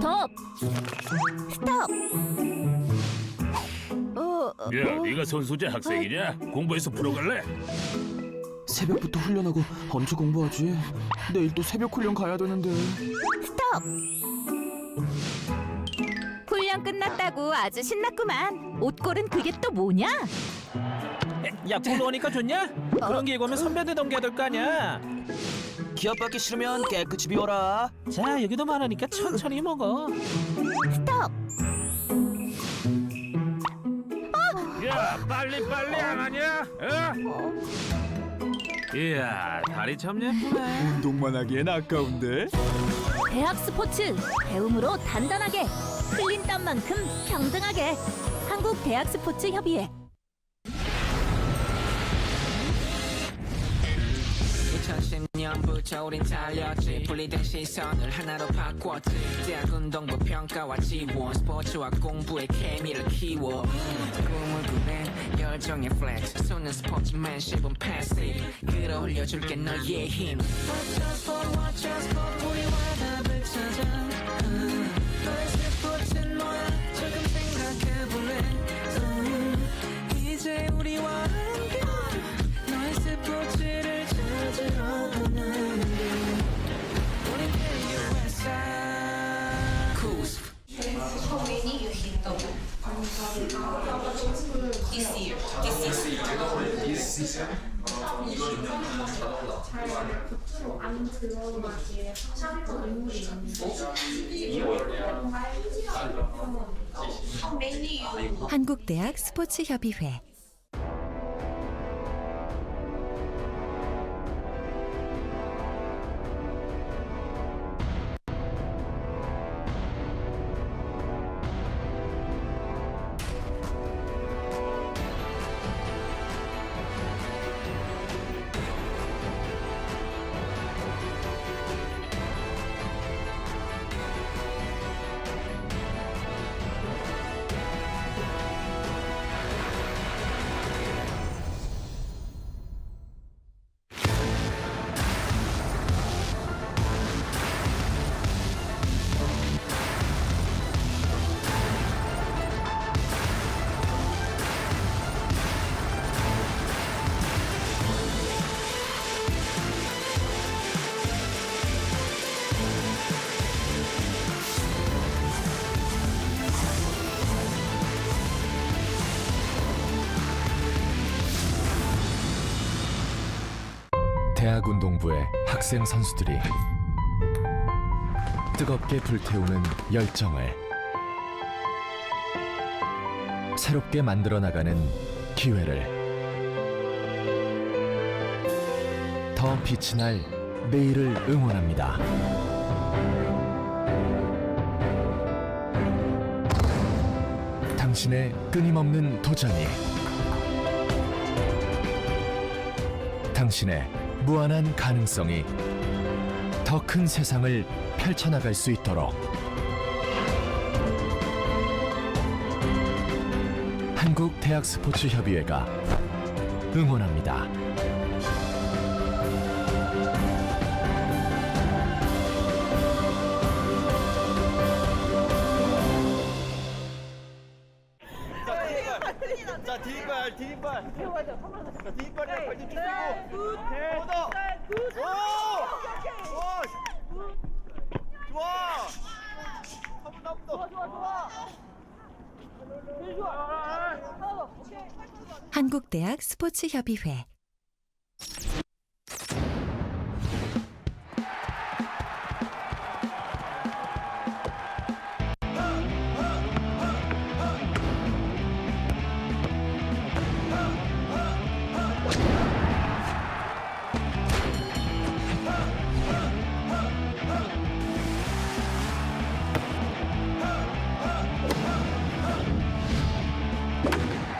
스톱! 스톱! 야, 네가 선수제 학생이냐? 공부해서 프로 갈래? 새벽부터 훈련하고 언제 공부하지? 내일 또 새벽 훈련 가야 되는데. 스톱! 훈련 끝났다고 아주 신났구만. 옷걸은 그게 또 뭐냐? 야, 굴러오니까 좋냐? 그런 게 이거면 선배들 넘겨야 될 거 아니야. 기합받기 싫으면 깨끗이 비워라. 자, 여기도 많으니까 천천히 먹어. 스톱! 야, 빨리 안 하냐? 이야, 다리 참 예쁘네. 운동만 하기엔 아까운데. 대학 스포츠 배움으로 단단하게 흘린 땀만큼 평등하게 한국 대학 스포츠 협의회 2010년부터 우린 달렸지 분리된 시선을 하나로 바꿨지 대학 운동부 평가와 지원 스포츠와 공부의 케미를 키워 꿈을 꾸는 열정의 플렉스 쏘는 스포츠맨십은 패시브 끌어올려줄게 너의 힘 Watch us for 우리와 답을 찾아 너의 스포츠는 뭐야 조금 생각해볼래 이제 우리와 함께 너의 스포츠를 찾으러 떠나는데 우린 KUSI Cruise How many you hit though? This year. 안 들어가게 How many you? 한국 대학 스포츠 협의회 대학운동부의 학생 선수들이 뜨겁게 불태우는 열정을 새롭게 만들어 나가는 기회를 더 빛이 날 내일을 응원합니다. 당신의 끊임없는 도전이 당신의 무한한 가능성이 더 큰 세상을 펼쳐나갈 수 있도록 한국 대학 스포츠 협의회가 응원합니다. 자, 디딤발. 자, 디딤발이야. 발좀 쭉 펴고. 더. 오! 좋아! 한번 더. 한국 대학 스포츠 협의회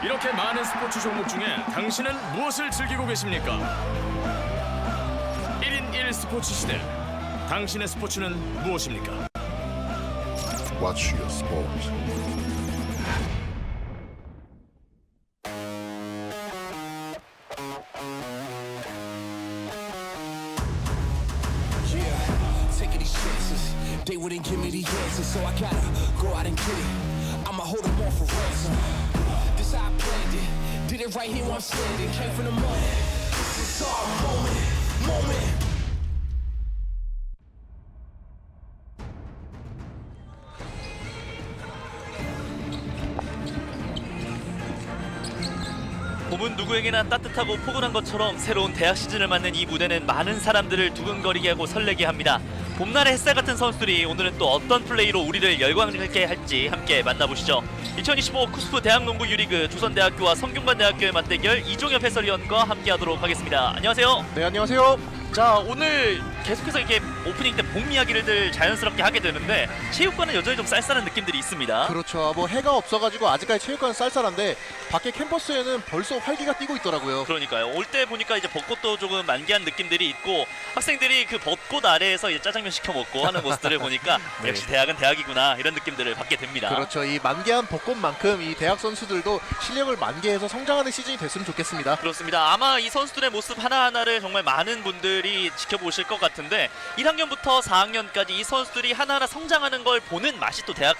이렇게 많은 스포츠 종목 중에 당신은 무엇을 즐기고 계십니까? 1인 1 스포츠 시대. 당신의 스포츠는 무엇입니까? Watch your sport. They wouldn't give me the answer, so I gotta go out and get it. I'ma hold them off for ransom. This how I planned it. Did it right here while I'm standing. Came from the morning. This is our moment. 봄은 누구에게나 따뜻하고 포근한 것처럼 새로운 대학 시즌을 맞는 이 무대는 많은 사람들을 두근거리게 하고 설레게 합니다. 봄날의 햇살 같은 선수들이 오늘은 또 어떤 플레이로 우리를 열광하게 할지 함께 만나보시죠. 2025 쿠스프 대학농구 유리그 조선대학교와 성균관대학교의 맞대결 이종엽 해설위원과 함께하도록 하겠습니다. 안녕하세요. 네, 안녕하세요. 자, 오늘 계속해서 이렇게 오프닝 때 봄 이야기를 자연스럽게 하게 되는데 체육관은 여전히 좀 쌀쌀한 느낌들이 있습니다. 그렇죠. 뭐 해가 없어가지고 아직까지 체육관은 쌀쌀한데 밖에 캠퍼스에는 벌써 활기가 뛰고 있더라고요. 그러니까요. 올 때 보니까 이제 벚꽃도 조금 만개한 느낌들이 있고 학생들이 그 벚꽃 아래에서 이제 짜장면 시켜 먹고 하는 모습들을 보니까 네. 역시 대학은 대학이구나 이런 느낌들을 받게 됩니다. 그렇죠. 이 만개한 벚꽃만큼 이 대학 선수들도 실력을 만개해서 성장하는 시즌이 됐으면 좋겠습니다. 그렇습니다. 아마 이 선수들의 모습 하나하나를 정말 많은 분들이 지켜보실 것 같은데 1학년부터 4학년까지 이 선수들이 하나하나 성장하는 걸 보는 맛이 또 대학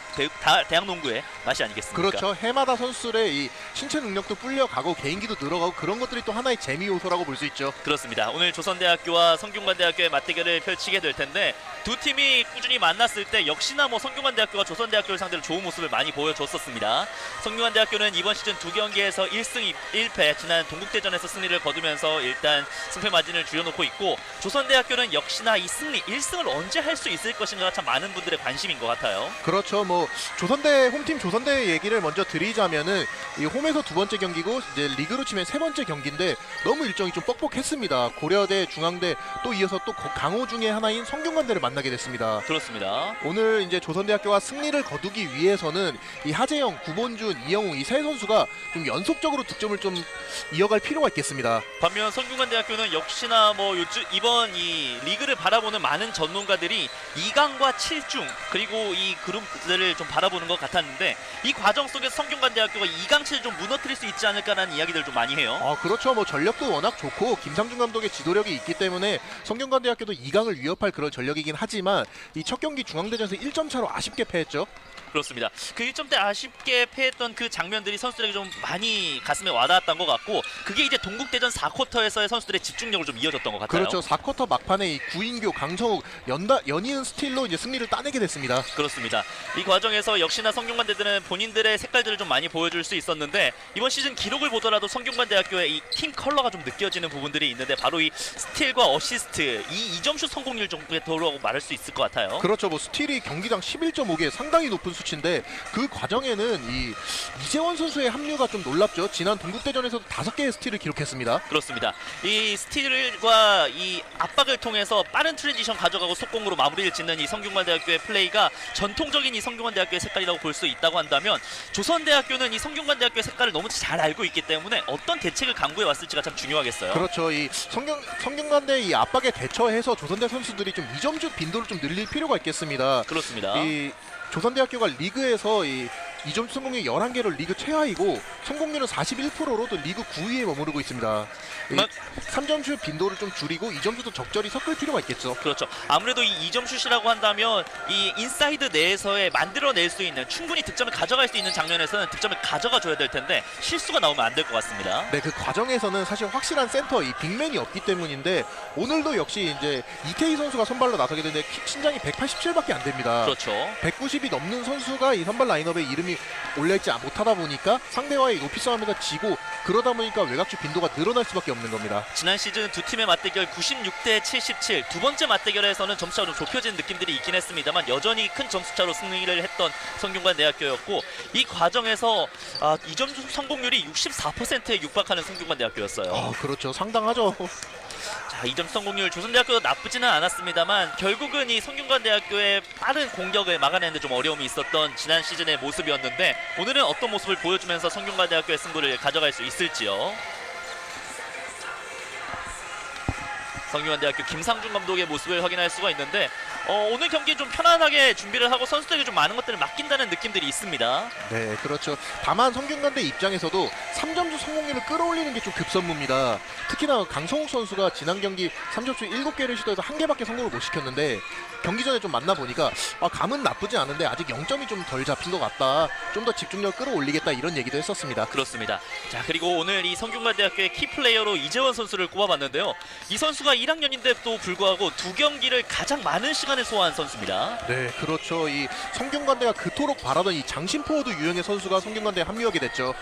농구의 맛이 아니겠습니까? 그렇죠. 해마다 선수들의 이 신체 능력도 불려가고 개인기도 늘어가고 그런 것들이 또 하나의 재미 요소라고 볼 수 있죠. 그렇습니다. 오늘 조선대학교와 성균관대학교의 맞대결을 펼치게 될 텐데 두 팀이 꾸준히 만났을 때 역시나 뭐 성균관대학교가 조선대학교를 상대로 좋은 모습을 많이 보여줬었습니다. 성균관대학교는 이번 시즌 2경기에서 1승 1패 지난 동국대전에서 승리를 거두면서 일단 승패 마진을 줄여놓고 있고 조선대학교는 역시나 이 승리 1승을 언제 할 수 있을 것인가가 참 많은 분들의 관심인 것 같아요. 그렇죠. 뭐 조선대 홈팀 조선대 얘기를 먼저 드리자면은 이 홈에서 두 번째 경기고 이제 리그로 치면 세 번째 경기인데 너무 일정이 좀 뻑뻑했습니다. 고려대, 중앙대 또 이어서 또 강호 중에 하나인 성균관대를 만나게 됐습니다. 그렇습니다. 오늘 이제 조선대학교가 승리를 거두기 위해서는 이 하재영, 구본준, 이영웅 이 세 선수가 좀 연속적으로 득점을 좀 이어갈 필요가 있겠습니다. 반면 성균관대학교는 역시나 뭐 이번 이 리그를 바라보는 많은 전문가들이 2강과 7중 그리고 이 그룹들을 좀 바라보는 것 같았는데 이 과정 속에서 성균관대학교가 2강 7을 좀 무너뜨릴 수 있지 않을까라는 이야기들을 좀 많이 해요. 그렇죠. 뭐 전력도 워낙 좋고 김상준 감독의 지도력이 있기 때문에 성균관대학교도 2강을 위협할 그런 전력이긴 하지만 이 첫 경기 중앙대전에서 1점 차로 아쉽게 패했죠. 그렇습니다. 그 1점대 아쉽게 패했던 그 장면들이 선수들에게 좀 많이 가슴에 와닿았던 것 같고 그게 이제 동국대전 4쿼터에서의 선수들의 집중력을 좀 이어졌던 것 같아요. 그렇죠. 4쿼터 막판에 이 구인교, 강성욱, 연이은 스틸로 이제 승리를 따내게 됐습니다. 그렇습니다. 이 과정에서 역시나 성균관대들은 본인들의 색깔들을 좀 많이 보여줄 수 있었는데 이번 시즌 기록을 보더라도 성균관대학교의 이 팀 컬러가 좀 느껴지는 부분들이 있는데 바로 이 스틸과 어시스트 이 2점슛 성공률 정도라고 말할 수 있을 것 같아요. 그렇죠. 뭐 스틸이 경기당 11.5개 상당히 높은 수치인데 그 과정에는 이 이재원 선수의 합류가 좀 놀랍죠. 지난 동국대전에서도 5개의 스틸을 기록했습니다. 그렇습니다. 이 스틸과 이 압박을 통해서 빠른 트랜지션 가져가고 속공으로 마무리를 짓는 이 성균관대학교의 플레이가 전통적인 이 성균관대학교의 색깔이라고 볼 수 있다고 한다면 조선대학교는 이 성균관대학교의 색깔을 너무 잘 알고 있기 때문에 어떤 대책을 강구해 왔을지가 참 중요하겠어요. 그렇죠. 이 성균관대 이 압박에 대처해서 조선대 선수들이 좀 2점슛 빈도를 좀 늘릴 필요가 있겠습니다. 그렇습니다. 이 조선대학교가 리그에서 이 2점 성공률 11개로 리그 최하이고 성공률은 41%로도 리그 9위에 머무르고 있습니다. 3점슛 빈도를 좀 줄이고 2점슛도 적절히 섞을 필요가 있겠죠. 그렇죠. 아무래도 이 2점슛이라고 한다면 이 인사이드 내에서의 만들어낼 수 있는 충분히 득점을 가져갈 수 있는 장면에서는 득점을 가져가 줘야 될 텐데 실수가 나오면 안 될 것 같습니다. 네, 그 과정에서는 사실 확실한 센터 이 빅맨이 없기 때문인데 오늘도 역시 이제 이태희 선수가 선발로 나서게 되는데 신장이 187밖에 안 됩니다. 그렇죠. 190이 넘는 선수가 이 선발 라인업에 이름이 올려있지 못하다 보니까 상대와의 높이 싸움에다 지고 그러다 보니까 외곽슛 빈도가 늘어날 수밖에 없는 겁니다. 지난 시즌 두 팀의 맞대결 96대 77 두 번째 맞대결에서는 점수차가 좀 좁혀진 느낌들이 있긴 했습니다만 여전히 큰 점수차로 승리를 했던 성균관대학교였고 이 과정에서 2점 성공률이 64%에 육박하는 성균관대학교였어요. 그렇죠. 상당하죠. 자, 2점 성공률 조선대학교도 나쁘지는 않았습니다만 결국은 이 성균관대학교의 빠른 공격을 막아내는 데 좀 어려움이 있었던 지난 시즌의 모습이었는데 오늘은 어떤 모습을 보여주면서 성균관대학교의 승부를 가져갈 수 있을지요. 성균관대학교 김상준 감독의 모습을 확인할 수가 있는데 오늘 경기 좀 편안하게 준비를 하고 선수들에게 좀 많은 것들을 맡긴다는 느낌들이 있습니다. 네, 그렇죠. 다만 성균관대 입장에서도 3점슛 성공률을 끌어올리는 게 좀 급선무입니다. 특히나 강성욱 선수가 지난 경기 3점슛 7개를 시도해서 1개밖에 성공을 못 시켰는데 경기 전에 좀 만나보니까 감은 나쁘지 않은데 아직 0점이 좀 덜 잡힌 것 같다. 좀 더 집중력 끌어올리겠다 이런 얘기도 했었습니다. 그렇습니다. 자, 그리고 오늘 이 성균관대학교의 키플레이어로 이재원 선수를 꼽아봤는데요. 이 선수가 1학년인데도 불구하고 2경기를 가장 많은 시간을 소화한 선수입니다. 네, 그렇죠. 이 성균관대가 그토록 바라던 이 장신포워드 유형의 선수가 성균관대에 합류하게 됐죠.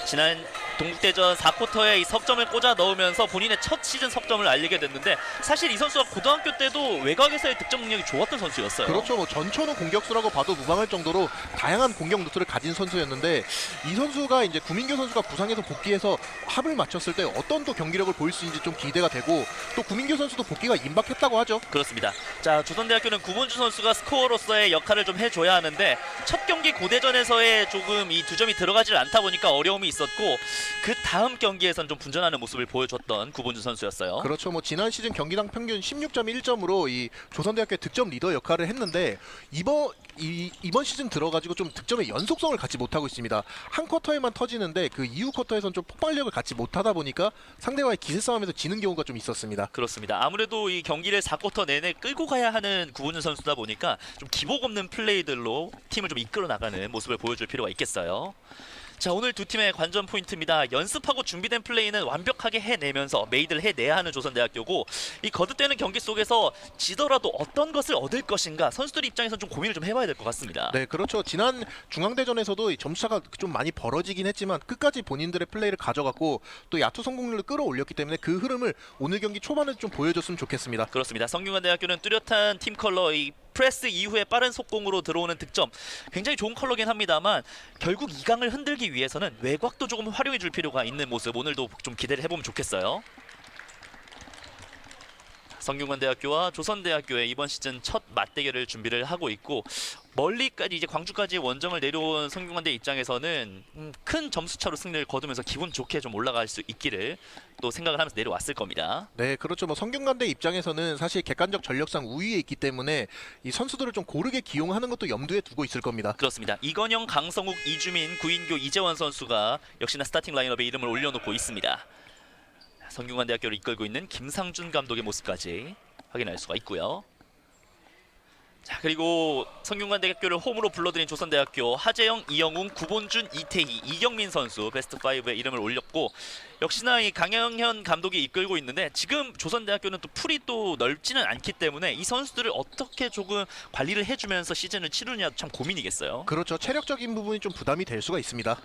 지난 동국대전 4쿼터에 이 석점을 꽂아 넣으면서 본인의 첫 시즌 석점을 알리게 됐는데 사실 이 선수가 고등학교 때도 외곽에서의 득점 능력이 좋았던 선수였어요. 그렇죠. 뭐 전천후 공격수라고 봐도 무방할 정도로 다양한 공격 루트를 가진 선수였는데 이 선수가 이제 구민규 선수가 부상에서 복귀해서 합을 맞췄을 때 어떤 또 경기력을 보일 수 있는지 좀 기대가 되고 또 구민규 선수도 복귀가 임박했다고 하죠. 그렇습니다. 자, 조선대학교는 구본주 선수가 스코어로서의 역할을 좀 해줘야 하는데 첫 경기 고대전에서의 조금 이 2점이 들어가질 않다 보니까 어려움이 있었고 그 다음 경기에선 좀 분전하는 모습을 보여줬던 구본주 선수였어요. 그렇죠. 뭐 지난 시즌 경기당 평균 16.1점으로 이 조선대학교의 득점 리더 역할을 했는데 이번 시즌 들어가지고 좀 득점의 연속성을 갖지 못하고 있습니다. 한 쿼터에만 터지는데 그 이후 쿼터에선 좀 폭발력을 갖지 못하다 보니까 상대와의 기세 싸움에서 지는 경우가 좀 있었습니다. 그렇습니다. 아무래도 이 경기를 4쿼터 내내 끌고 가야 하는 구본주 선수다 보니까 좀 기복 없는 플레이들로 팀을 좀 이끌어 나가는 모습을 보여줄 필요가 있겠어요. 자, 오늘 두 팀의 관전 포인트입니다. 연습하고 준비된 플레이는 완벽하게 해내면서 메이드를 해내야 하는 조선대학교고 이 거듭되는 경기 속에서 지더라도 어떤 것을 얻을 것인가 선수들 입장에서는 좀 고민을 좀 해봐야 될 것 같습니다. 네, 그렇죠. 지난 중앙대전에서도 이 점수차가 좀 많이 벌어지긴 했지만 끝까지 본인들의 플레이를 가져갔고 또 야투 성공률을 끌어올렸기 때문에 그 흐름을 오늘 경기 초반에 좀 보여줬으면 좋겠습니다. 그렇습니다. 성균관대학교는 뚜렷한 팀 컬러 이 프레스 이후에 빠른 속공으로 들어오는 득점 굉장히 좋은 컬러긴 합니다만 결국 2강을 흔들기 위해서는 외곽도 조금 활용해 줄 필요가 있는 모습 오늘도 좀 기대를 해보면 좋겠어요. 성균관대학교와 조선대학교의 이번 시즌 첫 맞대결을 준비를 하고 있고 멀리까지 이제 광주까지 원정을 내려온 성균관대 입장에서는 큰 점수차로 승리를 거두면서 기분 좋게 좀 올라갈 수 있기를 또 생각을 하면서 내려왔을 겁니다. 네, 그렇죠. 뭐 성균관대 입장에서는 사실 객관적 전력상 우위에 있기 때문에 이 선수들을 좀 고르게 기용하는 것도 염두에 두고 있을 겁니다. 그렇습니다. 이건영, 강성욱, 이주민, 구인교, 이재원 선수가 역시나 스타팅 라인업에 이름을 올려놓고 있습니다. 성균관대학교를 이끌고 있는 김상준 감독의 모습까지 확인할 수가 있고요. 자, 그리고 성균관대학교를 홈으로 불러들인 조선대학교 하재영, 이영웅, 구본준, 이태희, 이경민 선수 베스트 5에 이름을 올렸고 역시나 이 강영현 감독이 이끌고 있는데 지금 조선대학교는 또 풀이 또 넓지는 않기 때문에 이 선수들을 어떻게 조금 관리를 해주면서 시즌을 치르느냐 참 고민이겠어요. 그렇죠. 체력적인 부분이 좀 부담이 될 수가 있습니다.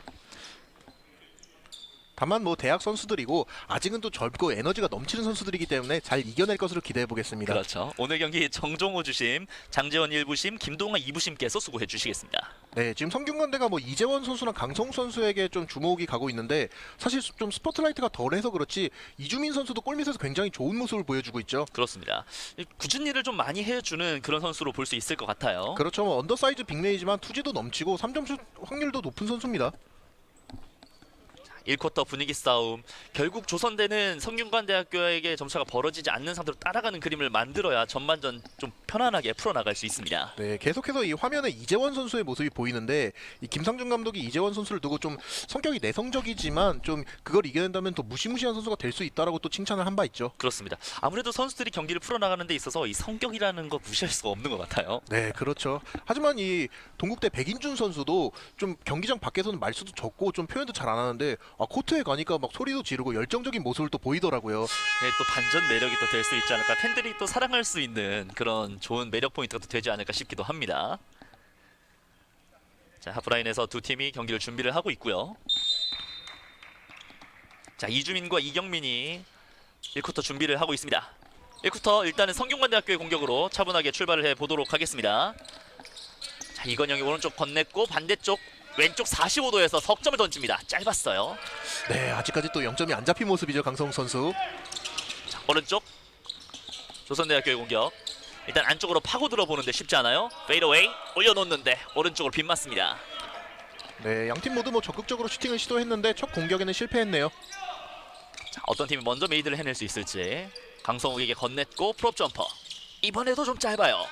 다만 뭐 대학 선수들이고 아직은 또 젊고 에너지가 넘치는 선수들이기 때문에 잘 이겨낼 것으로 기대해 보겠습니다. 그렇죠. 오늘 경기 정종호 주심, 장재원 1부심, 김동환 2부심께서 수고해 주시겠습니다. 네, 지금 성균관대가 뭐 이재원 선수나 강성욱 선수에게 좀 주목이 가고 있는데 사실 좀 스포트라이트가 덜해서 그렇지 이주민 선수도 골밑에서 굉장히 좋은 모습을 보여주고 있죠. 그렇습니다. 굳은 일을 좀 많이 해주는 그런 선수로 볼 수 있을 것 같아요. 그렇죠. 뭐 언더사이즈 빅맨이지만 투지도 넘치고 3점슛 확률도 높은 선수입니다. 1쿼터 분위기 싸움. 결국 조선대는 성균관대학교에게 점수가 벌어지지 않는 상태로 따라가는 그림을 만들어야 전반전 좀 편안하게 풀어나갈 수 있습니다. 네, 계속해서 이 화면에 이재원 선수의 모습이 보이는데 이 김상준 감독이 이재원 선수를 두고 좀 성격이 내성적이지만 좀 그걸 이겨낸다면 더 무시무시한 선수가 될 수 있다라고 또 칭찬을 한 바 있죠. 그렇습니다. 아무래도 선수들이 경기를 풀어나가는 데 있어서 이 성격이라는 거 무시할 수가 없는 것 같아요. 네, 그렇죠. 하지만 이 동국대 백인준 선수도 좀 경기장 밖에서는 말수도 적고 좀 표현도 잘 안 하는데 코트에 가니까 막 소리도 지르고 열정적인 모습을 또 보이더라고요. 네, 또 반전 매력이 또 될 수 있지 않을까. 팬들이 또 사랑할 수 있는 그런 좋은 매력 포인트가 또 되지 않을까 싶기도 합니다. 자, 하프라인에서 두 팀이 경기를 준비를 하고 있고요. 자, 이주민과 이경민이 1쿼터 준비를 하고 있습니다. 1쿼터 일단은 성균관대학교의 공격으로 차분하게 출발을 해보도록 하겠습니다. 자, 이건영이 오른쪽 건넸고 반대쪽 왼쪽 45도에서 석점을 던집니다. 짧았어요. 네, 아직까지 또 0점이 안 잡힌 모습이죠, 강성욱 선수. 자, 오른쪽 조선대학교의 공격. 일단 안쪽으로 파고 들어보는데 쉽지 않아요. 페이드웨이 올려놓는데 오른쪽으로 빗맞습니다. 네, 양팀 모두 뭐 적극적으로 슈팅을 시도했는데 첫 공격에는 실패했네요. 자, 어떤 팀이 먼저 메이드를 해낼 수 있을지. 강성욱에게 건넸고 프롭 점퍼. 이번에도 좀 짧아요.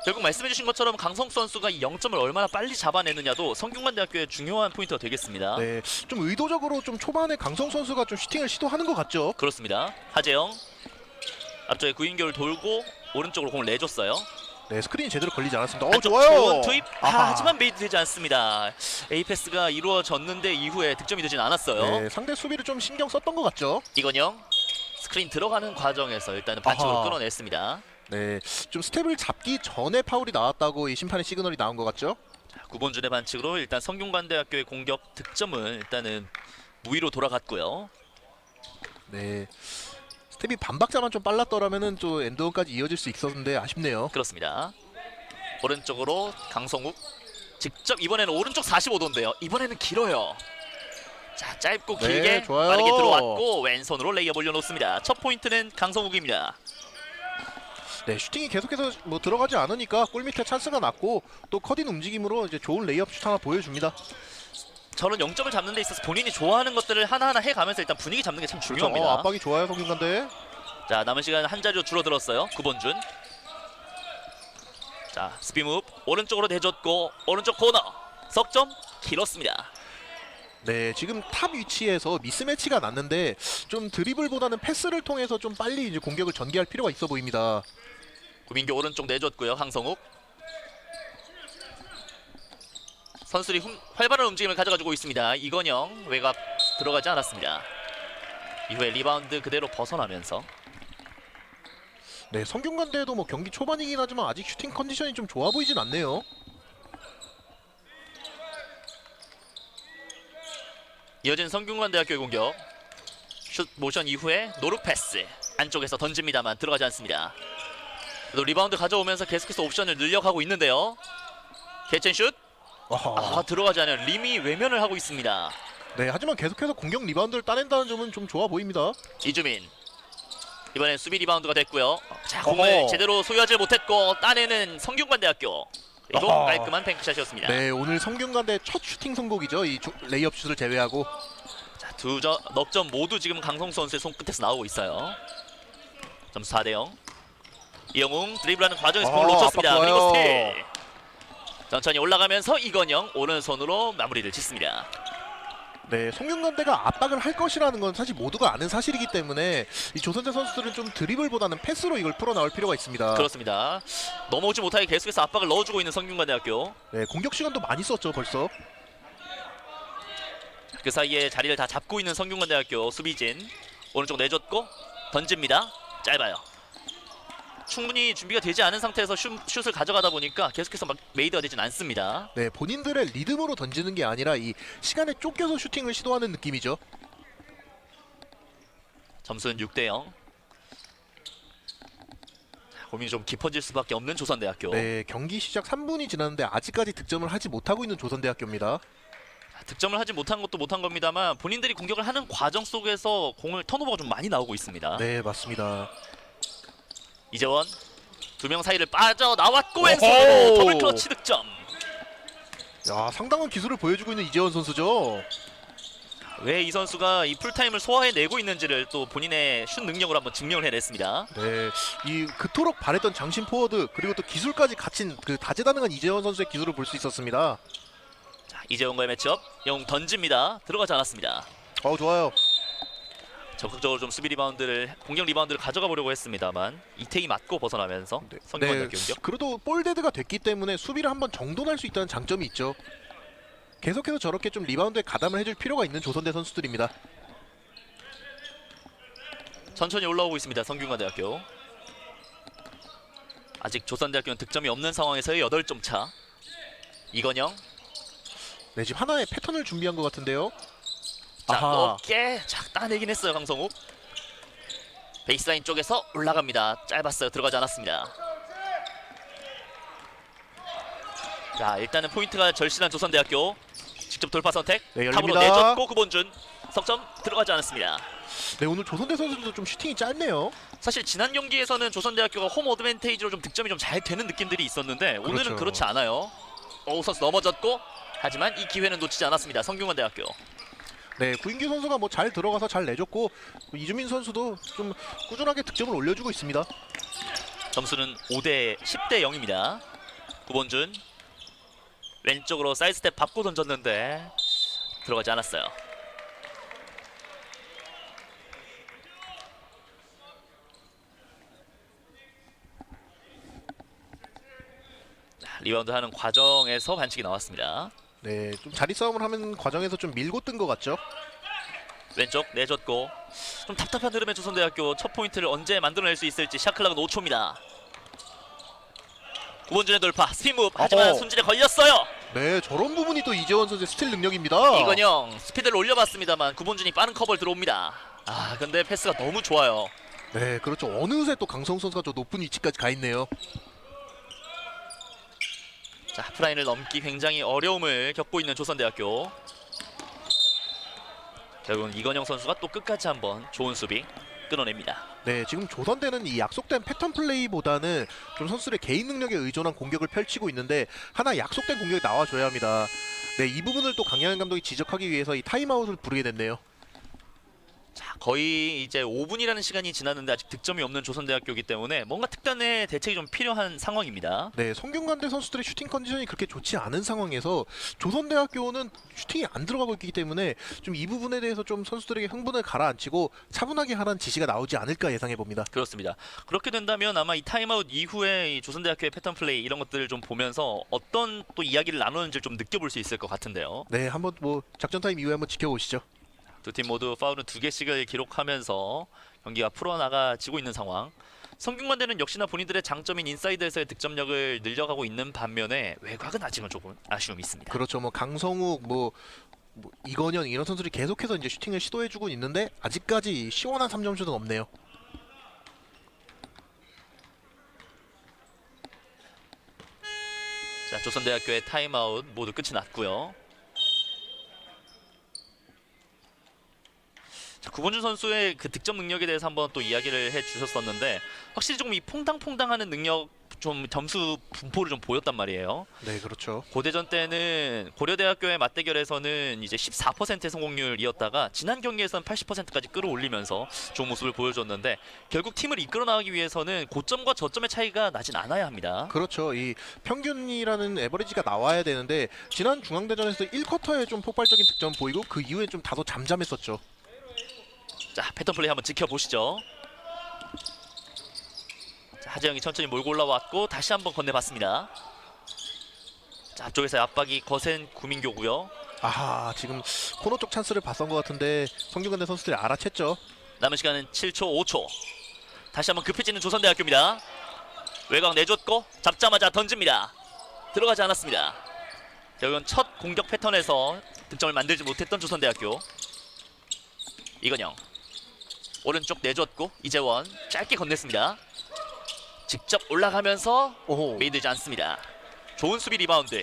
결국 말씀해주신 것처럼 강성욱 선수가 이 0점을 얼마나 빨리 잡아내느냐도 성균관대학교의 중요한 포인트가 되겠습니다. 네, 좀 의도적으로 좀 초반에 강성욱 선수가 좀 슈팅을 시도하는 것 같죠. 그렇습니다. 하재영 앞쪽에 구인교를 돌고 오른쪽으로 공을 내줬어요. 네, 스크린이 제대로 걸리지 않았습니다. 안쪽 좋아요. 좋은 투입. 아하. 하지만 메이드 되지 않습니다. A 패스가 이루어졌는데 이후에 득점이 되진 않았어요. 네, 상대 수비를 좀 신경 썼던 것 같죠. 이건영 스크린 들어가는 과정에서 일단은 반칙으로 아하. 끊어냈습니다. 네, 좀 스텝을 잡기 전에 파울이 나왔다고 이 심판의 시그널이 나온 것 같죠. 구본준의 반칙으로 일단 성균관대학교의 공격 득점은 일단은 무위로 돌아갔고요. 네, 스텝이 반박자만 좀 빨랐더라면은 또 엔드원까지 이어질 수 있었는데 아쉽네요. 그렇습니다. 오른쪽으로 강성욱 직접 이번에는 오른쪽 45도인데요. 이번에는 길어요. 자, 짧고 네, 길게 좋아요. 빠르게 들어왔고 왼손으로 레이업 올려놓습니다. 첫 포인트는 강성욱입니다. 네, 슈팅이 계속해서 뭐 들어가지 않으니까 골 밑에 찬스가 났고 또 커딘 움직임으로 이제 좋은 레이업 슛 하나 보여줍니다. 저런 0점을 잡는 데 있어서 본인이 좋아하는 것들을 하나하나 해가면서 일단 분위기 잡는 게 참 중요합니다. 압박이 좋아요, 성균관대. 자, 남은 시간 한 자리로 줄어들었어요. 구본준. 자, 스피무브 오른쪽으로 내줬고 오른쪽 코너 석점 길었습니다. 네, 지금 탑 위치에서 미스매치가 났는데 좀 드리블보다는 패스를 통해서 좀 빨리 이제 공격을 전개할 필요가 있어 보입니다. 구민규 오른쪽 내줬고요. 강성욱 선수들이 활발한 움직임을 가져가지고 있습니다. 이건영 외곽 들어가지 않았습니다. 이후에 리바운드 그대로 벗어나면서 네, 성균관대도 뭐 경기 초반이긴 하지만 아직 슈팅 컨디션이 좀 좋아 보이진 않네요. 이어진 성균관대학교의 공격. 슛 모션 이후에 노룩 패스 안쪽에서 던집니다만 들어가지 않습니다. 또 리바운드 가져오면서 계속해서 옵션을 늘려가고 있는데요. 개첸 슛. 들어가지 않아요. 림이 외면을 하고 있습니다. 네, 하지만 계속해서 공격 리바운드를 따낸다는 점은 좀 좋아 보입니다. 이주민 이번엔 수비 리바운드가 됐고요. 자, 공을 제대로 소유하지 못했고 따내는 성균관대학교. 이거 깔끔한 뱅크샷이었습니다. 네, 오늘 성균관대 첫 슈팅 성공이죠. 이 레이업 슛을 제외하고. 자, 두 넉점 모두 지금 강성수 선수의 손끝에서 나오고 있어요. 점수 4대0. 이영웅 드리블하는 과정에서 공을 놓쳤습니다. 그리고 스틸. 천천히 올라가면서 이건영 오른손으로 마무리를 짓습니다. 네, 성균관대가 압박을 할 것이라는 건 사실 모두가 아는 사실이기 때문에 이 조선대 선수들은 좀 드리블보다는 패스로 이걸 풀어나올 필요가 있습니다. 그렇습니다. 넘어오지 못하게 계속해서 압박을 넣어주고 있는 성균관대학교. 네, 공격 시간도 많이 썼죠 벌써. 그 사이에 자리를 다 잡고 있는 성균관대학교 수비진. 오른쪽 내줬고 던집니다. 짧아요. 충분히 준비가 되지 않은 상태에서 슛을 가져가다 보니까 계속해서 막 메이드가 되진 않습니다. 네, 본인들의 리듬으로 던지는 게 아니라 이 시간에 쫓겨서 슈팅을 시도하는 느낌이죠. 점수는 6대0. 고민이 좀 깊어질 수밖에 없는 조선대학교. 네, 경기 시작 3분이 지났는데 아직까지 득점을 하지 못하고 있는 조선대학교입니다. 득점을 하지 못한 것도 못한 겁니다만 본인들이 공격을 하는 과정 속에서 공을 턴오버가 좀 많이 나오고 있습니다. 네, 맞습니다. 이재원 2명 사이를 빠져나왔고 왼손으로 더블 클러치 득점. 야, 상당한 기술을 보여주고 있는 이재원 선수죠. 왜 이 선수가 이 풀타임을 소화해내고 있는지를 또 본인의 슛 능력으로 한번 증명을 해냈습니다. 네, 이 그토록 바랬던 장신 포워드 그리고 또 기술까지 갖춘 그 다재다능한 이재원 선수의 기술을 볼 수 있었습니다. 자, 이재원과의 매치업. 영웅 던집니다. 들어가지 않았습니다. 좋아요. 적극적으로 좀 수비 리바운드를 공격 리바운드를 가져가 보려고 했습니다만 이태희 맞고 벗어나면서 성균관대학교 공격. 그래도 볼데드가 됐기 때문에 수비를 한번 정돈할 수 있다는 장점이 있죠. 계속해서 저렇게 좀 리바운드에 가담을 해줄 필요가 있는 조선대 선수들입니다. 천천히 올라오고 있습니다. 성균관대학교. 아직 조선대학교는 득점이 없는 상황에서의 8점 차. 이건영. 네, 지금 하나의 패턴을 준비한 것 같은데요. 자, 아하. 높게 따내긴 했어요. 강성욱. 베이스라인 쪽에서 올라갑니다. 짧았어요. 들어가지 않았습니다. 자, 일단은 포인트가 절실한 조선대학교. 직접 돌파 선택. 네, 탑으로 열립니다. 내줬고 구본준. 석점 들어가지 않았습니다. 네, 오늘 조선대 선수들도 좀 슈팅이 짧네요. 사실 지난 경기에서는 조선대학교가 홈 어드밴테이지로 좀 득점이 좀 잘 되는 느낌들이 있었는데 오늘은 그렇죠. 그렇지 않아요. 선수 넘어졌고 하지만 이 기회는 놓치지 않았습니다. 성균관대학교. 네, 구인규 선수가 뭐 잘 들어가서 잘 내줬고 이주민 선수도 좀 꾸준하게 득점을 올려주고 있습니다. 점수는 10대 0입니다. 구본준 왼쪽으로 사이드 스텝 밟고 던졌는데 들어가지 않았어요. 리바운드 하는 과정에서 반칙이 나왔습니다. 네, 좀 자리 싸움을 하는 과정에서 좀 밀고 뜬 것 같죠? 왼쪽 내줬고 좀 답답한 흐름의 조선대학교 첫 포인트를 언제 만들어낼 수 있을지 샤클락은 5초입니다. 구본준의 돌파 스피드 무브 하지만 어허. 손질에 걸렸어요. 네, 저런 부분이 또 이재원 선수의 스틸 능력입니다. 이건영 스피드를 올려봤습니다만 구본준이 빠른 커버를 들어옵니다. 아 근데 패스가 너무 좋아요. 네, 그렇죠. 어느새 또 강성 선수가 저 높은 위치까지 가 있네요. 자 하프라인을 넘기 굉장히 어려움을 겪고 있는 조선대학교. 결국은 이건영 선수가 또 끝까지 한번 좋은 수비 끊어냅니다. 네, 지금 조선대는 이 약속된 패턴 플레이보다는 좀 선수들의 개인 능력에 의존한 공격을 펼치고 있는데 하나 약속된 공격이 나와줘야 합니다. 네, 이 부분을 또 강양현 감독이 지적하기 위해서 이 타임아웃을 부르게 됐네요. 자 거의 이제 5분이라는 시간이 지났는데 아직 득점이 없는 조선대학교이기 때문에 뭔가 특단의 대책이 좀 필요한 상황입니다. 네, 성균관대 선수들의 슈팅 컨디션이 그렇게 좋지 않은 상황에서 조선대학교는 슈팅이 안 들어가고 있기 때문에 좀 이 부분에 대해서 좀 선수들에게 흥분을 가라앉히고 차분하게 하라는 지시가 나오지 않을까 예상해 봅니다. 그렇습니다. 그렇게 된다면 아마 이 타임아웃 이후에 이 조선대학교의 패턴 플레이 이런 것들을 좀 보면서 어떤 또 이야기를 나누는지 좀 느껴볼 수 있을 것 같은데요. 네, 한번 뭐 작전 타임 이후에 한번 지켜보시죠. 두 팀 모두 파울은 2개씩을 기록하면서 경기가 풀어나가지고 있는 상황. 성균관대는 역시나 본인들의 장점인 인사이드에서의 득점력을 늘려가고 있는 반면에 외곽은 아직은 조금 아쉬움이 있습니다. 그렇죠. 뭐 강성욱, 뭐 이건현 이런 선수들이 계속해서 이제 슈팅을 시도해주고 있는데 아직까지 시원한 3점슛은 없네요. 자 조선대학교의 타임아웃 모두 끝이 났고요. 자, 구본준 선수의 그 득점 능력에 대해서 한번 또 이야기를 해주셨었는데 확실히 조금 이 퐁당퐁당하는 능력 좀 점수 분포를 좀 보였단 말이에요. 네, 그렇죠. 고대전 때는 고려대학교의 맞대결에서는 이제 14%의 성공률이었다가 지난 경기에서는 80%까지 끌어올리면서 좋은 모습을 보여줬는데 결국 팀을 이끌어 나가기 위해서는 고점과 저점의 차이가 나진 않아야 합니다. 그렇죠. 이 평균이라는 에버리지가 나와야 되는데 지난 중앙대전에서 1쿼터에 좀 폭발적인 득점 보이고 그 이후에 좀 다소 잠잠했었죠. 자 패턴 플레이 한번 지켜보시죠. 자, 하재영이 천천히 몰고 올라왔고 다시 한번 건네봤습니다. 자 앞쪽에서 압박이 거센 구민교고요. 아하, 지금 코너 쪽 찬스를 봤던 것 같은데 성균관대 선수들이 알아챘죠. 남은 시간은 7초 5초. 다시 한번 급해지는 조선대학교입니다. 외곽 내줬고 잡자마자 던집니다. 들어가지 않았습니다. 결국은 첫 공격 패턴에서 득점을 만들지 못했던 조선대학교. 이건영 오른쪽 내줬고 이재원 짧게 건넸습니다. 직접 올라가면서 오호. 메이드지 않습니다. 좋은 수비 리바운드.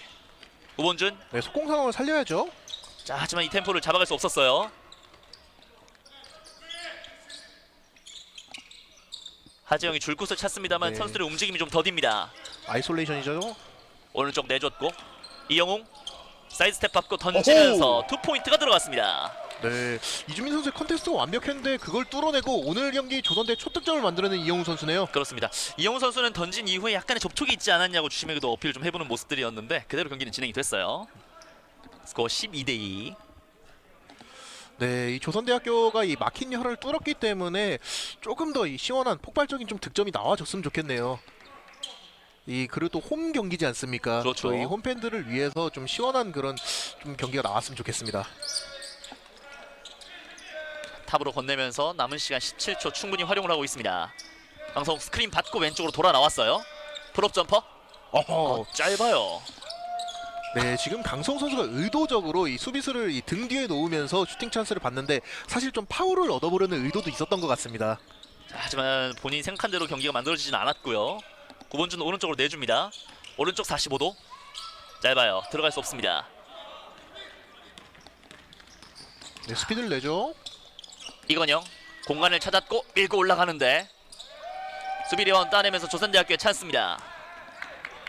우본준. 네, 속공 상황을 살려야죠. 자 하지만 이 템포를 잡아갈 수 없었어요. 하재영이 줄 곳을 찾습니다만 네. 선수들의 움직임이 좀 더딥니다. 아이솔레이션이죠. 오른쪽 내줬고 이영웅 사이드 스텝 밟고 던지면서 오호. 2포인트가 들어갔습니다. 네, 이주민 선수의 컨테스트가 완벽했는데 그걸 뚫어내고 오늘 경기 조선대 초득점을 만들어낸 이영우 선수네요. 그렇습니다. 이영웅 선수는 던진 이후에 약간의 접촉이 있지 않았냐고 주심에게도 어필을 좀 해보는 모습들이었는데 그대로 경기는 진행이 됐어요. 스코어 12대2. 네, 이 조선대학교가 이 막힌 혈을 뚫었기 때문에 조금 더 이 시원한 폭발적인 좀 득점이 나와줬으면 좋겠네요. 이 그래도 홈 경기지 않습니까? 그렇죠. 저희 홈팬들을 위해서 좀 시원한 그런 좀 경기가 나왔으면 좋겠습니다. 탑으로 건네면서 남은 시간 17초 충분히 활용을 하고 있습니다. 강성욱 스크린 받고 왼쪽으로 돌아 나왔어요. 풀업 점퍼. 짧아요. 네, 지금 강성 선수가 의도적으로 이 수비수를 이 등 뒤에 놓으면서 슈팅 찬스를 봤는데 사실 좀 파울을 얻어보려는 의도도 있었던 것 같습니다. 자, 하지만 본인이 생각한 대로 경기가 만들어지진 않았고요. 구본준 오른쪽으로 내줍니다. 오른쪽 45도. 짧아요. 들어갈 수 없습니다. 네, 스피드를 내죠. 이건영 공간을 찾았고 밀고 올라가는데 수비 리바운드 따내면서 조선대학교의 찬스입니다.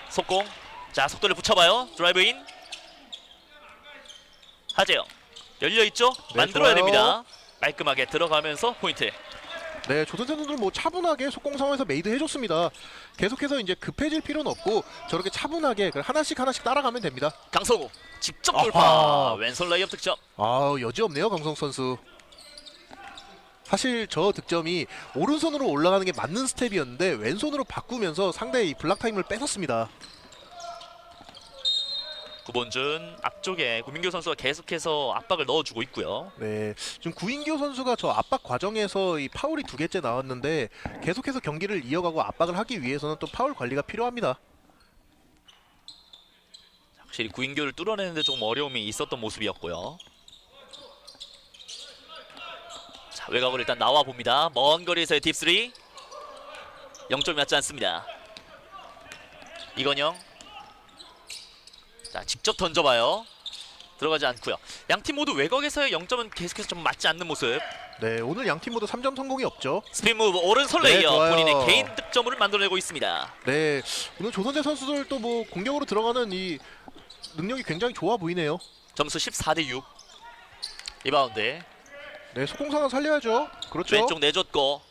속공. 자 속도를 붙여봐요. 드라이브인. 하재영 열려있죠? 네, 만들어야 좋아요. 됩니다. 깔끔하게 들어가면서 포인트. 네, 조선대 선수들 뭐 차분하게 속공 상황에서 메이드 해줬습니다. 계속해서 이제 급해질 필요는 없고 저렇게 차분하게 하나씩 따라가면 됩니다. 강성우 직접 돌파. 아하. 왼손 레이업 득점. 아, 여지없네요, 강성 선수. 사실 저 득점이 오른손으로 올라가는 게 맞는 스텝이었는데 왼손으로 바꾸면서 상대의 이 블락 타임을 뺏었습니다. 구본준 앞쪽에 구민교 선수가 계속해서 압박을 넣어주고 있고요. 네, 지금 구인교 선수가 저 압박 과정에서 이 파울이 2개째 나왔는데 계속해서 경기를 이어가고 압박을 하기 위해서는 또 파울 관리가 필요합니다. 확실히 구인교를 뚫어내는데 조금 어려움이 있었던 모습이었고요. 자, 외곽으로 일단 나와 봅니다. 먼 거리에서의 딥3 0점이 맞지 않습니다. 이건영, 자 직접 던져봐요. 들어가지 않고요. 양팀 모두 외곽에서의 0점은 계속해서 좀 맞지 않는 모습. 네, 오늘 양팀 모두 3점 성공이 없죠. 스핀 무브 오른손 네, 레이어 좋아요. 본인의 개인 득점으로 만들어내고 있습니다. 네, 오늘 조선대 선수들 또 뭐 공격으로 들어가는 이 능력이 굉장히 좋아 보이네요. 점수 14대6. 리바운드 네, 속공상은 살려야죠. 그렇죠. 왼쪽 내줬고,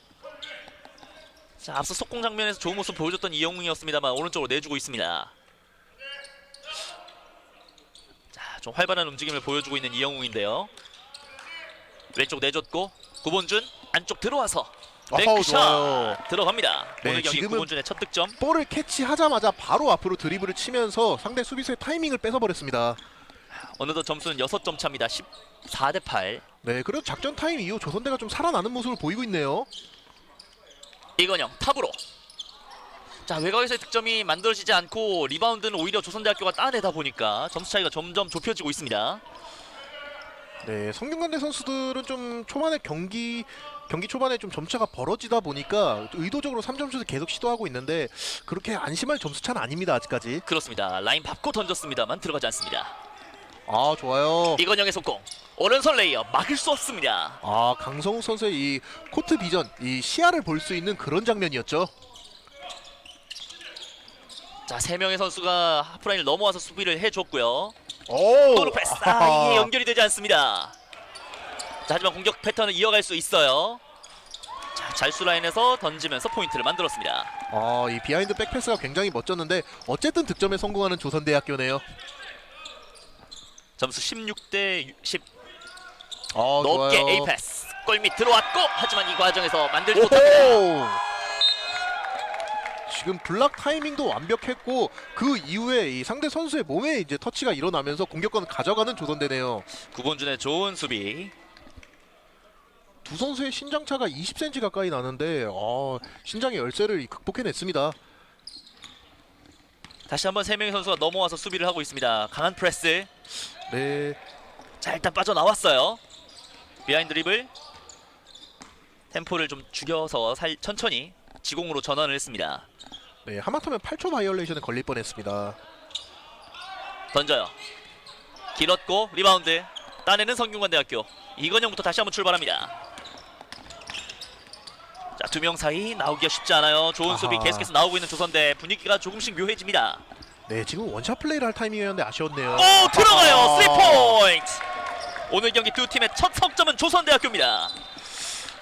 자 앞서 속공 장면에서 좋은 모습 보여줬던 이영웅이었습니다만 오른쪽으로 내주고 있습니다. 자 좀 활발한 움직임을 보여주고 있는 이영웅인데요. 왼쪽 내줬고 구본준 안쪽 들어와서 아우, 좋아요. 뱅크샷 들어갑니다. 네, 오늘 경기 지금은 구본준의 첫 득점. 볼을 캐치하자마자 바로 앞으로 드리블을 치면서 상대 수비수의 타이밍을 뺏어버렸습니다. 어느덧 점수는 6점 차입니다. 14대8. 네, 그래도 작전 타임 이후 조선대가 좀 살아나는 모습을 보이고 있네요. 이건영 탑으로. 자 외곽에서의 득점이 만들어지지 않고 리바운드는 오히려 조선대학교가 따내다 보니까 점수 차이가 점점 좁혀지고 있습니다. 네, 성균관대 선수들은 좀 초반에 경기 초반에 좀 점차가 벌어지다 보니까 의도적으로 3점슛을 계속 시도하고 있는데 그렇게 안심할 점수차는 아닙니다, 아직까지. 그렇습니다. 라인 밟고 던졌습니다만 들어가지 않습니다. 아, 좋아요. 이건영의 속공 오른손 레이어 막을 수 없습니다. 아, 강성욱 선수의 이 코트 비전, 이 시야를 볼 수 있는 그런 장면이었죠. 자 3명의 선수가 하프라인을 넘어와서 수비를 해줬고요. 오! 또르 패스. 이게 연결이 되지 않습니다. 자 하지만 공격 패턴을 이어갈 수 있어요. 자 잘수 라인에서 던지면서 포인트를 만들었습니다. 아, 이 비하인드 백패스가 굉장히 멋졌는데 어쨌든 득점에 성공하는 조선대학교네요. 점수 16대 10. 아, 높게 좋아요. A 패스. 골밑 들어왔고 하지만 이 과정에서 만들지 못합니다. 오호! 지금 블락 타이밍도 완벽했고 그 이후에 이 상대 선수의 몸에 이제 터치가 일어나면서 공격권을 가져가는 조선대네요. 구본준의 좋은 수비. 두 선수의 신장 차가 20cm 가까이 나는데 신장의 열세를 극복해냈습니다. 다시 한번 3명의 선수가 넘어와서 수비를 하고 있습니다. 강한 프레스. 네, 자 일단 빠져나왔어요. 비하인드 드리블. 템포를 좀 죽여서 천천히 지공으로 전환을 했습니다. 네, 하마터면 8초 바이올레이션에 걸릴 뻔했습니다. 던져요. 길었고 리바운드. 따내는 성균관대학교. 이건영부터 다시 한번 출발합니다. 자 2명 사이 나오기가 쉽지 않아요. 좋은 수비 아하. 계속해서 나오고 있는 조선대. 분위기가 조금씩 묘해집니다. 네, 지금 원샷 플레이를 할 타이밍이었는데 아쉬웠네요. 오 들어가요. 3포인트. 오늘 경기 두 팀의 첫 석점은 조선대학교입니다.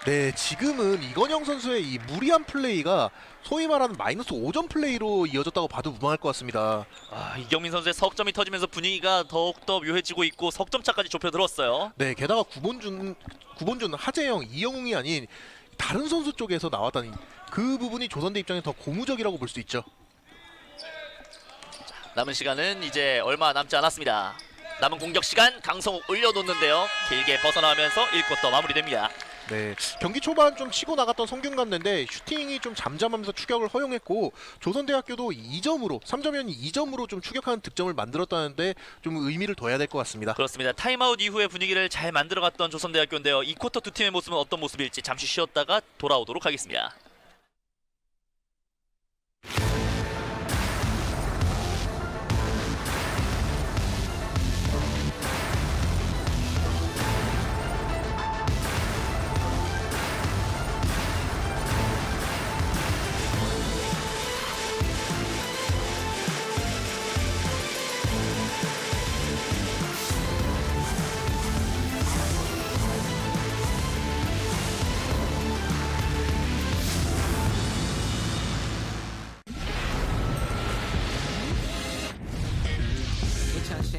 네, 지금은 이건영 선수의 이 무리한 플레이가 소위 말하는 마이너스 5점 플레이로 이어졌다고 봐도 무방할 것 같습니다. 아, 이경민 선수의 석점이 터지면서 분위기가 더욱더 묘해지고 있고 석점차까지 좁혀들었어요. 네, 게다가 구본준, 하재영, 이영웅이 아닌 다른 선수 쪽에서 나왔다니 그 부분이 조선대 입장에 더 고무적이라고 볼 수 있죠. 남은 시간은 이제 얼마 남지 않았습니다. 남은 공격 시간 강성욱 올려놓는데요. 길게 벗어나면서 1쿼터 마무리됩니다. 네, 경기 초반 좀 치고 나갔던 성균관대인데 슈팅이 좀 잠잠하면서 추격을 허용했고 조선대학교도 2점으로 3점이 2점으로 좀 추격하는 득점을 만들었다는데 좀 의미를 둬야 될 것 같습니다. 그렇습니다. 타임아웃 이후에 분위기를 잘 만들어갔던 조선대학교인데요. 이 쿼터 두 팀의 모습은 어떤 모습일지 잠시 쉬었다가 돌아오도록 하겠습니다.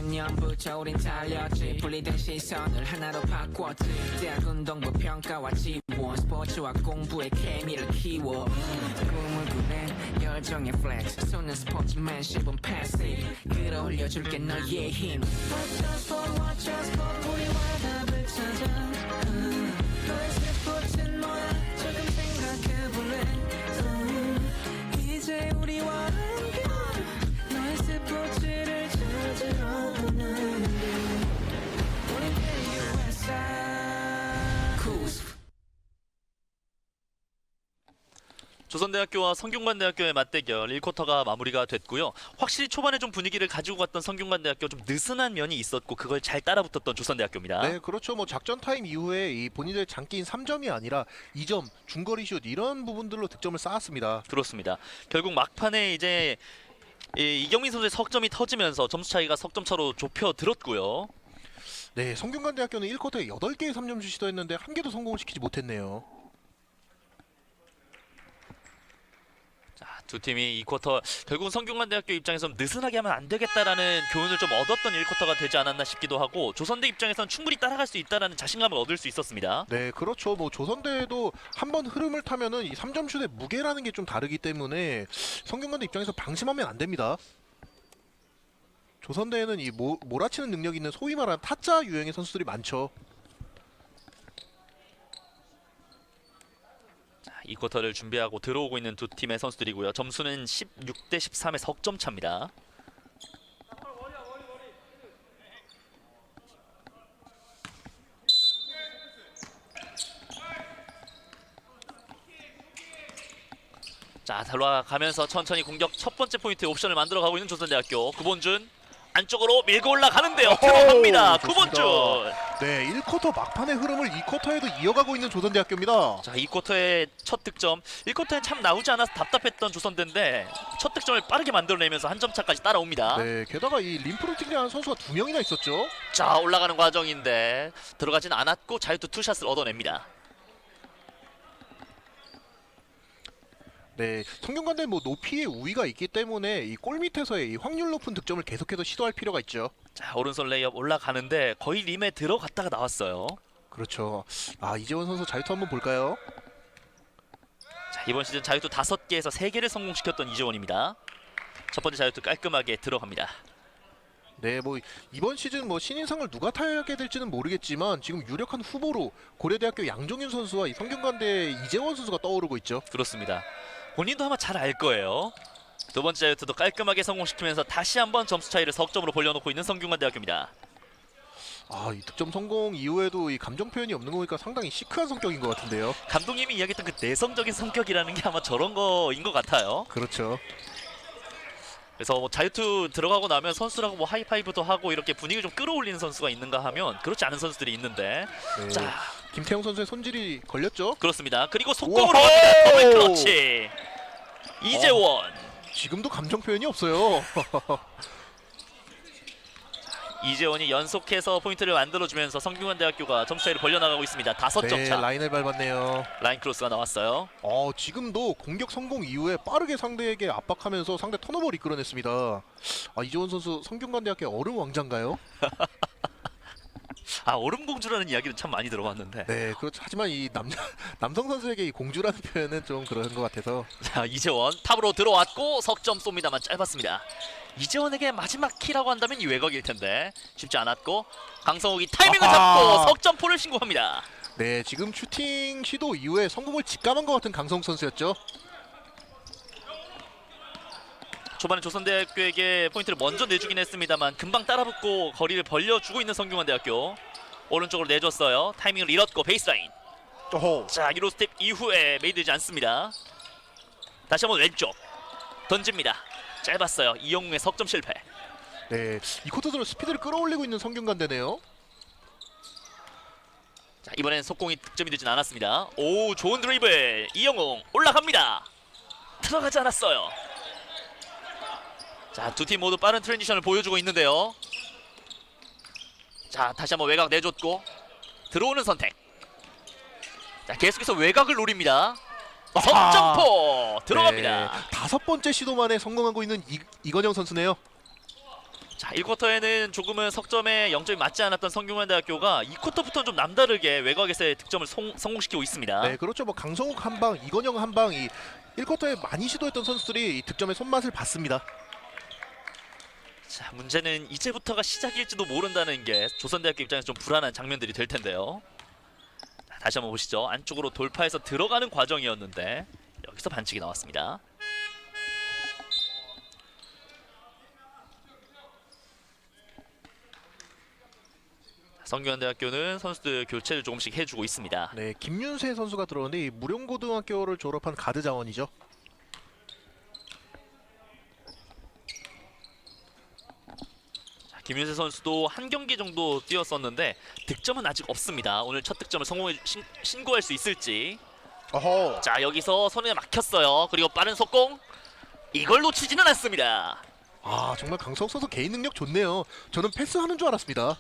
년부터 우린 달렸지 분리된 시선을 하나로 바꿨지 대학 운동부 평가와 지원 스포츠와 공부의 케미를 키워 꿈을 꾸는 열정의 플렉스 쏘는 스포츠맨십은 패시브 끌어올려줄게 너의 힘 Watch us for 우리와 답을 찾아 너의 스포츠는 뭐야 조금 생각해볼래 이제 우리와 함께 너의 스포츠를 찾으러 떠나는데 우리 USA 조선대학교와 성균관대학교의 맞대결 1쿼터가 마무리가 됐고요. 확실히 초반에 좀 분위기를 가지고 갔던 성균관대학교 좀 느슨한 면이 있었고 그걸 잘 따라붙었던 조선대학교입니다. 네, 그렇죠. 뭐 작전 타임 이후에 이 본인의 장기인 3점이 아니라 2점, 중거리 슛 이런 부분들로 득점을 쌓았습니다. 그렇습니다. 결국 막판에 이제 이경민 선수의 석점이 터지면서 점수 차이가 석점 차로 좁혀들었고요. 네, 성균관대학교는 1쿼터에 8개의 3점 슛 시도했는데 한 개도 성공을 시키지 못했네요. 두 팀이 2쿼터 결국 성균관대학교 입장에서 느슨하게 하면 안 되겠다라는 교훈을 좀 얻었던 1쿼터가 되지 않았나 싶기도 하고 조선대 입장에서는 충분히 따라갈 수 있다라는 자신감을 얻을 수 있었습니다. 네, 그렇죠. 뭐 조선대도 한번 흐름을 타면은 이 3점 슛의 무게라는 게 좀 다르기 때문에 성균관대 입장에서 방심하면 안 됩니다. 조선대에는 이 몰아치는 능력 있는 소위 말하는 타짜 유형의 선수들이 많죠. 이 쿼터를 준비하고 들어오고 있는 두 팀의 선수들이고요. 점수는 16대 13의 석점 차입니다. 자, 달려가면서 천천히 공격 첫 번째 포인트 옵션을 만들어가고 있는 조선대학교. 구본준 안쪽으로 밀고 올라가는데요. 들어갑니다. 구본준. 네, 1쿼터 막판의 흐름을 2쿼터에도 이어가고 있는 조선대학교입니다. 자, 2쿼터의 첫 득점. 1쿼터엔 참 나오지 않아서 답답했던 조선대인데 첫 득점을 빠르게 만들어내면서 한 점 차까지 따라옵니다. 네, 게다가 이 림프로팅이라는 선수가 2명이나 있었죠. 자, 올라가는 과정인데 들어가진 않았고 자유투 투샷을 얻어냅니다. 네, 성균관대 뭐 높이의 우위가 있기 때문에 이 골 밑에서의 이 확률 높은 득점을 계속해서 시도할 필요가 있죠. 자, 오른손 레이업 올라가는데 거의 림에 들어갔다가 나왔어요. 그렇죠. 아, 이재원 선수 자유투 한번 볼까요? 자, 이번 시즌 자유투 5개에서 3개를 성공시켰던 이재원입니다. 첫 번째 자유투 깔끔하게 들어갑니다. 네, 뭐 이번 시즌 뭐 신인상을 누가 타게 될지는 모르겠지만 지금 유력한 후보로 고려대학교 양종윤 선수와 이 성균관대 이재원 선수가 떠오르고 있죠. 그렇습니다. 본인도 아마 잘 알 거예요. 두 번째 자유투도 깔끔하게 성공시키면서 다시 한번 점수 차이를 석점으로 벌려놓고 있는 성균관대학교입니다. 아, 이 득점 성공 이후에도 이 감정 표현이 없는 거 보니까 상당히 시크한 성격인 것 같은데요. 감독님이 이야기했던 그 내성적인 성격이라는 게 아마 저런 거인 것 같아요. 그렇죠. 그래서 뭐 자유투 들어가고 나면 선수라고 뭐 하이파이브도 하고 이렇게 분위기를 좀 끌어올리는 선수가 있는가 하면 그렇지 않은 선수들이 있는데 네, 자, 김태형 선수의 손질이 걸렸죠. 그렇습니다. 그리고 속공으로 갑니다. 더블 클러치 이재원. 지금도 감정 표현이 없어요. 이재원이 연속해서 포인트를 만들어주면서 성균관대학교가 점수 차이를 벌려나가고 있습니다. 5점 네, 차. 라인을 밟았네요. 라인 크로스가 나왔어요. 지금도 공격 성공 이후에 빠르게 상대에게 압박하면서 상대 턴오버를 이끌어냈습니다. 아, 이재원 선수 성균관대학교 얼음 왕자인가요? 아, 얼음공주라는 이야기는 참 많이 들어봤는데. 네, 그렇죠. 하지만 이 남성 선수에게 이 공주라는 표현은 좀 그런 것 같아서. 자, 이재원 탑으로 들어왔고 석점 쏩니다만 짧았습니다. 이재원에게 마지막 키라고 한다면 이 외곽일 텐데 쉽지 않았고 강성욱이 타이밍을 잡고 석점포를 신고합니다. 네, 지금 슈팅 시도 이후에 성공을 직감한 것 같은 강성욱 선수였죠. 초반에 조선대학교에게 포인트를 먼저 내주긴 했습니다만 금방 따라붙고 거리를 벌려주고 있는 성균관대학교. 오른쪽으로 내줬어요. 타이밍을 잃었고 베이스라인. 자, 유로 스텝 이후에 메이드지 않습니다. 다시 한번 왼쪽 던집니다. 짧았어요. 이영웅의 석점 실패. 네, 이 쿼터로 스피드를 끌어올리고 있는 성균관대네요. 자, 이번엔 속공이 득점이 되진 않았습니다. 오, 좋은 드리블. 이영웅 올라갑니다. 들어가지 않았어요. 자, 두 팀 모두 빠른 트랜지션을 보여주고 있는데요. 자, 다시 한번 외곽 내줬고 들어오는 선택. 자, 계속해서 외곽을 노립니다. 석점포 들어갑니다. 네, 5번째 시도 만에 성공하고 있는 이건영 선수네요. 자, 1쿼터에는 조금은 석점에 0점이 맞지 않았던 성균관대학교가 2쿼터부터 좀 남다르게 외곽에서의 득점을 성공시키고 있습니다. 네, 그렇죠. 뭐 강성욱 한 방, 이건영 한 방, 이 1쿼터에 많이 시도했던 선수들이 이 득점의 손맛을 봤습니다. 자, 문제는 이제부터가 시작일지도 모른다는 게 조선대학교 입장에서 좀 불안한 장면들이 될 텐데요. 자, 다시 한번 보시죠. 안쪽으로 돌파해서 들어가는 과정이었는데 여기서 반칙이 나왔습니다. 성균관대학교는 선수들 교체를 조금씩 해주고 있습니다. 네, 김윤세 선수가 들어오는데 이 무령고등학교를 졸업한 가드 자원이죠. 자, 김윤세 선수도 한 경기 정도 뛰었었는데 득점은 아직 없습니다. 오늘 첫 득점을 신고할 수 있을지. 어허. 자, 여기서 손에 막혔어요. 그리고 빠른 속공. 이걸 놓치지는 않습니다. 아, 정말 강성욱 선수 개인 능력 좋네요. 저는 패스하는 줄 알았습니다.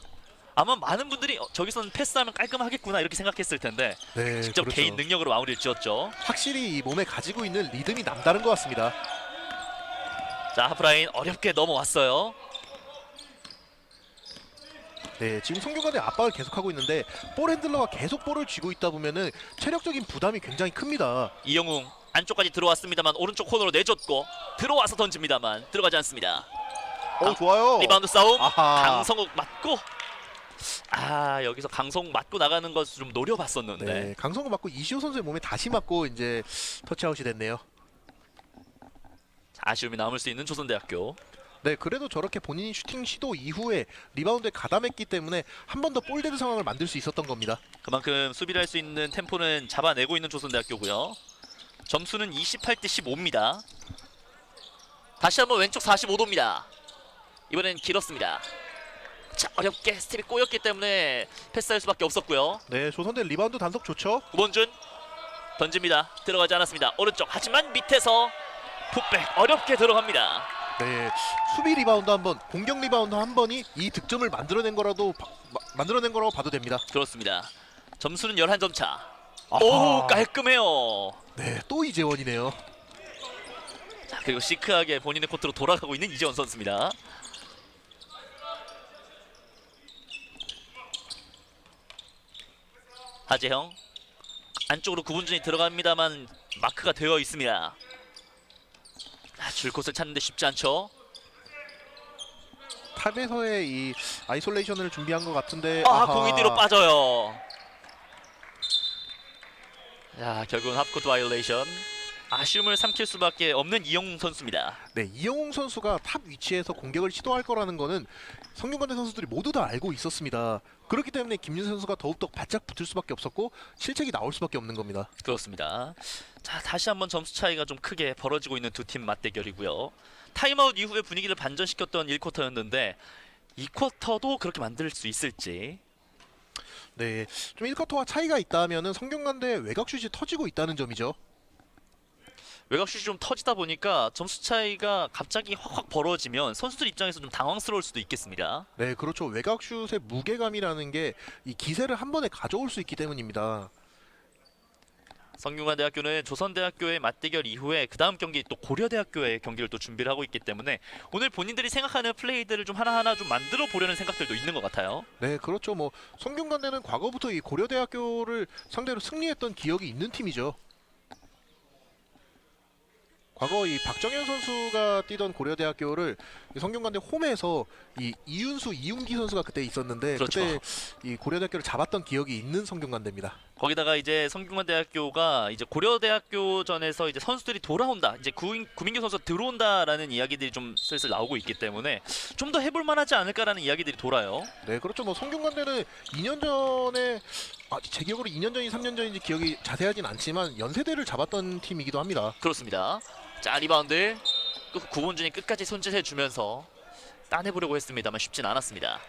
아마 많은 분들이 저기서는 패스하면 깔끔하겠구나 이렇게 생각했을 텐데 네, 직접 그렇죠. 개인 능력으로 마무리를 지었죠. 확실히 이 몸에 가지고 있는 리듬이 남다른 것 같습니다. 자, 하프라인 어렵게 넘어왔어요. 네, 지금 성균관대 압박을 계속하고 있는데 볼 핸들러가 계속 볼을 쥐고 있다 보면은 체력적인 부담이 굉장히 큽니다. 이영웅 안쪽까지 들어왔습니다만 오른쪽 코너로 내줬고 들어와서 던집니다만 들어가지 않습니다. 좋아요. 리바운드 싸움. 아하. 강성욱 맞고 여기서 강성욱 맞고 나가는 것을 좀 노려봤었는데 네, 강성우 맞고 이시호 선수의 몸에 다시 맞고 이제 터치아웃이 됐네요. 자, 아쉬움이 남을 수 있는 조선대학교. 네, 그래도 저렇게 본인이 슈팅 시도 이후에 리바운드에 가담했기 때문에 한 번 더 볼데드 상황을 만들 수 있었던 겁니다. 그만큼 수비를 할 수 있는 템포는 잡아내고 있는 조선대학교고요. 점수는 28대 15입니다. 다시 한번 왼쪽 45도입니다. 이번엔 길었습니다. 자, 어렵게 스텝이 꼬였기 때문에 패스할 수밖에 없었고요. 네, 조선대 리바운드 단속 좋죠. 구본준 던집니다. 들어가지 않았습니다. 오른쪽 하지만 밑에서 풋백 어렵게 들어갑니다. 네, 수비 리바운드 한 번, 공격 리바운드 한 번이 이 득점을 만들어낸 거라고 봐도 됩니다. 그렇습니다. 점수는 11점 차. 아하. 오, 깔끔해요. 네, 또 이재원이네요. 자, 그리고 시크하게 본인의 코트로 돌아가고 있는 이재원 선수입니다. 하재형 안쪽으로 구분준이 들어갑니다만 마크가 되어 있습니다. 줄 곳을 찾는데 쉽지 않죠. 탑에서의 이 아이솔레이션을 준비한 것 같은데 공이 뒤로 빠져요. 자, 결국은 합코트 바이올레이션. 아쉬움을 삼킬 수밖에 없는 이영웅 선수입니다. 네, 이영웅 선수가 탑 위치에서 공격을 시도할 거라는 거는 성균관대 선수들이 모두 다 알고 있었습니다. 그렇기 때문에 김윤세 선수가 더욱더 바짝 붙을 수밖에 없었고 실책이 나올 수밖에 없는 겁니다. 그렇습니다. 자, 다시 한번 점수 차이가 좀 크게 벌어지고 있는 두 팀 맞대결이고요. 타임아웃 이후에 분위기를 반전시켰던 1쿼터였는데 2쿼터도 그렇게 만들 수 있을지. 네, 좀 1쿼터와 차이가 있다면은 성균관대 외곽 슛이 터지고 있다는 점이죠. 외곽 슛이 좀 터지다 보니까 점수 차이가 갑자기 확 벌어지면 선수들 입장에서 좀 당황스러울 수도 있겠습니다. 네, 그렇죠. 외곽 슛의 무게감이라는 게 이 기세를 한 번에 가져올 수 있기 때문입니다. 성균관대학교는 조선대학교의 맞대결 이후에 그 다음 경기 또 고려대학교의 경기를 또 준비를 하고 있기 때문에 오늘 본인들이 생각하는 플레이들을 좀 하나하나 좀 만들어 보려는 생각들도 있는 것 같아요. 네, 그렇죠. 뭐 성균관대는 과거부터 이 고려대학교를 상대로 승리했던 기억이 있는 팀이죠. 과거 이 박정현 선수가 뛰던 고려대학교를 이 성균관대 홈에서 이 이윤수, 이윤기 선수가 그때 있었는데 그렇죠. 그때 이 고려대학교를 잡았던 기억이 있는 성균관대입니다. 거기다가 이제 성균관대학교가 이제 고려대학교전에서 이제 선수들이 돌아온다, 이제 구민규 선수 들어온다라는 이야기들이 좀 슬슬 나오고 있기 때문에 좀 더 해볼 만하지 않을까라는 이야기들이 돌아요. 네, 그렇죠. 뭐 성균관대는 2년 전에 제 기억으로 2년 전인지 3년 전인지 기억이 자세하진 않지만 연세대를 잡았던 팀이기도 합니다. 그렇습니다. 자, 리바운드 구본준이 끝까지 손짓해주면서 따내보려고 했습니다만 쉽진 않았습니다.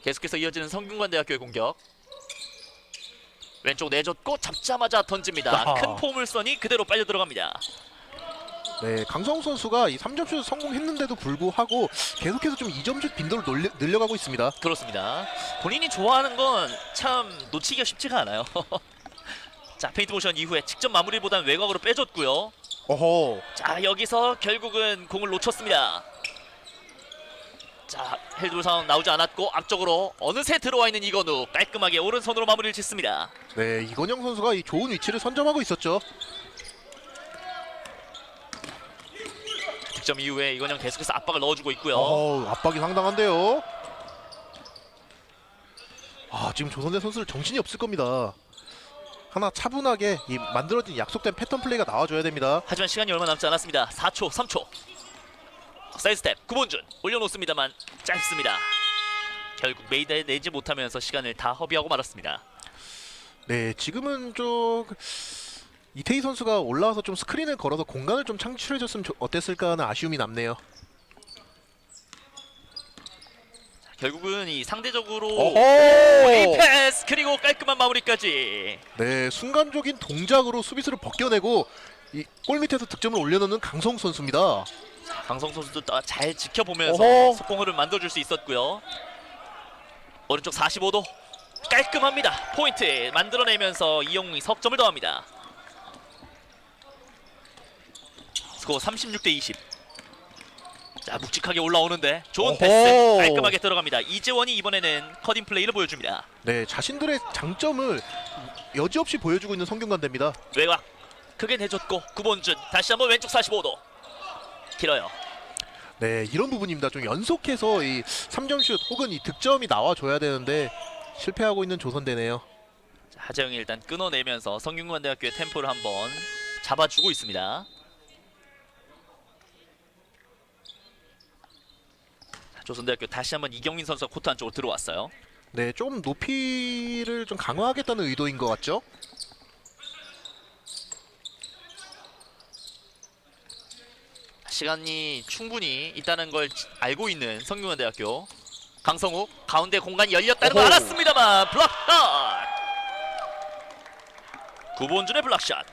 계속해서 이어지는 성균관대학교의 공격. 왼쪽 내줬고 잡자마자 던집니다. 큰 포물선이 그대로 빨려 들어갑니다. 네, 강성우 선수가 이 3점슛 성공했는데도 불구하고 계속해서 좀 2점슛 빈도를 늘려가고 있습니다. 그렇습니다. 본인이 좋아하는 건 참 놓치기가 쉽지가 않아요. 자, 페인트 모션 이후에 직접 마무리보다는 외곽으로 빼줬고요. 어허. 자, 여기서 결국은 공을 놓쳤습니다. 자, 헬드볼 상황 나오지 않았고 앞쪽으로 어느새 들어와 있는 이건우 깔끔하게 오른손으로 마무리를 짓습니다. 네, 이건영 선수가 이 좋은 위치를 선점하고 있었죠. 득점 이후에 이건영 계속해서 압박을 넣어주고 있고요. 압박이 상당한데요. 아, 지금 조선대 선수들 정신이 없을 겁니다. 하나 차분하게 이 만들어진 약속된 패턴 플레이가 나와줘야 됩니다. 하지만 시간이 얼마 남지 않았습니다. 4초, 3초. 사이드 스텝 구본준 올려놓습니다만 짧습니다. 결국 메이드에 내지 못하면서 시간을 다 허비하고 말았습니다. 네, 지금은 좀 이태희 선수가 올라와서 좀 스크린을 걸어서 공간을 좀 창출해줬으면 어땠을까 하는 아쉬움이 남네요. 결국은 이 상대적으로 어허! 이 패스 그리고 깔끔한 마무리까지. 네, 순간적인 동작으로 수비수를 벗겨내고 이 골 밑에서 득점을 올려놓는 강성욱 선수입니다. 강성 선수도 잘 지켜보면서 어허! 속공을 만들어줄 수 있었고요. 오른쪽 45도 깔끔합니다. 포인트 만들어내면서 이영웅이 석점을 더합니다. 스코어 36대 20. 자, 묵직하게 올라오는데 좋은 어허! 패스 깔끔하게 들어갑니다. 이재원이 이번에는 커팅 플레이를 보여줍니다. 네, 자신들의 장점을 여지없이 보여주고 있는 성균관대입니다. 외곽 크게 내줬고 구본준 다시 한번 왼쪽 45도 길어요. 네, 이런 부분입니다. 좀 연속해서 이 3점슛 혹은 이 득점이 나와줘야 되는데 실패하고 있는 조선대네요. 자, 하재영이 일단 끊어내면서 성균관대학교의 템포를 한번 잡아주고 있습니다. 자, 조선대학교 다시 한번 이경민 선수가 코트 안쪽으로 들어왔어요. 네, 조금 높이를 좀 강화하겠다는 의도인 것 같죠? 시간이 충분히 있다는 걸 알고 있는 성균관대학교. 강성욱 가운데 공간이 열렸다는 걸 어허. 알았습니다만 블락샷. 구본준의 블락샷.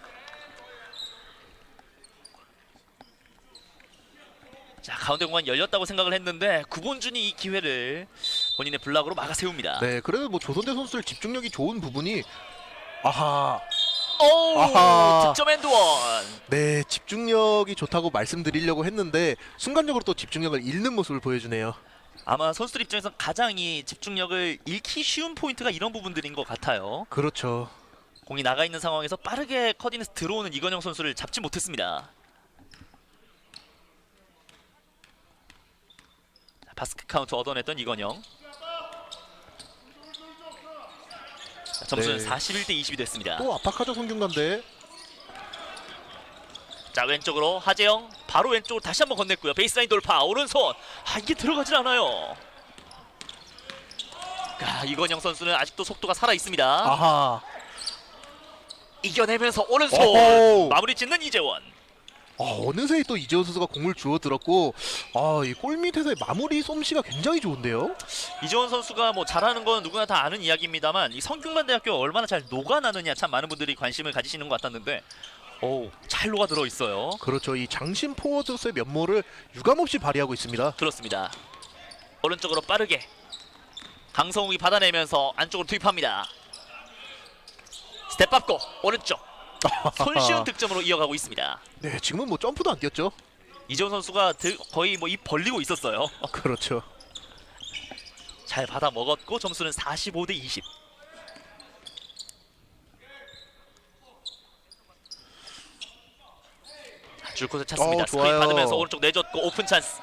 자, 가운데 공간 열렸다고 생각을 했는데 구본준이 이 기회를 본인의 블락으로 막아 세웁니다. 네, 그래도 뭐 조선대 선수들 집중력이 좋은 부분이 아하. 오, 아하. 득점 엔드원. 네, 집중력이 좋다고 말씀드리려고 했는데 순간적으로 또 집중력을 잃는 모습을 보여주네요. 아마 선수들 입장에서 가장 이 집중력을 잃기 쉬운 포인트가 이런 부분들인 것 같아요. 그렇죠. 공이 나가 있는 상황에서 빠르게 커딘에서 들어오는 이건영 선수를 잡지 못했습니다. 자, 바스켓 카운트 얻어냈던 이건영. 자, 점수는 네. 41대 20이 됐습니다. 또 압박하죠, 성균관대. 자, 왼쪽으로 하재영 바로 왼쪽으로 다시 한번 건넸고요. 베이스라인 돌파 오른손. 아, 이게 들어가질 않아요. 자, 이건영 선수는 아직도 속도가 살아 있습니다. 아하. 이겨내면서 오른손 어허. 마무리 짓는 이재원. 어느새 또 이재원 선수가 공을 주워들었고 이 골밑에서의 마무리 솜씨가 굉장히 좋은데요. 이재원 선수가 뭐 잘하는 건 누구나 다 아는 이야기입니다만 이 성균관대학교가 얼마나 잘 녹아나느냐 참 많은 분들이 관심을 가지시는 것 같았는데 잘 녹아들어 있어요. 그렇죠. 이 장신 포워드로서의 면모를 유감없이 발휘하고 있습니다. 그렇습니다. 오른쪽으로 빠르게 강성욱이 받아내면서 안쪽으로 투입합니다. 스텝 밟고 오른쪽 손쉬운 득점으로 이어가고 있습니다. 네, 지금은 뭐 점프도 안 뛰었죠. 이재원 선수가 거의 뭐 입 벌리고 있었어요. 그렇죠. 잘 받아 먹었고 점수는 45대 20. 줄코스 찼습니다. 스크린 좋아요. 받으면서 오른쪽 내줬고 오픈 찬스.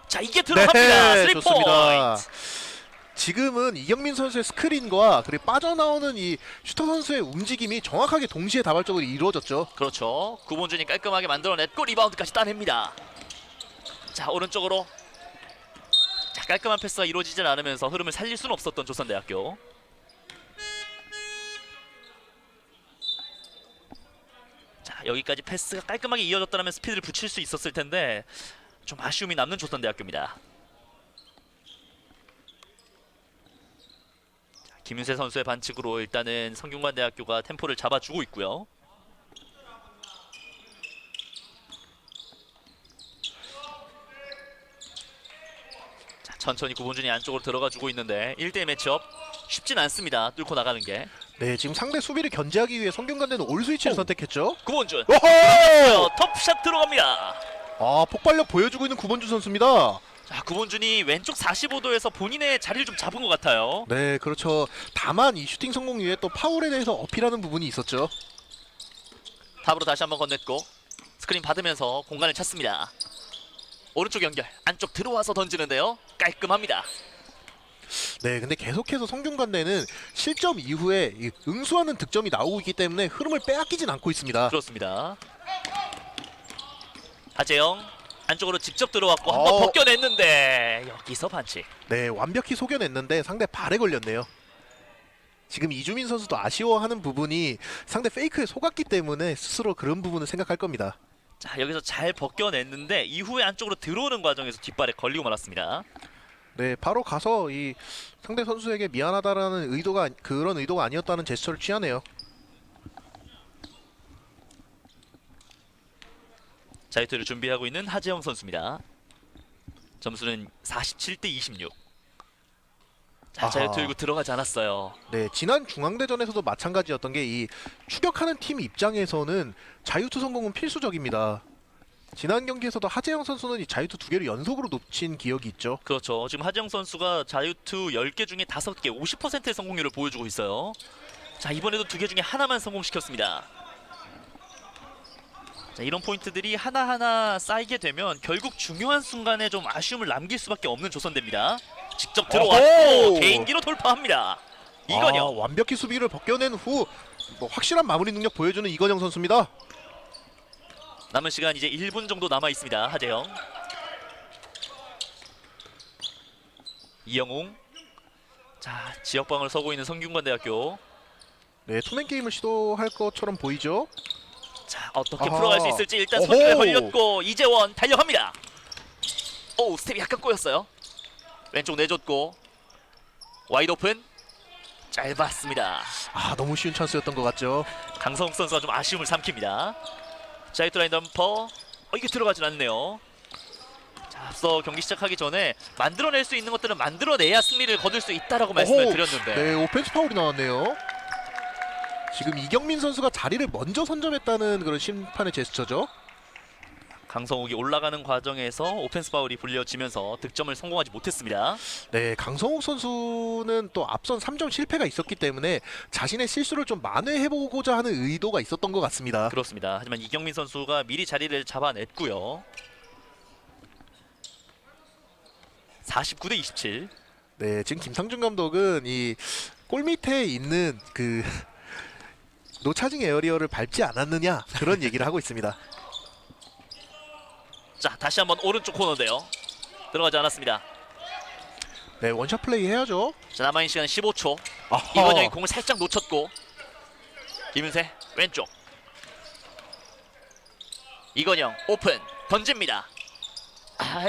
자, 이게 들어갑니다. 네, 3포인트. 좋습니다. 지금은 이경민 선수의 스크린과 그리고 빠져나오는 이 슈터 선수의 움직임이 정확하게 동시에 다발적으로 이루어졌죠. 그렇죠. 구본준이 깔끔하게 만들어냈고 리바운드까지 따냅니다. 자, 오른쪽으로 자, 깔끔한 패스가 이루어지질 않으면서 흐름을 살릴 수는 없었던 조선대학교. 자, 여기까지 패스가 깔끔하게 이어졌다면 스피드를 붙일 수 있었을 텐데 좀 아쉬움이 남는 조선대학교입니다. 김윤세 선수의 반칙으로 일단은 성균관대학교가 템포를 잡아주고 있고요. 자, 천천히 구본준이 안쪽으로 들어가주고 있는데 1대1 매치업. 쉽진 않습니다. 뚫고 나가는 게. 네, 지금 상대 수비를 견제하기 위해 성균관대는 올 스위치를 선택했죠. 구본준. 오호! 톱샷 들어갑니다. 아, 폭발력 보여주고 있는 구본준 선수입니다. 자, 구본준이 왼쪽 45도에서 본인의 자리를 좀 잡은 것 같아요. 네, 그렇죠. 다만 이 슈팅 성공 이후에 또 파울에 대해서 어필하는 부분이 있었죠. 탑으로 다시 한번 건넸고 스크린 받으면서 공간을 찾습니다. 오른쪽 연결, 안쪽 들어와서 던지는데요. 깔끔합니다. 네, 근데 계속해서 성균관대는 실점 이후에 이 응수하는 득점이 나오고 있기 때문에 흐름을 빼앗기진 않고 있습니다. 그렇습니다. 하재영 안쪽으로 직접 들어왔고 한번 벗겨냈는데 여기서 반칙. 네, 완벽히 속여냈는데 상대 발에 걸렸네요. 지금 이주민 선수도 아쉬워하는 부분이 상대 페이크에 속았기 때문에 스스로 그런 부분을 생각할 겁니다. 자, 여기서 잘 벗겨냈는데 이후에 안쪽으로 들어오는 과정에서 뒷발에 걸리고 말았습니다. 네, 바로 가서 이 상대 선수에게 미안하다라는 의도가 그런 의도가 아니었다는 제스처를 취하네요. 자유투를 준비하고 있는 하재영 선수입니다. 점수는 47대 26. 자, 자유투 일구 들어가지 않았어요. 네, 지난 중앙대전에서도 마찬가지였던 게 이 추격하는 팀 입장에서는 자유투 성공은 필수적입니다. 지난 경기에서도 하재영 선수는 이 자유투 2개를 연속으로 놓친 기억이 있죠. 그렇죠. 지금 하재영 선수가 자유투 10개 중에 5개 50%의 성공률을 보여주고 있어요. 자, 이번에도 2개 중에 하나만 성공시켰습니다. 자, 이런 포인트들이 하나하나 쌓이게 되면 결국 중요한 순간에 좀 아쉬움을 남길 수밖에 없는 조선대입니다. 직접 들어왔고 개인기로 돌파합니다. 이건영. 완벽히 수비를 벗겨낸 후 뭐 확실한 마무리 능력 보여주는 이건영 선수입니다. 남은 시간 이제 1분 정도 남아 있습니다. 하재영. 이영웅. 자, 지역방을 서고 있는 성균관대학교. 네, 투맨 게임을 시도할 것처럼 보이죠. 자, 어떻게 풀어갈 수 있을지 일단 손에 걸렸고 이재원 달려갑니다. 오, 스텝이 약간 꼬였어요. 왼쪽 내줬고 와이드 오픈 짧았습니다. 아, 너무 쉬운 찬스였던 것 같죠. 강성욱 선수가 좀 아쉬움을 삼킵니다. 자유투 라인 덤퍼. 이게 들어가진 않네요. 자, 앞서 경기 시작하기 전에 만들어낼 수 있는 것들은 만들어내야 승리를 거둘 수 있다라고 말씀을 드렸는데. 네, 오펜스 파울이 나왔네요. 지금 이경민 선수가 자리를 먼저 선점했다는 그런 심판의 제스처죠. 강성욱이 올라가는 과정에서 오펜스 파울이 불려지면서 득점을 성공하지 못했습니다. 네, 강성욱 선수는 또 앞선 3점 실패가 있었기 때문에 자신의 실수를 좀 만회해보고자 하는 의도가 있었던 것 같습니다. 그렇습니다. 하지만 이경민 선수가 미리 자리를 잡아냈고요. 49대 27. 네, 지금 김상준 감독은 이 골 밑에 있는 그 노차징 에어리어를 밟지 않았느냐 그런 얘기를 하고 있습니다. 자, 다시 한번 오른쪽 코너인데요. 들어가지 않았습니다. 네, 원샷 플레이 해야죠. 자, 남아있는 시간 15초. 아하. 이건영이 공을 살짝 놓쳤고 김윤세 왼쪽. 이건영 오픈 던집니다.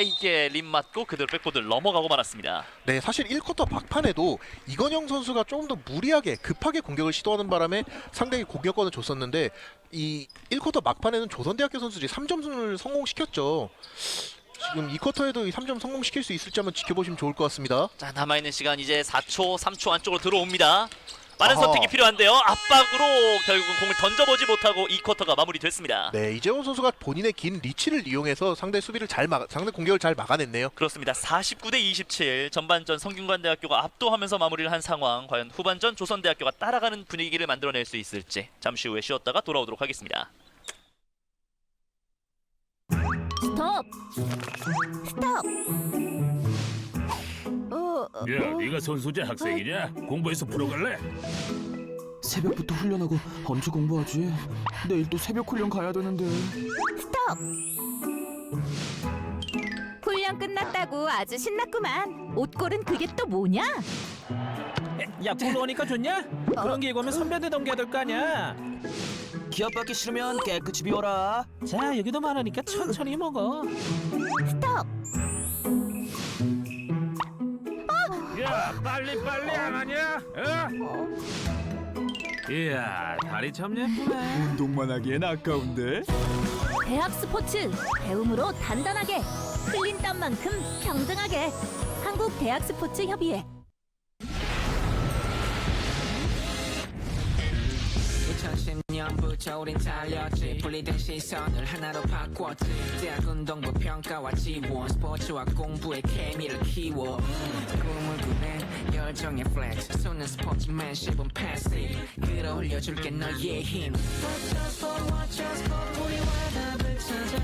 이게 림 맞고 그대로 백보드를 넘어가고 말았습니다. 네, 사실 1쿼터 막판에도 이건영 선수가 조금 더 무리하게 급하게 공격을 시도하는 바람에 상대에게 공격권을 줬었는데 이 1쿼터 막판에는 조선대학교 선수들이 3점을 성공시켰죠. 지금 2쿼터에도 이 3점 성공시킬 수 있을지 한번 지켜보시면 좋을 것 같습니다. 자, 남아있는 시간 이제 4초 3초 안쪽으로 들어옵니다. 빠른 선택이 필요한데요. 압박으로 결국은 공을 던져보지 못하고 2쿼터가 마무리됐습니다. 네, 이재원 선수가 본인의 긴 리치를 이용해서 상대 수비를 상대 공격을 잘 막아냈네요. 그렇습니다. 49대 27 전반전 성균관대학교가 압도하면서 마무리를 한 상황. 과연 후반전 조선대학교가 따라가는 분위기를 만들어낼 수 있을지 잠시 후에 쉬었다가 돌아오도록 하겠습니다. 스톱. 스톱. 야, 네가 선수제 학생이냐? 공부해서 프로 갈래? 새벽부터 훈련하고 언제 공부하지? 내일 또 새벽 훈련 가야 되는데. 스톱. 훈련 끝났다고 아주 신났구만. 옷걸은 그게 또 뭐냐? 야, 폴로 오니까 좋냐? 그런 기회면 선배들 덤겨야 될 거 아니야. 기합받기 싫으면 깨끗이 비워라. 자, 여기도 많으니까 천천히 먹어. 스톱. 야, 빨리 안 하냐? 이야, 다리 참 예쁘네. 운동만 하기엔 아까운데. 대학 스포츠 배움으로 단단하게 흘린 땀만큼 평등하게 한국 대학 스포츠 협의회. 2010년부터 우린 달렸지 분리된 시선을 하나로 바꿨지 대학 운동부 평가와 지원 스포츠와 공부의 케미를 키워 꿈을 꾸는 열정의 플렉스 쏘는 스포츠맨십은 패시 끌어올려줄게 너의 힘 Watch us for 우리와 답을 찾아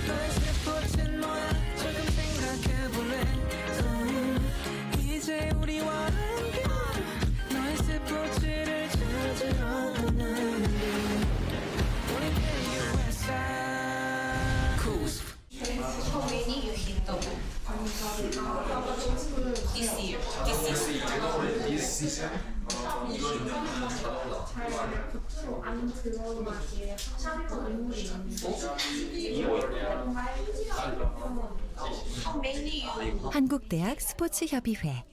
너의 스포츠는 뭐야 조금 생각해볼래 이제 우리와 함께 너의 스포츠를 찾으러 떠나는데 우리 USA Cruise How many you hit though? This year. 겉으로 안 들어가게 하는 인물이 있는데 How many you 한국대학 스포츠협의회.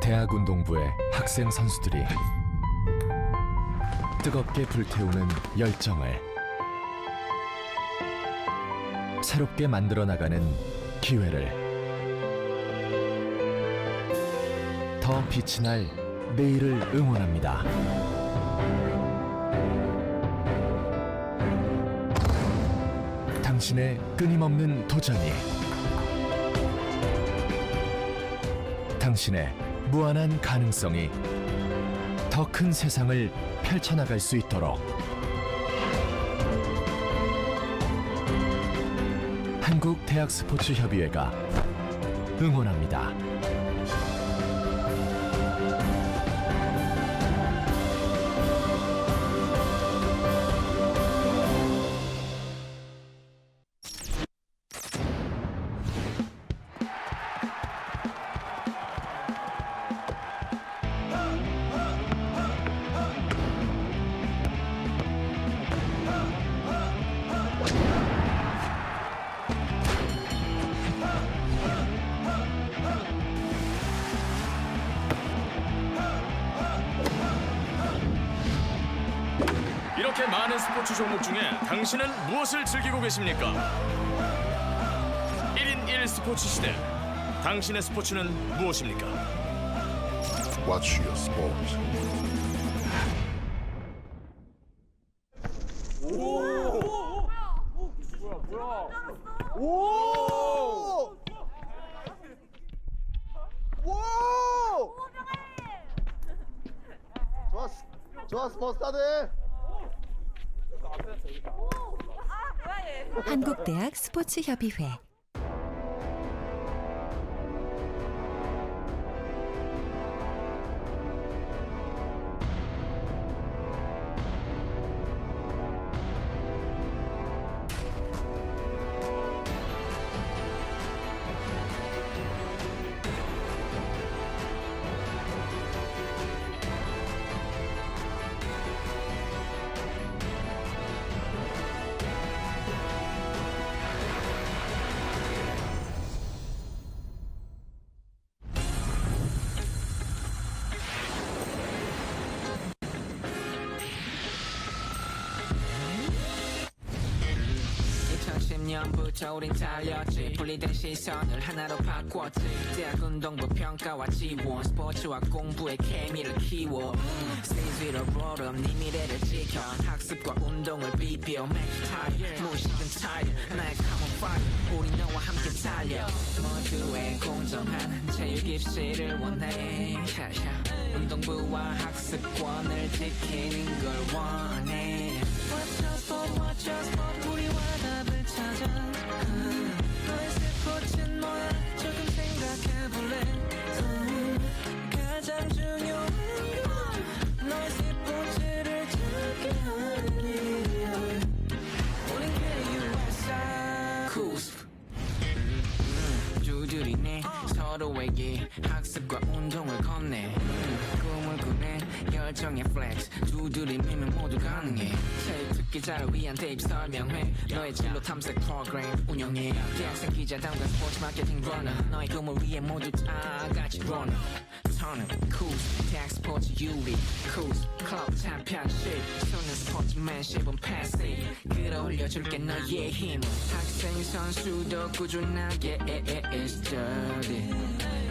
대학운동부의 학생 선수들이 뜨겁게 불태우는 열정을 새롭게 만들어 나가는 기회를 더 빛이 날 내일을 응원합니다. 당신의 끊임없는 도전이 당신의 무한한 가능성이 더 큰 세상을 펼쳐나갈 수 있도록 한국대학스포츠협의회가 응원합니다. 이렇게 많은 스포츠 종목 중에 당신은 무엇을 즐기고 계십니까? 1인 1 스포츠 시대. 당신의 스포츠는 무엇입니까? Watch your sport. 좋아 스포츠 스타드. 한국대학 스포츠협의회. 년부터 우린 달렸지 분리된 시선을 하나로 바꿨지 대학 운동부 평가와 지원 스포츠와 공부의 케미를 키워 Stays with a roll up 네 미래를 지켜 학습과 운동을 비벼 Make tired 무식은 tired 나의 common fire 우리 너와 함께 달려 모두의 공정한 체육 입시를 원해 운동부와 학습권을 지키는 걸 원해 Watch us for 우리와 답을 찾아 너의 스포츠는 뭐야 조금 생각해볼래 가장 중요한 건 너의 스포츠를 찾게 하는 일이야 우린 USA Cruise 두드리네 서로에게 학습과 운동을 건네 꿈을 꾸네 열정의 플렉스 두드림이면 모두 가능해 테이프 듣기자를 위한 테이프 설명회 너의 진로 탐색 프로그램 운영해 대학생 기자 담당 스포츠 마케팅 러너 너의 꿈을 위해 모두 다 같이 러너 터는 쿠스 대학 스포츠 유리 쿠스 클럽 챔피언십 손은 스포츠맨십은 패시 끌어올려줄게 너의 힘 학생 선수도 꾸준하게 study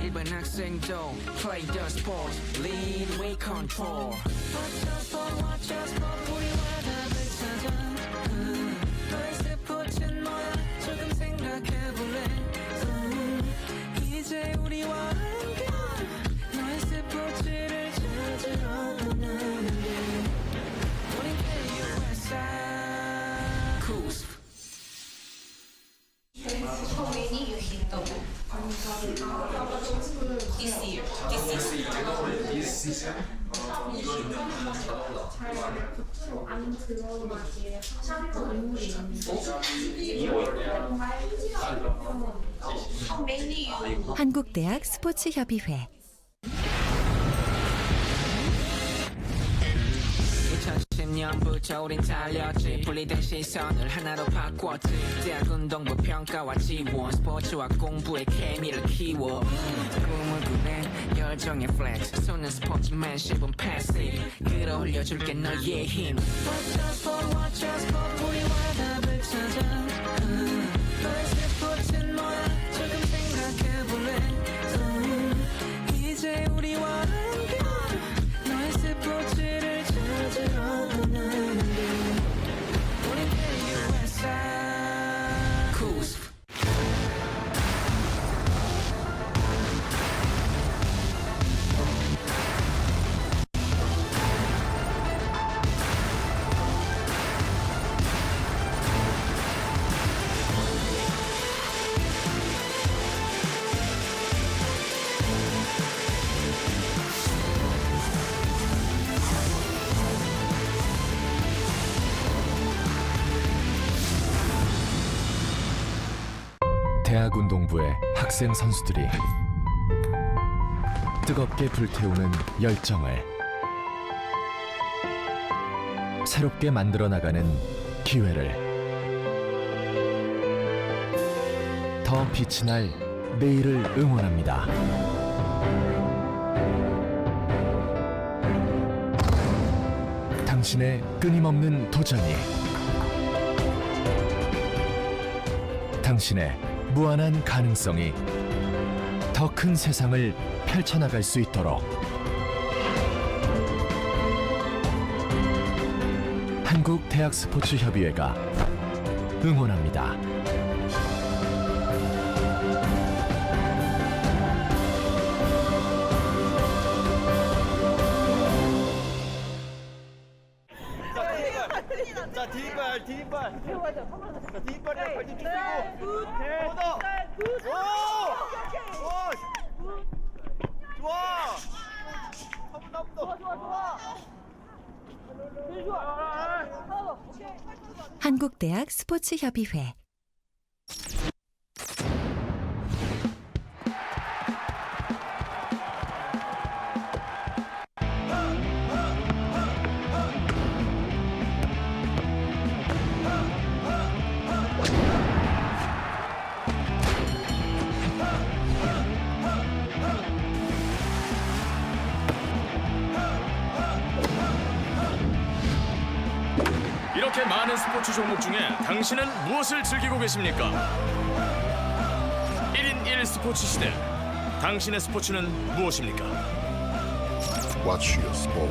일반 학생도 play the sport lead we control watch us sport 우리와 답을 찾아 너의 스포츠는 뭐야 조금 생각해볼래 이제 우리와 함께 너의 스포츠를 찾으러 떠나는데 우린 KUSI Cruise How many you hit the ball? This year. 안 들어오기에 샤프 인물이 있는데 How many you? 한국대학 스포츠협의회 2010년부터 우린 달렸지 분리된 시선을 하나로 바꿨지 대학 운동부 평가와 지원 스포츠와 공부의 케미를 키워 꿈을 꾸는 열정의 플렉스 손은 스포츠맨십은 패시 끌어올려줄게 너의 힘 Watch us sport 우리와 답을 찾아 너의 스포츠는 뭐야 조금 생각해볼래 이제 우리와 함께 너의 스포츠를 찾으러 떠나는데 우린 KUSI Cruise 대학운동부의 학생 선수들이 뜨겁게 불태우는 열정을 새롭게 만들어 나가는 기회를 더 빛이 날 내일을 응원합니다. 당신의 끊임없는 도전이 당신의 무한한 가능성이 더 큰 세상을 펼쳐나갈 수 있도록 한국대학스포츠협의회가 응원합니다. 자, 디딤발. 자, 디딤발이랑 발뒤 쭉 쓰고. 더. 오! 좋아! 한번 더. 한국대학 스포츠협의회 이렇게 많은 스포츠 종목 중에 당신은 무엇을 즐기고 계십니까? 1인 1 스포츠 시대. 당신의 스포츠는 무엇입니까? Watch your sport.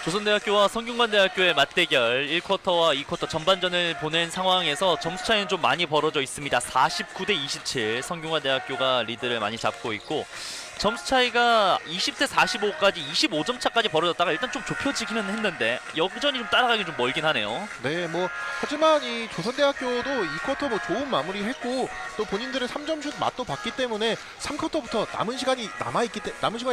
조선대학교와 성균관대학교의 맞대결 1쿼터와 2쿼터 전반전을 보낸 상황에서 점수 차이는 좀 많이 벌어져 있습니다. 49대 27 성균관대학교가 리드를 많이 잡고 있고 점수 차이가 20대 45까지 25점 차까지 벌어졌다가 일단 좀 좁혀지기는 했는데 여전히 좀 따라가기 좀 멀긴 하네요. 네, 뭐 하지만 이 조선대학교도 2쿼터 뭐 좋은 마무리했고 또 본인들의 3점 슛 맛도 봤기 때문에 3쿼터부터 남은 시간이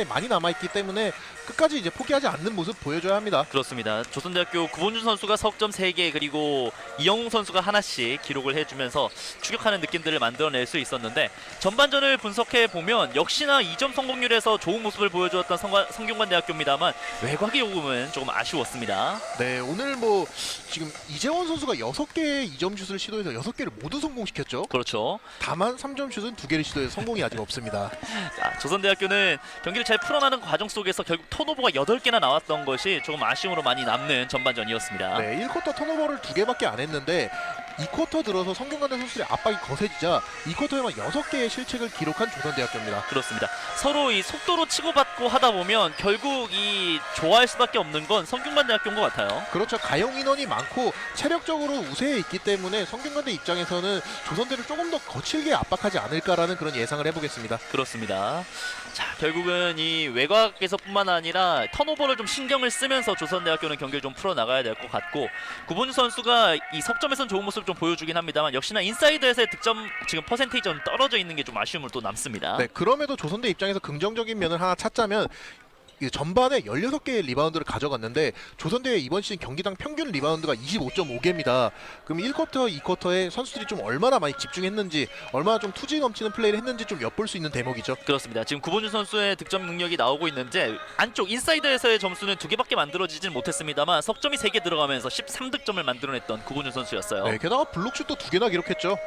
많이 남아있기 때문에 끝까지 이제 포기하지 않는 모습 보여줘야 합니다. 그렇습니다. 조선대학교 구본준 선수가 석점 3개 그리고 이영웅 선수가 하나씩 기록을 해주면서 추격하는 느낌들을 만들어낼 수 있었는데 전반전을 분석해 보면 역시나 2점 성공률에서 좋은 모습을 보여주었던 성균관대학교입니다만 외곽의 요금은 조금 아쉬웠습니다. 네, 오늘 뭐 지금 이재원 선수가 6개의 2점 슛을 시도해서 6개를 모두 성공시켰죠. 그렇죠. 다만 3점 슛은 2개를 시도해서 성공이 아직 없습니다. 자, 조선대학교는 경기를 잘 풀어나가는 과정 속에서 결국 턴오버가 8개나 나왔던 것이 조금 아쉬움으로 많이 남는 전반전이었습니다. 네, 1쿼터 턴오버를 2개밖에 안 했는데 2쿼터 들어서 성균관대 선수들의 압박이 거세지자 2쿼터에만 6개의 실책을 기록한 조선대학교입니다. 그렇습니다. 서로 이 속도로 치고받고 하다 보면 결국 이 좋아할 수밖에 없는 건 성균관대학교인 것 같아요. 그렇죠. 가용 인원이 많고 체력적으로 우세해 있기 때문에 성균관대 입장에서는 조선대를 조금 더 거칠게 압박하지 않을까라는 그런 예상을 해보겠습니다. 그렇습니다. 자, 결국은 이 외곽에서뿐만 아니라 턴오버를 좀 신경을 쓰면서 조선대학교는 경기를 좀 풀어나가야 될 것 같고 구본준 선수가 이 석점에선 좋은 모습을 좀 보여주긴 합니다만 역시나 인사이드에서의 득점 지금 퍼센테이지가 좀 떨어져 있는 게 좀 아쉬움을 또 남습니다. 네, 그럼에도 조선대 입장에서 긍정적인 면을 하나 찾자면 이 전반에 16개의 리바운드를 가져갔는데 조선대의 이번 시즌 경기당 평균 리바운드가 25.5개입니다. 그럼 1쿼터, 2쿼터에 선수들이 좀 얼마나 많이 집중했는지 얼마나 좀 투지 넘치는 플레이를 했는지 좀 엿볼 수 있는 대목이죠. 그렇습니다. 지금 구본준 선수의 득점 능력이 나오고 있는데 안쪽 인사이드에서의 점수는 2개밖에 만들어지진 못했습니다만 석점이 3개 들어가면서 13득점을 만들어냈던 구본준 선수였어요. 네, 게다가 블록슛도 2개나 기록했죠.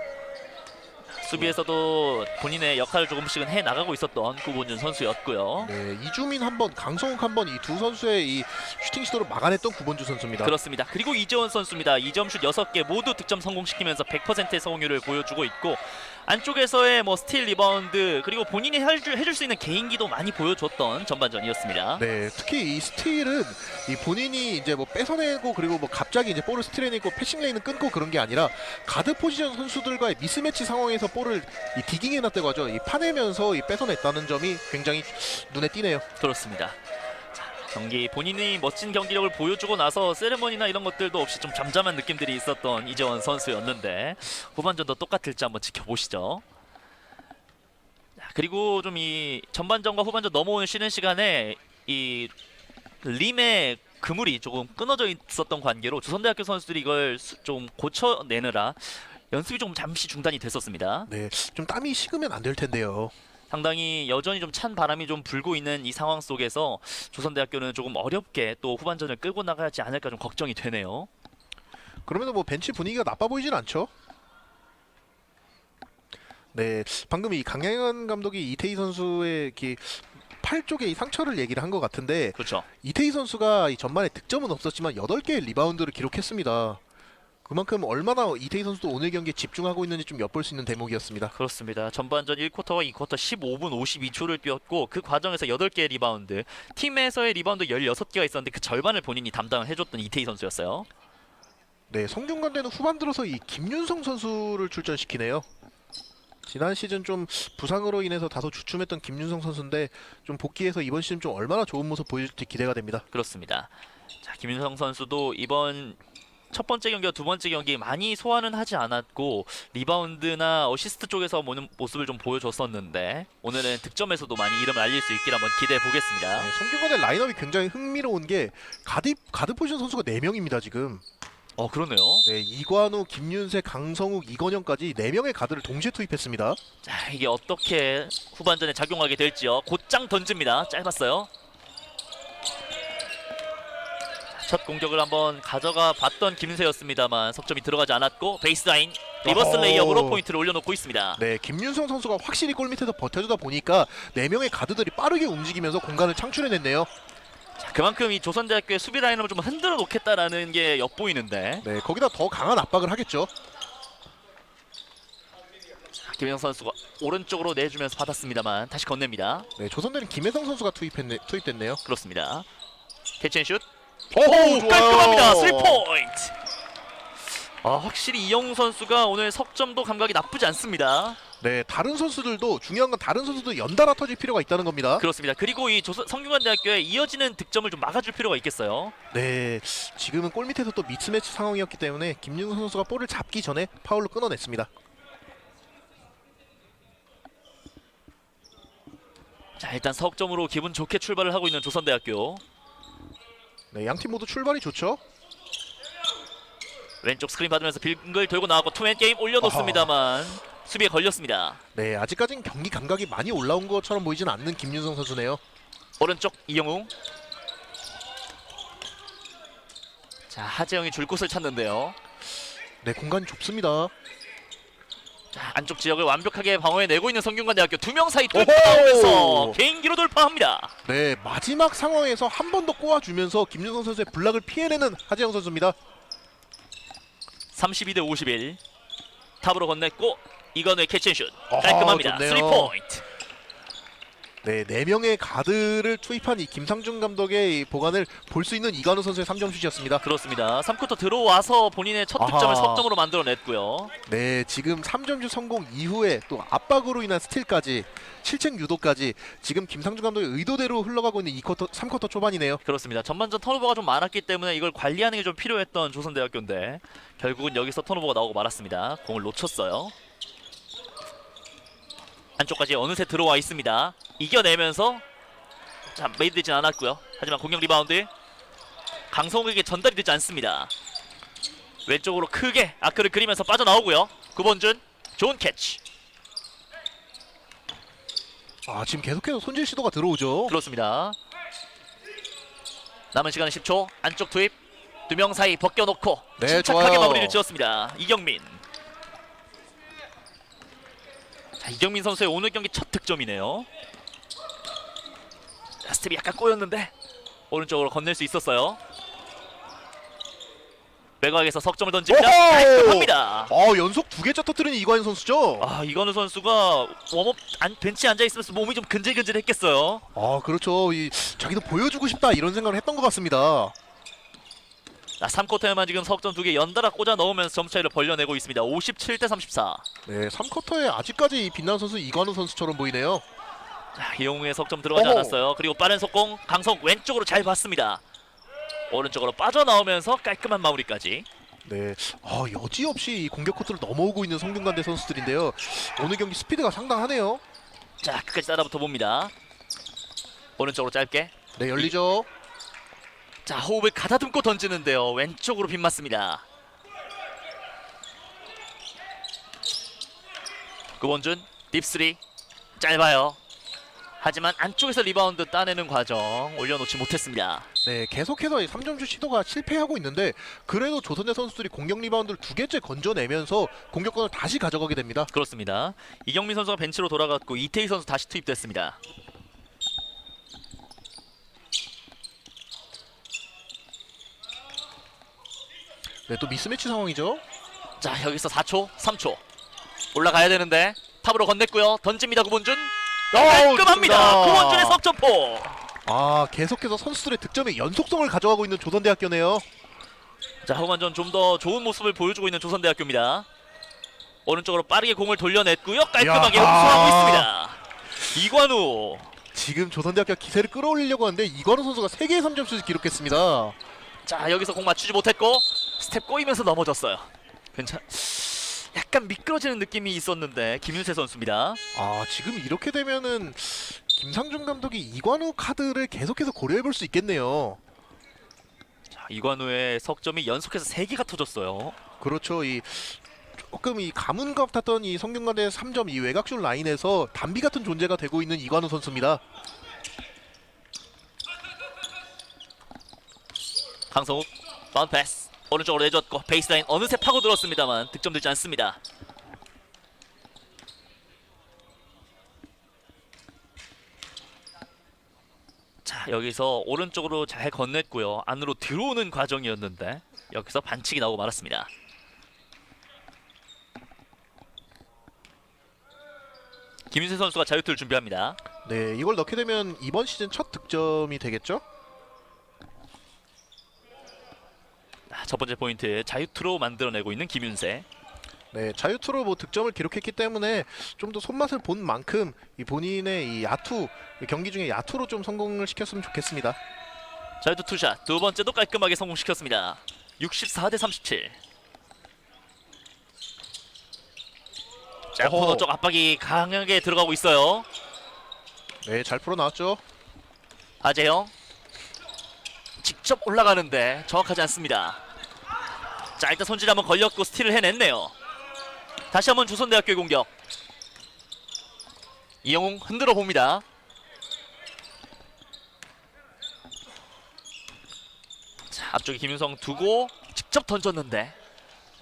수비에서도 본인의 역할을 조금씩은 해나가고 있었던 구본준 선수였고요. 네, 이주민 한 번, 강성욱 한 번 이 두 선수의 이 슈팅 시도를 막아냈던 구본주 선수입니다. 그렇습니다. 그리고 이재원 선수입니다. 2점 슛 6개 모두 득점 성공시키면서 100%의 성공률을 보여주고 있고 안쪽에서의 뭐 스틸 리바운드 그리고 본인이 해줄 수 있는 개인기도 많이 보여줬던 전반전이었습니다. 네, 특히 이 스틸은 이 본인이 이제 뭐 뺏어내고 그리고 뭐 갑자기 이제 볼을 스틸해내고 패싱 레인을 끊고 그런 게 아니라 가드 포지션 선수들과의 미스매치 상황에서 볼을 이 디깅해놨다고 하죠. 이 파내면서 이 뺏어냈다는 점이 굉장히 눈에 띄네요. 그렇습니다. 경기 본인이 멋진 경기력을 보여주고 나서 세레머니나 이런 것들도 없이 좀 잠잠한 느낌들이 있었던 이재원 선수였는데 후반전도 똑같을지 한번 지켜보시죠. 그리고 좀 이 전반전과 후반전 넘어오는 쉬는 시간에 이 림의 그물이 조금 끊어져 있었던 관계로 조선대학교 선수들이 이걸 좀 고쳐내느라 연습이 좀 잠시 중단이 됐었습니다. 네, 좀 땀이 식으면 안 될 텐데요. 상당히 여전히 좀 찬 바람이 좀 불고 있는 이 상황 속에서 조선대학교는 조금 어렵게 또 후반전을 끌고 나가지 않을까 좀 걱정이 되네요. 그러면서 뭐 벤치 분위기가 나빠 보이진 않죠? 네, 방금 이 강양현 감독이 이태희 선수의 이렇게 팔 쪽에 이 상처를 얘기를 한 것 같은데 그렇죠. 이태희 선수가 이 전반에 득점은 없었지만 8개의 리바운드를 기록했습니다. 그만큼 얼마나 이태희 선수도 오늘 경기에 집중하고 있는지 좀 엿볼 수 있는 대목이었습니다. 그렇습니다. 전반전 1쿼터와 2쿼터 15분 52초를 뛰었고 그 과정에서 8개의 리바운드 팀에서의 리바운드 16개가 있었는데 그 절반을 본인이 담당을 해줬던 이태희 선수였어요. 네, 성균관대는 후반 들어서 이 김윤성 선수를 출전시키네요. 지난 시즌 좀 부상으로 인해서 다소 주춤했던 김윤성 선수인데 좀 복귀해서 이번 시즌 좀 얼마나 좋은 모습 보여줄지 기대가 됩니다. 그렇습니다. 자, 김윤성 선수도 이번 첫 번째 경기와 두 번째 경기 많이 소화는 하지 않았고 리바운드나 어시스트 쪽에서 보는 모습을 좀 보여줬었는데 오늘은 득점에서도 많이 이름을 알릴 수 있길 한번 기대해 보겠습니다. 네, 성균관대 라인업이 굉장히 흥미로운 게 가드 포지션 선수가 4명입니다 지금. 그러네요. 네, 이관우, 김윤세, 강성욱, 이건영까지 4명의 가드를 동시에 투입했습니다. 자, 이게 어떻게 후반전에 작용하게 될지요. 곧장 던집니다. 짧았어요. 첫 공격을 한번 가져가 봤던 김윤세였습니다만 석점이 들어가지 않았고 베이스라인 리버스 레이업으로 포인트를 올려놓고 있습니다. 네, 김윤성 선수가 확실히 골 밑에서 버텨주다 보니까 4명의 가드들이 빠르게 움직이면서 공간을 창출해냈네요. 자, 그만큼 이 조선대학교의 수비 라인업을 좀 흔들어 놓겠다라는 게 엿보이는데 네, 거기다 더 강한 압박을 하겠죠. 자, 김혜성 선수가 오른쪽으로 내주면서 받았습니다만 다시 건넵니다. 네, 조선대는 김혜성 선수가 투입됐네요. 그렇습니다. 캐치앤슛. 오, 깔끔합니다. 3포인트. 확실히 이영웅 선수가 오늘 석점도 감각이 나쁘지 않습니다. 네, 다른 선수들도 중요한 건 다른 선수도 연달아 터질 필요가 있다는 겁니다. 그렇습니다. 그리고 이 성균관대학교에 이어지는 득점을 좀 막아줄 필요가 있겠어요. 네, 지금은 골 밑에서 또 미스매치 상황이었기 때문에 김윤성 선수가 볼을 잡기 전에 파울로 끊어냈습니다. 자, 일단 석점으로 기분 좋게 출발을 하고 있는 조선대학교. 네, 양팀 모두 출발이 좋죠. 왼쪽 스크린 받으면서 빙글 돌고 나왔고 투맨 게임 올려놓습니다만 수비에 걸렸습니다. 네, 아직까지는 경기 감각이 많이 올라온 것처럼 보이지는 않는 김윤성 선수네요. 오른쪽 이영웅. 자, 하재영이 줄 곳을 찾는데요. 네, 공간이 좁습니다. 자, 안쪽 지역을 완벽하게 방어해내고 있는 성균관대학교. 두 명 사이 뚫고 나오면서 개인기로 돌파합니다. 네, 마지막 상황에서 한 번 더 꼬아주면서 김윤성 선수의 블락을 피해내는 하재영 선수입니다. 32대 51. 탑으로 건넸고 이건우의 캐치앤슛 깔끔합니다. 좋네요. 3포인트. 네, 4명의 가드를 투입한 이 김상중 감독의 이 보관을 볼 수 있는 이관우 선수의 3점 슛이었습니다. 그렇습니다. 3쿼터 들어와서 본인의 첫 득점을 석점으로 만들어냈고요. 네, 지금 3점 슛 성공 이후에 또 압박으로 인한 스틸까지 7책 유도까지 지금 김상중 감독의 의도대로 흘러가고 있는 3쿼터 초반이네요. 그렇습니다. 전반전 턴오버가 좀 많았기 때문에 이걸 관리하는 게 좀 필요했던 조선대학교인데 결국은 여기서 턴오버가 나오고 말았습니다. 공을 놓쳤어요. 안쪽까지 어느새 들어와 있습니다. 이겨내면서 자, 메이드되진 않았고요. 하지만 공격 리바운드 강성욱에게 전달이 되지 않습니다. 왼쪽으로 크게 아크를 그리면서 빠져나오고요. 구본준 좋은 캐치. 지금 계속해서 손질 시도가 들어오죠. 그렇습니다. 남은 시간은 10초. 안쪽 투입. 두 명 사이 벗겨놓고 네, 침착하게 좋아요. 마무리를 지었습니다. 이경민. 자, 이경민 선수의 오늘 경기 첫 득점이네요. 자, 스텝이 약간 꼬였는데 오른쪽으로 건넬 수 있었어요. 외곽에서 석점을 던집니다. 깔끔합니다. 연속 2개째 터뜨리는 이관우 선수죠. 이건우 선수가 웜업 벤치에 앉아있으면서 몸이 좀 근질근질했겠어요. 그렇죠. 자기도 보여주고 싶다 이런 생각을 했던 것 같습니다. 자, 3쿼터에만 지금 석점 2개 연달아 꽂아 넣으면서 점수 차이를 벌려내고 있습니다. 57대 34. 네, 3쿼터에 아직까지 빛나는 선수 이관우 선수처럼 보이네요. 자, 이영웅의 석점 들어가지 않았어요. 그리고 빠른 속공 강성 왼쪽으로 잘 봤습니다. 오른쪽으로 빠져나오면서 깔끔한 마무리까지. 네, 여지없이 이 공격 코트를 넘어오고 있는 성균관대 선수들인데요. 오늘 경기 스피드가 상당하네요. 자, 끝까지 따라붙어 봅니다. 오른쪽으로 짧게. 네, 열리죠. 자, 호흡을 가다듬고 던지는데요. 왼쪽으로 빗맞습니다. 구본준 딥3 짧아요. 하지만 안쪽에서 리바운드 따내는 과정 올려놓지 못했습니다. 네, 계속해서 3점슛 시도가 실패하고 있는데 그래도 조선대 선수들이 공격 리바운드를 2개째 건져내면서 공격권을 다시 가져가게 됩니다. 그렇습니다. 이경민 선수가 벤치로 돌아갔고 이태희 선수 다시 투입됐습니다. 네, 또 미스매치 상황이죠. 자, 여기서 4초, 3초 올라가야 되는데 탑으로 건넸고요. 던집니다. 구본준 깔끔합니다. 구본준의 석점포. 계속해서 선수들의 득점의 연속성을 가져가고 있는 조선대학교네요. 자, 후반전 좀 더 좋은 모습을 보여주고 있는 조선대학교입니다. 오른쪽으로 빠르게 공을 돌려냈고요. 깔끔하게 흡수하고 있습니다. 이관우. 지금 조선대학교 기세를 끌어올리려고 하는데 이관우 선수가 3개의 3점슛을 기록했습니다. 자, 여기서 공 맞추지 못했고 스텝 꼬이면서 넘어졌어요. 약간 미끄러지는 느낌이 있었는데 김윤세 선수입니다. 지금 이렇게 되면은 김상중 감독이 이관우 카드를 계속해서 고려해볼 수 있겠네요. 자, 이관우의 석점이 연속해서 3개가 터졌어요. 그렇죠. 조금 가문 같았던 이 성균관대 3점 이 외곽슛 라인에서 담비 같은 존재가 되고 있는 이관우 선수입니다. 강성욱 바운드 패스 오른쪽으로 내줬고 베이스라인 어느새 파고들었습니다만 득점되지 않습니다. 자, 여기서 오른쪽으로 잘 건넸고요. 안으로 들어오는 과정이었는데 여기서 반칙이 나오고 말았습니다. 김윤세 선수가 자유투를 준비합니다. 네, 이걸 넣게 되면 이번 시즌 첫 득점이 되겠죠? 첫 번째 포인트 자유투로 만들어내고 있는 김윤세. 네, 자유투로 뭐 득점을 기록했기 때문에 좀 더 손맛을 본 만큼 이 본인의 이 야투 경기 중에 야투로 좀 성공을 시켰으면 좋겠습니다. 자유투 투샷 두 번째도 깔끔하게 성공시켰습니다. 64대 37. 자, 어허. 코너 쪽 압박이 강하게 들어가고 있어요. 네, 잘 풀어 나왔죠. 하재영 직접 올라가는데 정확하지 않습니다. 자, 일단 손질 한번 걸렸고 스틸을 해냈네요. 다시 한번 조선대학교의 공격. 이영웅 흔들어 봅니다. 자, 앞쪽에 김윤성 두고 직접 던졌는데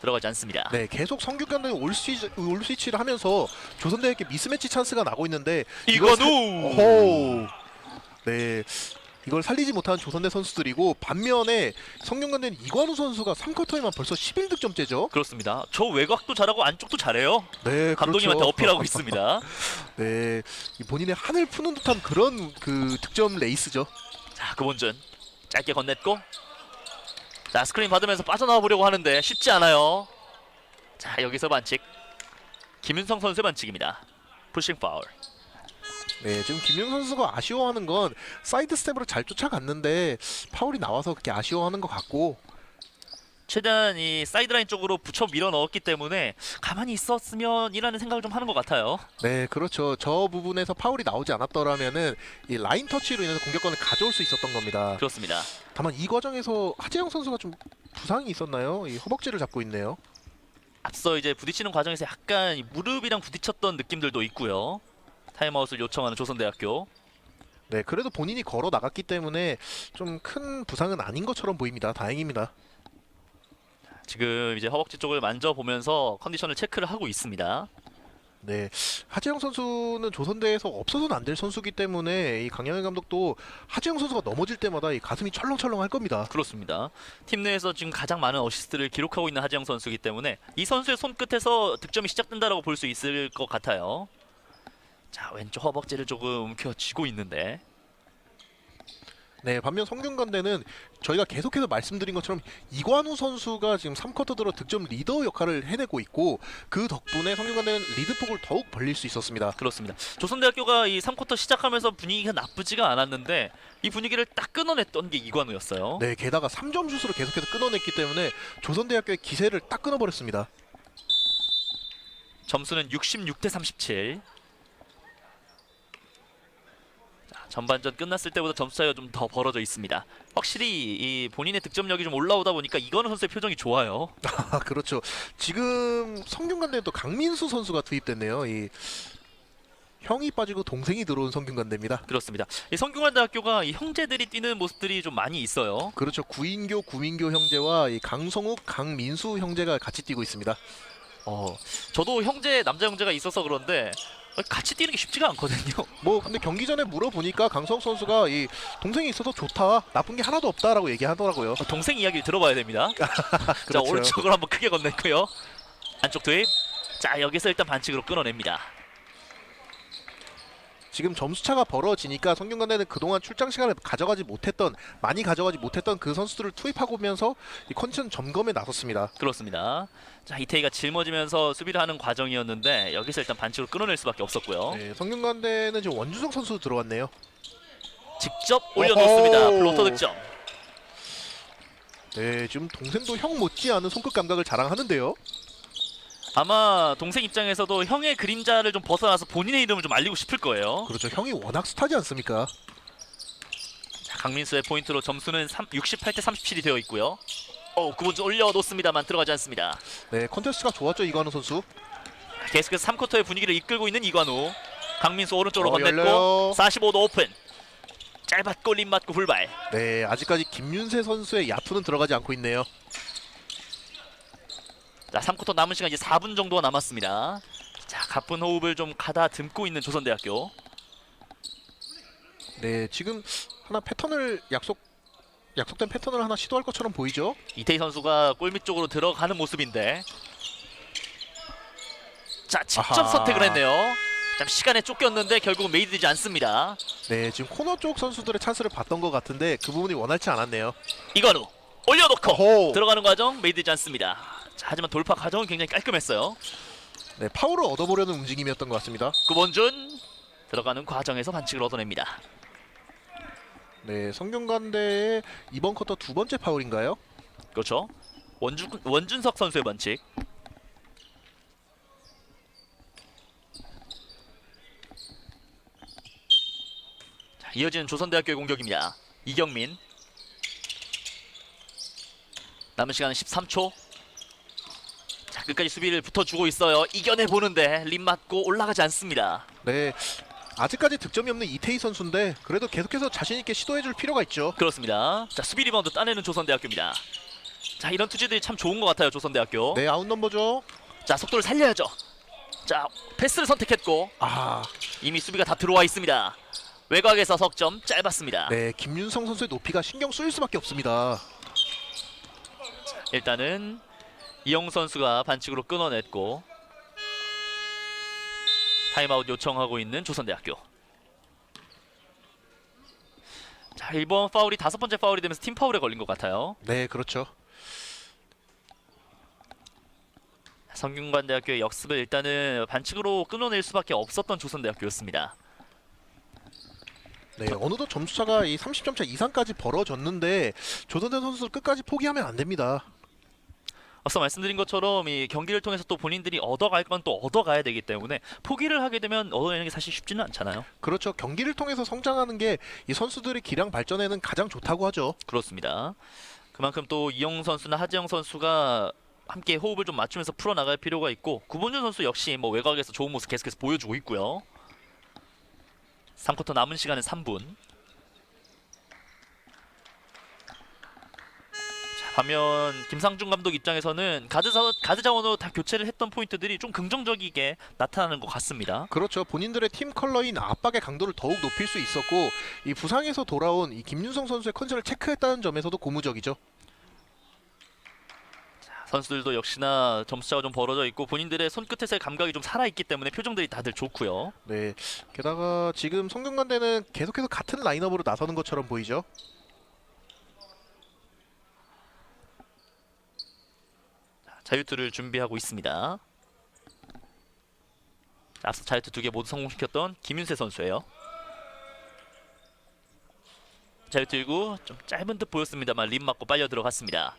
들어가지 않습니다. 네, 계속 성균관대 올 스위치를 하면서 조선대학교 미스매치 찬스가 나고 있는데 이건우! 네, 이걸 살리지 못한 조선대 선수들이고 반면에 성균관대는 이관우 선수가 3쿼터에만 벌써 11득점째죠. 그렇습니다. 저 외곽도 잘하고 안쪽도 잘해요. 네, 감독님한테 그렇죠. 어필하고 있습니다. 네, 이 본인의 한을 푸는 듯한 그런 그 득점 레이스죠. 자, 그본준 짧게 건넸고 자, 스크린 받으면서 빠져나와 보려고 하는데 쉽지 않아요. 자, 여기서 반칙. 김윤성 선수의 반칙입니다. 푸싱 파울. 네, 지금 김용 선수가 아쉬워하는 건 사이드 스텝으로 잘 쫓아갔는데 파울이 나와서 그렇게 아쉬워하는 것 같고, 최대한 이 사이드라인 쪽으로 붙여 밀어 넣었기 때문에 가만히 있었으면이라는 생각을 좀 하는 것 같아요. 네, 그렇죠. 저 부분에서 파울이 나오지 않았더라면은 이 라인 터치로 인해서 공격권을 가져올 수 있었던 겁니다. 그렇습니다. 다만 이 과정에서 하재영 선수가 좀 부상이 있었나요? 이 허벅지를 잡고 있네요. 앞서 이제 부딪히는 과정에서 약간 이 무릎이랑 부딪혔던 느낌들도 있고요. 타임아웃을 요청하는 조선대학교. 네, 그래도 본인이 걸어 나갔기 때문에 좀 큰 부상은 아닌 것처럼 보입니다. 다행입니다. 지금 이제 허벅지 쪽을 만져보면서 컨디션을 체크를 하고 있습니다. 네, 하재영 선수는 조선대에서 없어서는 안 될 선수기 때문에 이 강영현 감독도 하재영 선수가 넘어질 때마다 이 가슴이 철렁철렁 할 겁니다. 그렇습니다. 팀 내에서 지금 가장 많은 어시스트를 기록하고 있는 하재영 선수이기 때문에 이 선수의 손끝에서 득점이 시작된다라고 볼 수 있을 것 같아요. 자, 왼쪽 허벅지를 조금 움켜쥐고 있는데 네, 반면 성균관대는 저희가 계속해서 말씀드린 것처럼 이관우 선수가 지금 3쿼터 들어 득점 리더 역할을 해내고 있고 그 덕분에 성균관대는 리드폭을 더욱 벌릴 수 있었습니다. 그렇습니다. 조선대학교가 이 3쿼터 시작하면서 분위기가 나쁘지가 않았는데 이 분위기를 딱 끊어냈던 게 이관우였어요. 네, 게다가 3점 슛으로 계속해서 끊어냈기 때문에 조선대학교의 기세를 딱 끊어버렸습니다. 점수는 66대 37. 전반전 끝났을 때보다 점수 차이가 좀 더 벌어져 있습니다. 확실히 이 본인의 득점력이 좀 올라오다 보니까 이건우 선수의 표정이 좋아요. 아, 그렇죠. 지금 성균관대도 강민수 선수가 투입됐네요. 이 형이 빠지고 동생이 들어온 성균관대입니다. 그렇습니다. 이 성균관대학교가 이 형제들이 뛰는 모습들이 좀 많이 있어요. 그렇죠. 구인교, 구민교 형제와 이 강성욱, 강민수 형제가 같이 뛰고 있습니다. 저도 남자 형제가 있어서 그런데 같이 뛰는 게 쉽지가 않거든요. 뭐 근데 경기 전에 물어보니까 강성욱 선수가 이 동생이 있어서 좋다, 나쁜 게 하나도 없다라고 얘기하더라고요. 동생 이야기를 들어봐야 됩니다. 그렇죠. 자, 오른쪽으로 한번 크게 건넸고요. 안쪽 투입. 자, 여기서 일단 반칙으로 끊어냅니다. 지금 점수차가 벌어지니까 성균관대는 그동안 출장 시간을 많이 가져가지 못했던 그 선수들을 투입하고 오면서 이 컨디션 점검에 나섰습니다. 그렇습니다. 자, 이태희가 짊어지면서 수비를 하는 과정이었는데 여기서 일단 반칙으로 끊어낼 수밖에 없었고요. 네, 성균관대는 지금 원주성 선수 들어왔네요. 직접 올려놓습니다. 어허. 플로터 득점. 네, 지금 동생도 형 못지않은 손끝 감각을 자랑하는데요. 아마 동생 입장에서도 형의 그림자를 좀 벗어나서 본인의 이름을 좀 알리고 싶을 거예요. 그렇죠. 형이 워낙 스타지 않습니까? 자, 강민수의 포인트로 점수는 68대 37이 되어 있고요. 구분주 올려놓습니다만 들어가지 않습니다. 네, 컨테스트가 좋았죠, 이관우 선수. 계속해서 3쿼터의 분위기를 이끌고 있는 이관우. 강민수 오른쪽으로 건넸고 열려요. 45도 오픈. 짧았고 림 맞고 불발. 네, 아직까지 김윤세 선수의 야투는 들어가지 않고 있네요. 자, 3쿼터 남은 시간 이제 4분 정도가 남았습니다. 자, 가쁜 호흡을 좀 가다듬고 있는 조선대학교. 네, 지금 하나 패턴을 약속된 패턴을 하나 시도할 것처럼 보이죠? 이태희 선수가 골밑 쪽으로 들어가는 모습인데. 자, 직접 아하. 선택을 했네요. 참 시간에 쫓겼는데 결국은 메이드되지 않습니다. 네, 지금 코너 쪽 선수들의 찬스를 봤던 것 같은데 그 부분이 원활치 않았네요. 이건우 올려놓고 어허. 들어가는 과정 메이드지 않습니다. 자, 하지만 돌파 과정은 굉장히 깔끔했어요. 네, 파울을 얻어보려는 움직임이었던 것 같습니다. 구본준 들어가는 과정에서 반칙을 얻어냅니다. 네, 성균관대의 이번 쿼터 두 번째 파울인가요? 그렇죠. 원준석 선수의 반칙. 자, 이어지는 조선대학교의 공격입니다. 이경민. 남은 시간은 13초. 자, 끝까지 수비를 붙어주고 있어요. 이겨내보는데 림 맞고 올라가지 않습니다. 네, 아직까지 득점이 없는 이태희 선수인데 그래도 계속해서 자신있게 시도해줄 필요가 있죠. 그렇습니다. 자, 수비 리바운드 따내는 조선대학교입니다. 자, 이런 투지들이 참 좋은 것 같아요, 조선대학교. 네, 아웃 넘버죠. 자, 속도를 살려야죠. 자, 패스를 선택했고 이미 수비가 다 들어와 있습니다. 외곽에서 석점 짧았습니다. 네, 김윤성 선수의 높이가 신경 쓰일 수밖에 없습니다. 일단은 이영 선수가 반칙으로 끊어냈고 타임아웃 요청하고 있는 조선대학교. 자, 이번 파울이 5번째 파울이 되면서 팀 파울에 걸린 것 같아요. 네, 그렇죠. 성균관대학교의 역습을 일단은 반칙으로 끊어낼 수밖에 없었던 조선대학교였습니다. 네, 어느덧 점수차가 이 30점차 이상까지 벌어졌는데 조선대 선수 끝까지 포기하면 안 됩니다. 앞서 말씀드린 것처럼 이 경기를 통해서 또 본인들이 얻어갈 건 또 얻어가야 되기 때문에 포기를 하게 되면 얻어내는 게 사실 쉽지는 않잖아요. 그렇죠. 경기를 통해서 성장하는 게 이 선수들의 기량 발전에는 가장 좋다고 하죠. 그렇습니다. 그만큼 또 이영 선수나 하지영 선수가 함께 호흡을 좀 맞추면서 풀어나갈 필요가 있고 구본준 선수 역시 뭐 외곽에서 좋은 모습 계속해서 보여주고 있고요. 3쿼터 남은 시간은 3분. 자, 반면 김상중 감독 입장에서는 가드 자원으로 다 교체를 했던 포인트들이 좀 긍정적이게 나타나는 것 같습니다. 그렇죠. 본인들의 팀 컬러인 압박의 강도를 더욱 높일 수 있었고 이 부상에서 돌아온 이 김윤성 선수의 컨디션을 체크했다는 점에서도 고무적이죠. 선수들도 역시나 점수차가 좀 벌어져 있고 본인들의 손끝에서의 감각이 좀 살아있기 때문에 표정들이 다들 좋고요. 네, 게다가 지금 성균관대는 계속해서 같은 라인업으로 나서는 것처럼 보이죠. 자유투를 준비하고 있습니다. 앞서 자유투 2개 모두 성공시켰던 김윤세 선수예요. 자유투 1구 좀 짧은 듯 보였습니다만 림 맞고 빨려 들어갔습니다.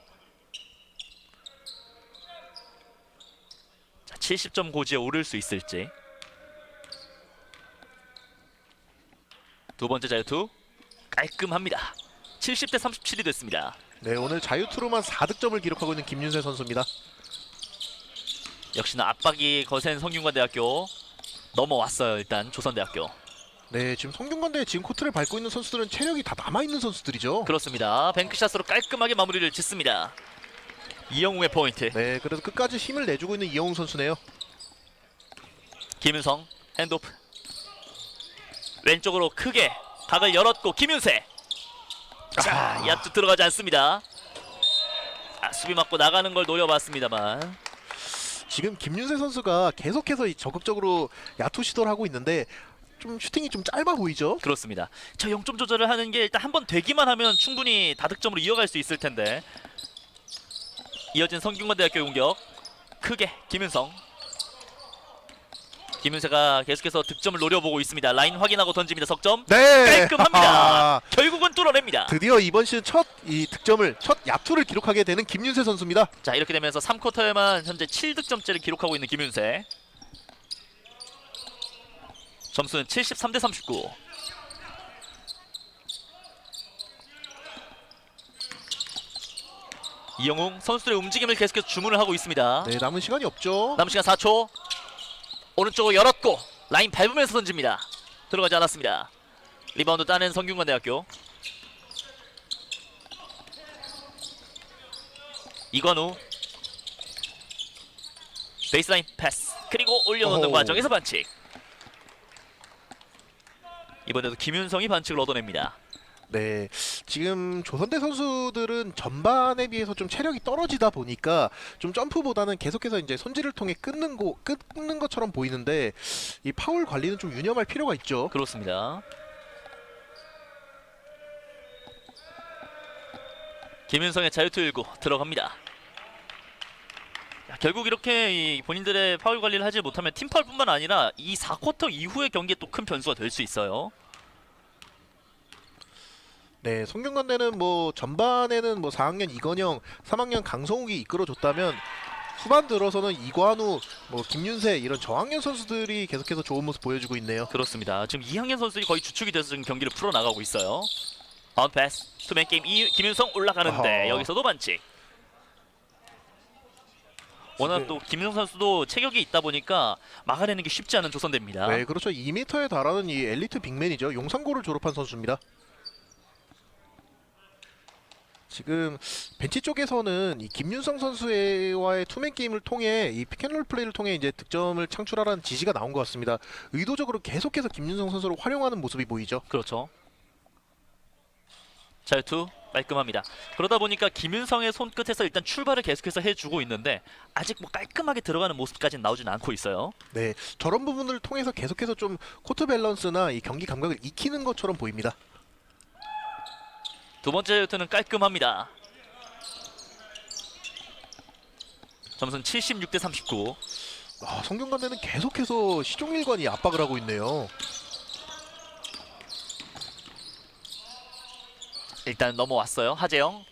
70점 고지에 오를 수 있을지. 두 번째 자유투 깔끔합니다. 70대 37이 됐습니다. 네, 오늘 자유투로만 4득점을 기록하고 있는 김윤세 선수입니다. 역시나 압박이 거센 성균관대학교 넘어왔어요. 일단 조선대학교. 네, 지금 성균관대 지금 코트를 밟고 있는 선수들은 체력이 다 남아있는 선수들이죠. 그렇습니다. 뱅크샷으로 깔끔하게 마무리를 짓습니다. 이영웅의 포인트. 네, 그래서 끝까지 힘을 내주고 있는 이영웅 선수네요. 김윤성 핸드오프. 왼쪽으로 크게 각을 열었고 김윤세. 자, 야투 들어가지 않습니다. 자, 수비 맞고 나가는 걸 노려봤습니다만 지금 김윤세 선수가 계속해서 적극적으로 야투 시도를 하고 있는데 좀 슈팅이 좀 짧아 보이죠? 그렇습니다. 저 0점 조절을 하는 게 일단 한번 되기만 하면 충분히 다득점으로 이어갈 수 있을 텐데. 이어진 성균관대학교 공격 크게 김윤성. 김윤세가 계속해서 득점을 노려보고 있습니다. 라인 확인하고 던집니다. 석점. 네. 깔끔합니다. 결국은 뚫어냅니다. 드디어 이번 시즌 첫 야투를 기록하게 되는 김윤세 선수입니다. 자, 이렇게 되면서 3쿼터에만 현재 7득점째를 기록하고 있는 김윤세. 점수는 73대 39. 이영웅 선수들의 움직임을 계속해서 주문을 하고 있습니다. 네, 남은 시간이 없죠. 남은 시간 4초. 오른쪽으로 열었고 라인 밟으면서 던집니다. 들어가지 않았습니다. 리바운드 따낸 성균관대학교. 이관우 베이스라인 패스 그리고 올려놓는 과정에서 반칙. 이번에도 김윤성이 반칙을 얻어냅니다. 네, 지금 조선대 선수들은 전반에 비해서 좀 체력이 떨어지다 보니까 좀 점프보다는 계속해서 이제 손질을 통해 끊는 것처럼 보이는데 이 파울 관리는 좀 유념할 필요가 있죠. 그렇습니다. 김윤성의 자유투 1구 들어갑니다. 야, 결국 이렇게 이 본인들의 파울 관리를 하지 못하면 팀 파울뿐만 아니라 이 4쿼터 이후의 경기에 또 큰 변수가 될 수 있어요. 네, 성균관대는 뭐 전반에는 뭐 4학년 이건영, 3학년 강성욱이 이끌어줬다면 후반 들어서는 이관우, 뭐 김윤세 이런 저학년 선수들이 계속해서 좋은 모습 보여주고 있네요. 그렇습니다. 지금 2학년 선수들이 거의 주축이 돼서 지금 경기를 풀어나가고 있어요. 바운드 패스, 투맨 게임 김윤성 올라가는데 아하. 여기서도 반칙. 워낙 또 김윤성 선수도 체격이 있다 보니까 막아내는 게 쉽지 않은 조선대입니다. 네, 그렇죠. 2m에 달하는 이 엘리트 빅맨이죠. 용산고를 졸업한 선수입니다. 지금 벤치 쪽에서는 이 김윤성 선수와의 투맨 게임을 통해 이 피켓롤 플레이를 통해 이제 득점을 창출하라는 지시가 나온 것 같습니다. 의도적으로 계속해서 김윤성 선수를 활용하는 모습이 보이죠. 그렇죠. 자유투 깔끔합니다. 그러다 보니까 김윤성의 손끝에서 일단 출발을 계속해서 해주고 있는데 아직 뭐 깔끔하게 들어가는 모습까지는 나오진 않고 있어요. 네, 저런 부분을 통해서 계속해서 좀 코트 밸런스나 이 경기 감각을 익히는 것처럼 보입니다. 두 번째 자유투는 깔끔합니다. 점수는 76대 39. 아, 성균관대는 계속해서 시종일관이 압박을 하고 있네요. 일단 넘어왔어요. 하재영.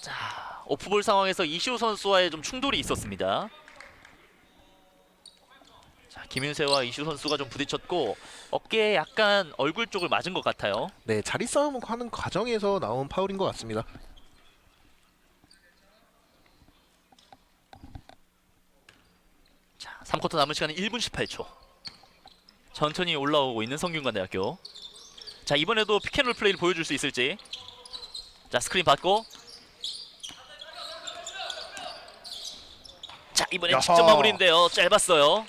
자, 오프볼 상황에서 이시우 선수와의 좀 충돌이 있었습니다. 자, 김윤세와 이시우 선수가 좀 부딪혔고 어깨에 약간 얼굴 쪽을 맞은 것 같아요. 네, 자리 싸움 하는 과정에서 나온 파울인 것 같습니다. 자, 3쿼터 남은 시간은 1분 18초. 천천히 올라오고 있는 성균관대학교. 자, 이번에도 피켓롤 플레이를 보여줄 수 있을지. 자, 스크린 받고. 자, 이번엔 야하. 직접 마무리인데요. 짧았어요.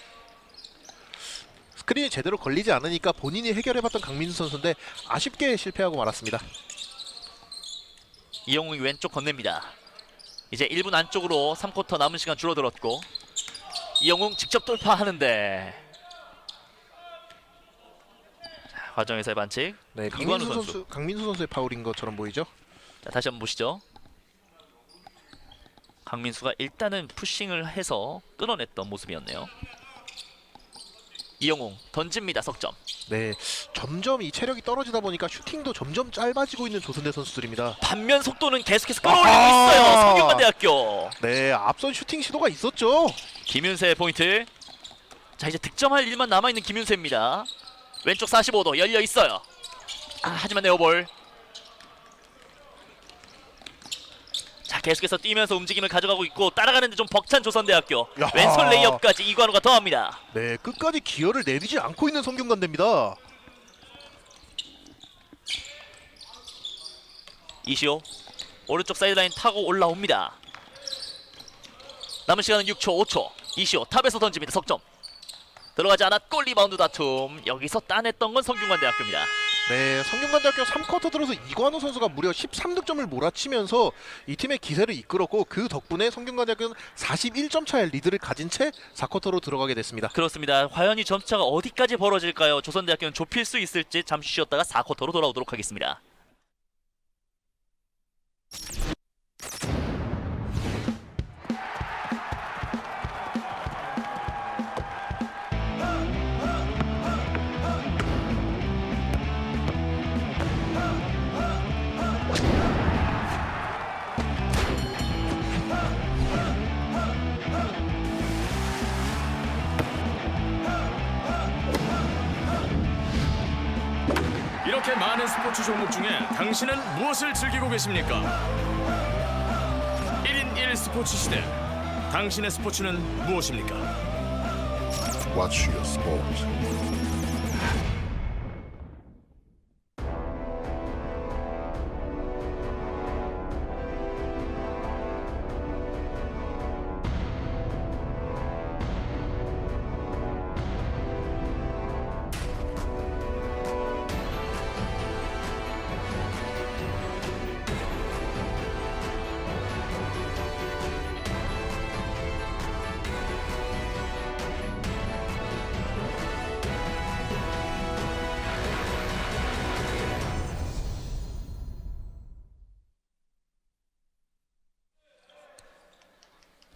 스크린이 제대로 걸리지 않으니까 본인이 해결해봤던 강민수 선수인데 아쉽게 실패하고 말았습니다. 이영웅이 왼쪽 건넵니다. 이제 1분 안쪽으로 3쿼터 남은 시간 줄어들었고 이영웅 직접 돌파하는데 자, 과정에서의 반칙. 네, 이관우 선수. 강민수 선수의 파울인 것처럼 보이죠? 자, 다시 한번 보시죠. 강민수가 일단은 푸싱을 해서 끊어냈던 모습이었네요. 이영웅 던집니다. 석점. 네, 점점 이 체력이 떨어지다 보니까 슈팅도 점점 짧아지고 있는 조선대 선수들입니다. 반면 속도는 계속해서 끌어올리고 아하. 있어요. 성균관대학교. 네, 앞선 슈팅 시도가 있었죠. 김윤세 포인트. 자, 이제 득점할 일만 남아있는 김윤세입니다. 왼쪽 45도 열려 있어요. 아, 하지만 에어볼. 자, 계속해서 뛰면서 움직임을 가져가고 있고 따라가는데 좀 벅찬 조선대학교. 야하. 왼손 레이업까지 이관우가 더합니다. 네, 끝까지 기여를 내리지 않고 있는 성균관대입니다. 이시오 오른쪽 사이드라인 타고 올라옵니다. 남은 시간은 6초 5초. 이시오 탑에서 던집니다. 석점 들어가지 않았고 리바운드 다툼. 여기서 따냈던 건 성균관대학교입니다. 네, 성균관대학교 3쿼터 들어서 이관우 선수가 무려 13득점을 몰아치면서 이 팀의 기세를 이끌었고 그 덕분에 성균관대학교는 41점 차의 리드를 가진 채 4쿼터로 들어가게 됐습니다. 그렇습니다. 과연 이 점수차가 어디까지 벌어질까요? 조선대학교는 좁힐 수 있을지 잠시 쉬었다가 4쿼터로 돌아오도록 하겠습니다. 이렇게 많은 스포츠 종목 중에 당신은 무엇을 즐기고 계십니까? 1인 1 스포츠 시대. 당신의 스포츠는 무엇입니까? Watch your sport.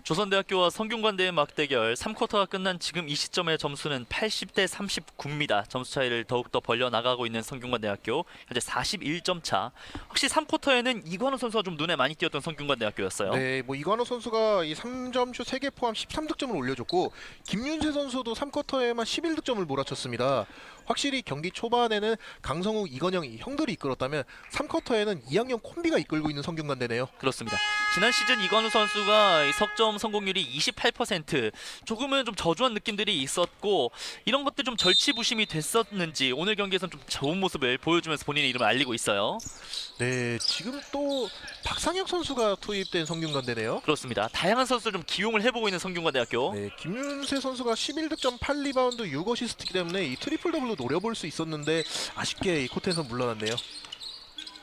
조선대학교와 성균관대의 막대결 3쿼터가 끝난 지금 이 시점의 점수는 80대 39입니다. 점수 차이를 더욱더 벌려나가고 있는 성균관대학교 현재 41점 차. 확실히 3쿼터에는 이관우 선수가 좀 눈에 많이 띄었던 성균관대학교였어요. 네, 뭐 이관우 선수가 이 3점슛 3개 포함 13득점을 올려줬고 김윤세 선수도 3쿼터에만 11득점을 몰아쳤습니다. 확실히 경기 초반에는 강성욱, 이건영 이 형들이 이끌었다면 3쿼터에는 2학년 콤비가 이끌고 있는 성균관대네요. 그렇습니다. 지난 시즌 이관우 선수가 이 석점 성공률이 28%, 조금은 좀 저조한 느낌들이 있었고 이런 것들 좀 절치부심이 됐었는지 오늘 경기에서는 좀 좋은 모습을 보여주면서 본인의 이름을 알리고 있어요. 네, 지금 또 박상혁 선수가 투입된 성균관대네요. 그렇습니다. 다양한 선수를 좀 기용을 해보고 있는 성균관대학교. 네, 김윤세 선수가 11득점 8리바운드 6어시스트이기 때문에 이 트리플 더블로 노려볼 수 있었는데 아쉽게 이 코트에서 물러났네요.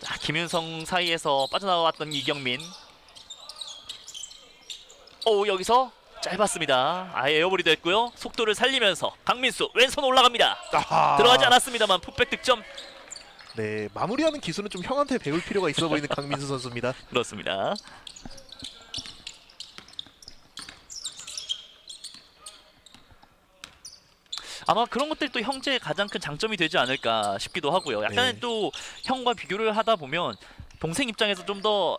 자, 김윤성 사이에서 빠져나왔던 이경민. 오, 여기서 짧았습니다. 아예 에어볼이 됐고요. 속도를 살리면서 강민수 왼손 올라갑니다. 아하. 들어가지 않았습니다만 풋백 득점. 네, 마무리하는 기술은 좀 형한테 배울 필요가 있어 보이는 강민수 선수입니다. 그렇습니다. 아마 그런 것들이 또 형제의 가장 큰 장점이 되지 않을까 싶기도 하고요. 약간의 네. 또 형과 비교를 하다 보면 동생 입장에서 좀 더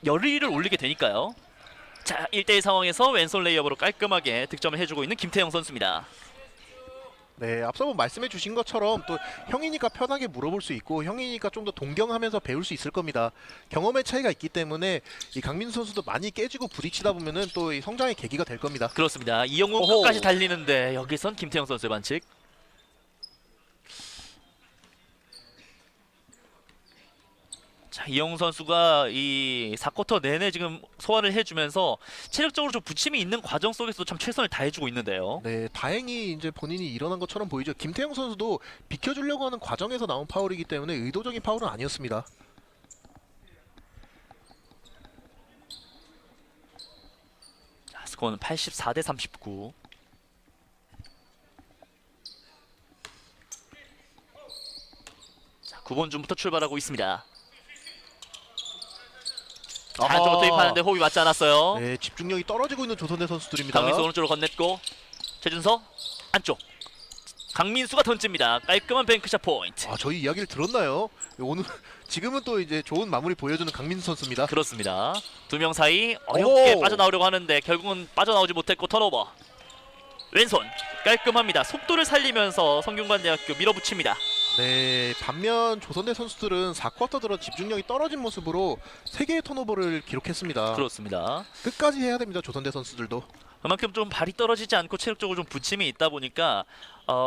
열의를 올리게 되니까요. 자, 1대1 상황에서 왼손 레이업으로 깔끔하게 득점을 해주고 있는 김태형 선수입니다. 네, 앞서 말씀해 주신 것처럼 또 형이니까 편하게 물어볼 수 있고 형이니까 좀 더 동경하면서 배울 수 있을 겁니다. 경험의 차이가 있기 때문에 이 강민수 선수도 많이 깨지고 부딪히다 보면은 또 이 성장의 계기가 될 겁니다. 그렇습니다. 이영호 오호. 끝까지 달리는데 여기선 김태형 선수의 반칙. 자, 이영호 선수가 이 4쿼터 내내 지금 소화를 해주면서 체력적으로 좀 부침이 있는 과정 속에서도 참 최선을 다해주고 있는데요. 네, 다행히 이제 본인이 일어난 것처럼 보이죠. 김태형 선수도 비켜주려고 하는 과정에서 나온 파울이기 때문에 의도적인 파울은 아니었습니다. 자, 스코어는 84대 39. 자, 9번 줌부터 출발하고 있습니다. 자, 안쪽으로 투입하는데 호흡이 맞지 않았어요. 네, 집중력이 떨어지고 있는 조선대 선수들입니다. 강민수 오른쪽으로 건넸고 최준서 안쪽. 강민수가 던집니다. 깔끔한 뱅크샷 포인트. 아, 저희 이야기를 들었나요? 오늘 지금은 또 이제 좋은 마무리 보여주는 강민수 선수입니다. 그렇습니다. 두 명 사이 어렵게 오. 빠져나오려고 하는데 결국은 빠져나오지 못했고 턴오버. 왼손 깔끔합니다. 속도를 살리면서 성균관대학교 밀어붙입니다. 네, 반면 조선대 선수들은 4쿼터 들어 집중력이 떨어진 모습으로 3개의 턴오버를 기록했습니다. 그렇습니다. 끝까지 해야 됩니다, 조선대 선수들도. 그만큼 좀 발이 떨어지지 않고 체력적으로 좀 부침이 있다 보니까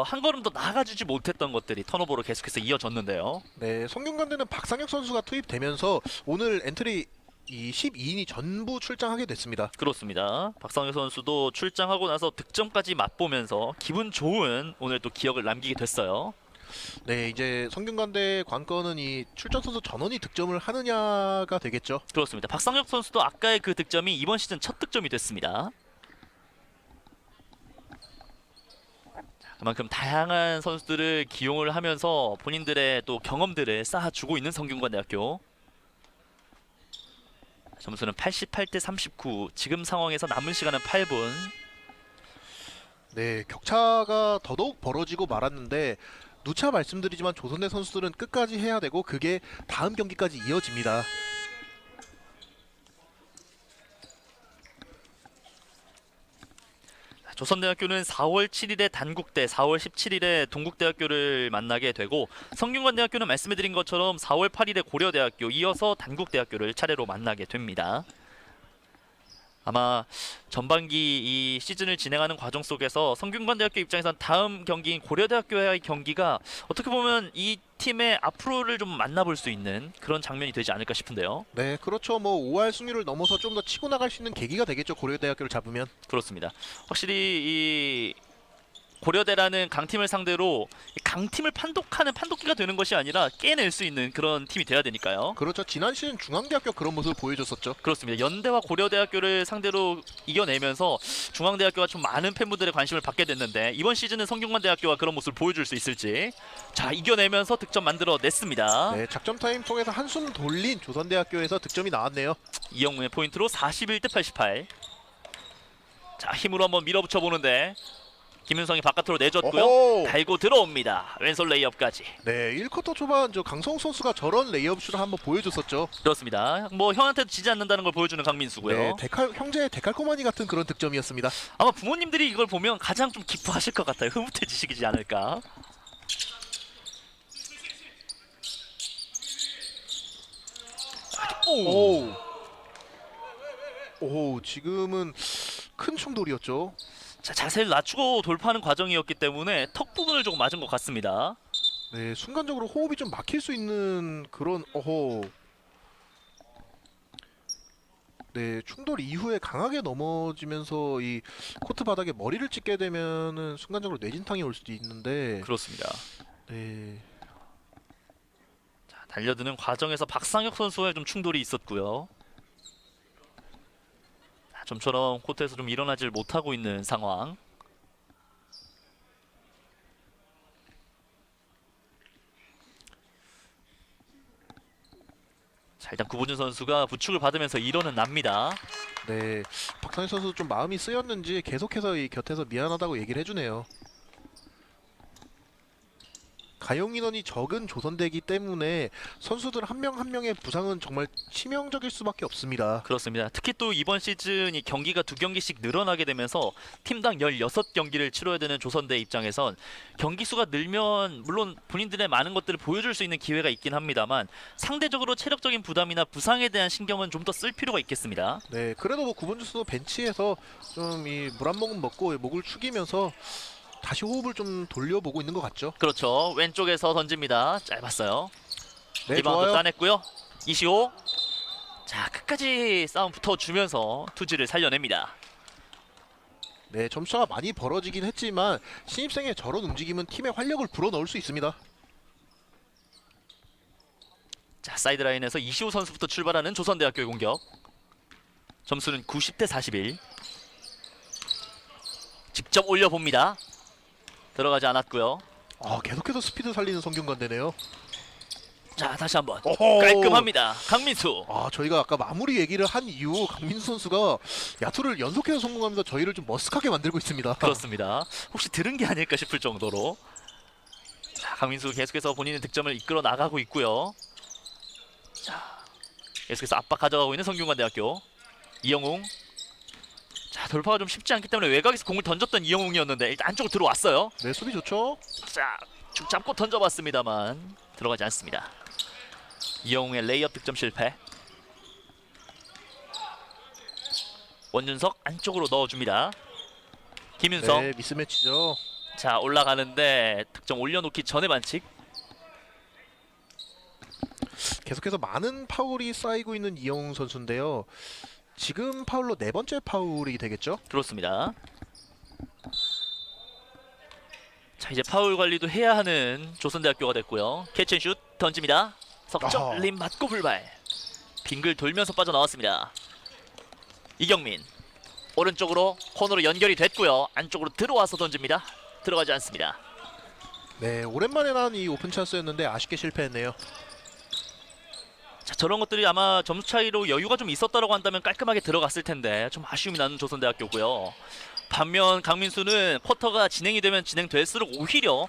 한 걸음 더 나아가주지 못했던 것들이 턴오버로 계속해서 이어졌는데요. 네, 성균관대는 박상혁 선수가 투입되면서 오늘 엔트리 이 12인이 전부 출장하게 됐습니다. 그렇습니다. 박상혁 선수도 출장하고 나서 득점까지 맛보면서 기분 좋은 오늘 또 기억을 남기게 됐어요. 네, 이제 성균관대 관건은 이 출전 선수 전원이 득점을 하느냐가 되겠죠. 그렇습니다. 박상혁 선수도 아까의 그 득점이 이번 시즌 첫 득점이 됐습니다. 자, 그만큼 다양한 선수들을 기용을 하면서 본인들의 또 경험들을 쌓아주고 있는 성균관대학교. 점수는 88대 39. 지금 상황에서 남은 시간은 8분. 네, 격차가 더더욱 벌어지고 말았는데 누차 말씀드리지만 조선대 선수들은 끝까지 해야 되고 그게 다음 경기까지 이어집니다. 조선대학교는 4월 7일에 단국대, 4월 17일에 동국대학교를 만나게 되고 성균관대학교는 말씀해드린 것처럼 4월 8일에 고려대학교, 이어서 단국대학교를 차례로 만나게 됩니다. 아마 전반기 이 시즌을 진행하는 과정 속에서 성균관대학교 입장에선 다음 경기인 고려대학교와의 경기가 어떻게 보면 이 팀의 앞으로를 좀 만나볼 수 있는 그런 장면이 되지 않을까 싶은데요. 네, 그렇죠. 뭐 5할 승률을 넘어서 좀 더 치고 나갈 수 있는 계기가 되겠죠. 고려대학교를 잡으면. 그렇습니다. 확실히 이 고려대라는 강팀을 상대로 강팀을 판독하는 판독기가 되는 것이 아니라 깨낼 수 있는 그런 팀이 돼야 되니까요. 그렇죠. 지난 시즌 중앙대학교 그런 모습을 보여줬었죠. 그렇습니다. 연대와 고려대학교를 상대로 이겨내면서 중앙대학교가 좀 많은 팬분들의 관심을 받게 됐는데 이번 시즌은 성균관대학교가 그런 모습을 보여줄 수 있을지. 자, 이겨내면서 득점 만들어냈습니다. 네, 작전 타임 통해서 한숨 돌린 조선대학교에서 득점이 나왔네요. 이영우의 포인트로 41대 88. 자, 힘으로 한번 밀어붙여 보는데 김윤성이 바깥으로 내줬고요. 오호. 달고 들어옵니다. 왼손 레이업까지. 네, 1쿼터 초반 저 강성욱 선수가 저런 레이업 슛을 한번 보여줬었죠. 그렇습니다. 뭐 형한테도 지지 않는다는 걸 보여주는 강민수고요. 네, 형제의 데칼코마니 같은 그런 득점이었습니다. 아마 부모님들이 이걸 보면 가장 좀 기뻐하실 것 같아요. 흐뭇해지시지 않을까. 오, 지금은 큰 충돌이었죠. 자, 자세를 낮추고 돌파하는 과정이었기 때문에 턱 부분을 조금 맞은 것 같습니다. 네, 순간적으로 호흡이 좀 막힐 수 있는 그런 네, 충돌 이후에 강하게 넘어지면서 이 코트 바닥에 머리를 찍게 되면은 순간적으로 뇌진탕이 올 수도 있는데. 그렇습니다. 네. 자, 달려드는 과정에서 박상혁 선수와의 좀 충돌이 있었고요. 자, 좀처럼 코트에서 좀 일어나질 못하고 있는 상황. 자, 일단 구보준 선수가 부축을 받으면서 일어는 납니다. 네, 박상희 선수 좀 마음이 쓰였는지 계속해서 이 곁에서 미안하다고 얘기를 해주네요. 가용 인원이 적은 조선대이기 때문에 선수들 한 명 한 명의 부상은 정말 치명적일 수밖에 없습니다. 그렇습니다. 특히 또 이번 시즌 이 경기가 2경기씩 늘어나게 되면서 팀당 16경기를 치러야 되는 조선대 입장에선 경기 수가 늘면 물론 본인들의 많은 것들을 보여줄 수 있는 기회가 있긴 합니다만 상대적으로 체력적인 부담이나 부상에 대한 신경은 좀 더 쓸 필요가 있겠습니다. 네, 그래도 뭐 구본주 선수 벤치에서 좀 이 물 한 모금 먹고 목을 축이면서 다시 호흡을 좀 돌려보고 있는 것 같죠. 그렇죠. 왼쪽에서 던집니다. 짧았어요. 네, 리바운드 좋아요. 따냈고요. 이시호. 자, 끝까지 싸움 붙어주면서 투지를 살려냅니다. 네, 점수차가 많이 벌어지긴 했지만 신입생의 저런 움직임은 팀의 활력을 불어넣을 수 있습니다. 자, 사이드라인에서 이시호 선수부터 출발하는 조선대학교의 공격. 점수는 90대 41. 직접 올려봅니다. 들어가지 않았고요. 계속해서 스피드 살리는 성균관대네요. 자, 다시 한번 오호. 깔끔합니다. 강민수. 저희가 아까 마무리 얘기를 한 이후 강민수 선수가 야투를 연속해서 성공하면서 저희를 좀 머쓱하게 만들고 있습니다. 그렇습니다. 혹시 들은 게 아닐까 싶을 정도로. 자, 강민수 계속해서 본인의 득점을 이끌어 나가고 있고요. 자, 계속해서 압박 가져가고 있는 성균관대학교. 이영웅. 자, 돌파가 좀 쉽지 않기 때문에 외곽에서 공을 던졌던 이영웅이었는데 일단 안쪽으로 들어왔어요. 네, 수비 좋죠. 자, 쭉 잡고 던져봤습니다만 들어가지 않습니다. 이영웅의 레이업 득점 실패. 원준석 안쪽으로 넣어줍니다. 김윤성. 네, 미스매치죠. 자, 올라가는데 득점 올려놓기 전에 반칙. 계속해서 많은 파울이 쌓이고 있는 이영웅 선수인데요. 지금 파울로 4번째 파울이 되겠죠? 그렇습니다. 자, 이제 파울 관리도 해야 하는 조선대학교가 됐고요. 캐치앤슛 던집니다. 석점 림 맞고 불발. 빙글 돌면서 빠져나왔습니다. 이경민 오른쪽으로 코너로 연결이 됐고요. 안쪽으로 들어와서 던집니다. 들어가지 않습니다. 네, 오랜만에 난 이 오픈 찬스였는데 아쉽게 실패했네요. 자, 저런 것들이 아마 점수 차이로 여유가 좀 있었다라고 한다면 깔끔하게 들어갔을 텐데 좀 아쉬움이 나는 조선대학교고요. 반면 강민수는 쿼터가 진행이 되면 진행될수록 오히려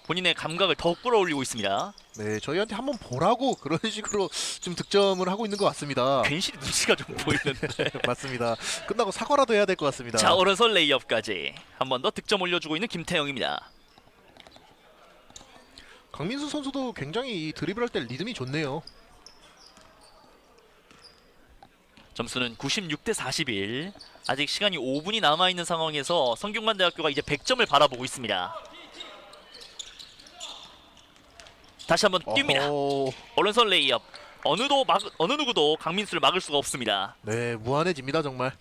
본인의 감각을 더욱 끌어올리고 있습니다. 네, 저희한테 한번 보라고 그런 식으로 좀 득점을 하고 있는 것 같습니다. 괜시리 눈치가 좀 보이는데. 맞습니다. 끝나고 사과라도 해야 될 것 같습니다. 자, 오른손 레이업까지 한 번 더 득점 올려주고 있는 김태형입니다. 강민수 선수도 굉장히 이 드리블할 때 리듬이 좋네요. 점수는 96대 41. 아직 시간이 5분이 남아있는 상황에서 성균관대학교가 이제 100점을 바라보고 있습니다. 다시 한번 뜁니다. 오른손 레이업. 어느 누구도 강민수를 막을 수가 없습니다. 네, 무한해집니다 정말.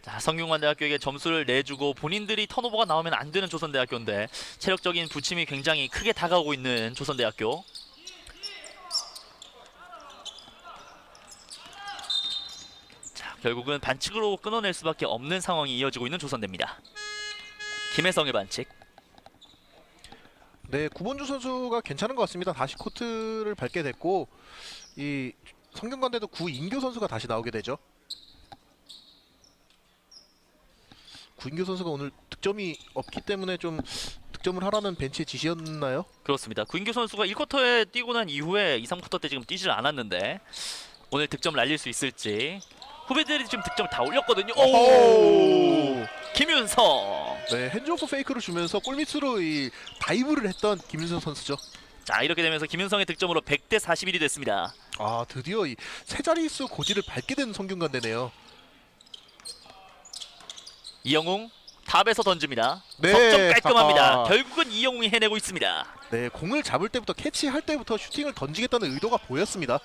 자, 성균관대학교에게 점수를 내주고 본인들이 턴오버가 나오면 안 되는 조선대학교인데 체력적인 부침이 굉장히 크게 다가오고 있는 조선대학교. 자, 결국은 반칙으로 끊어낼 수밖에 없는 상황이 이어지고 있는 조선대입니다. 김혜성의 반칙. 네, 구본주 선수가 괜찮은 것 같습니다. 다시 코트를 밟게 됐고 이 성균관대도 구인교 선수가 다시 나오게 되죠. 구인규 선수가 오늘 득점이 없기 때문에 좀 득점을 하라는 벤치의 지시였나요? 그렇습니다. 구인규 선수가 1쿼터에 뛰고 난 이후에 2, 3쿼터 때 지금 뛰질 않았는데 오늘 득점을 날릴 수 있을지. 후배들이 지금 득점을 다 올렸거든요. 오! 김윤성. 네, 핸즈오프 페이크를 주면서 골밑으로 이 다이브를 했던 김윤성 선수죠. 자, 이렇게 되면서 김윤성의 득점으로 100대 41이 됐습니다. 아, 드디어 이 세 자릿수 고지를 밟게 된 성균관대네요. 이영웅 탑에서 던집니다. 네. 석점 깔끔합니다. 아하. 결국은 이영웅이 해내고 있습니다. 네, 공을 잡을 때부터 캐치할 때부터 슈팅을 던지겠다는 의도가 보였습니다.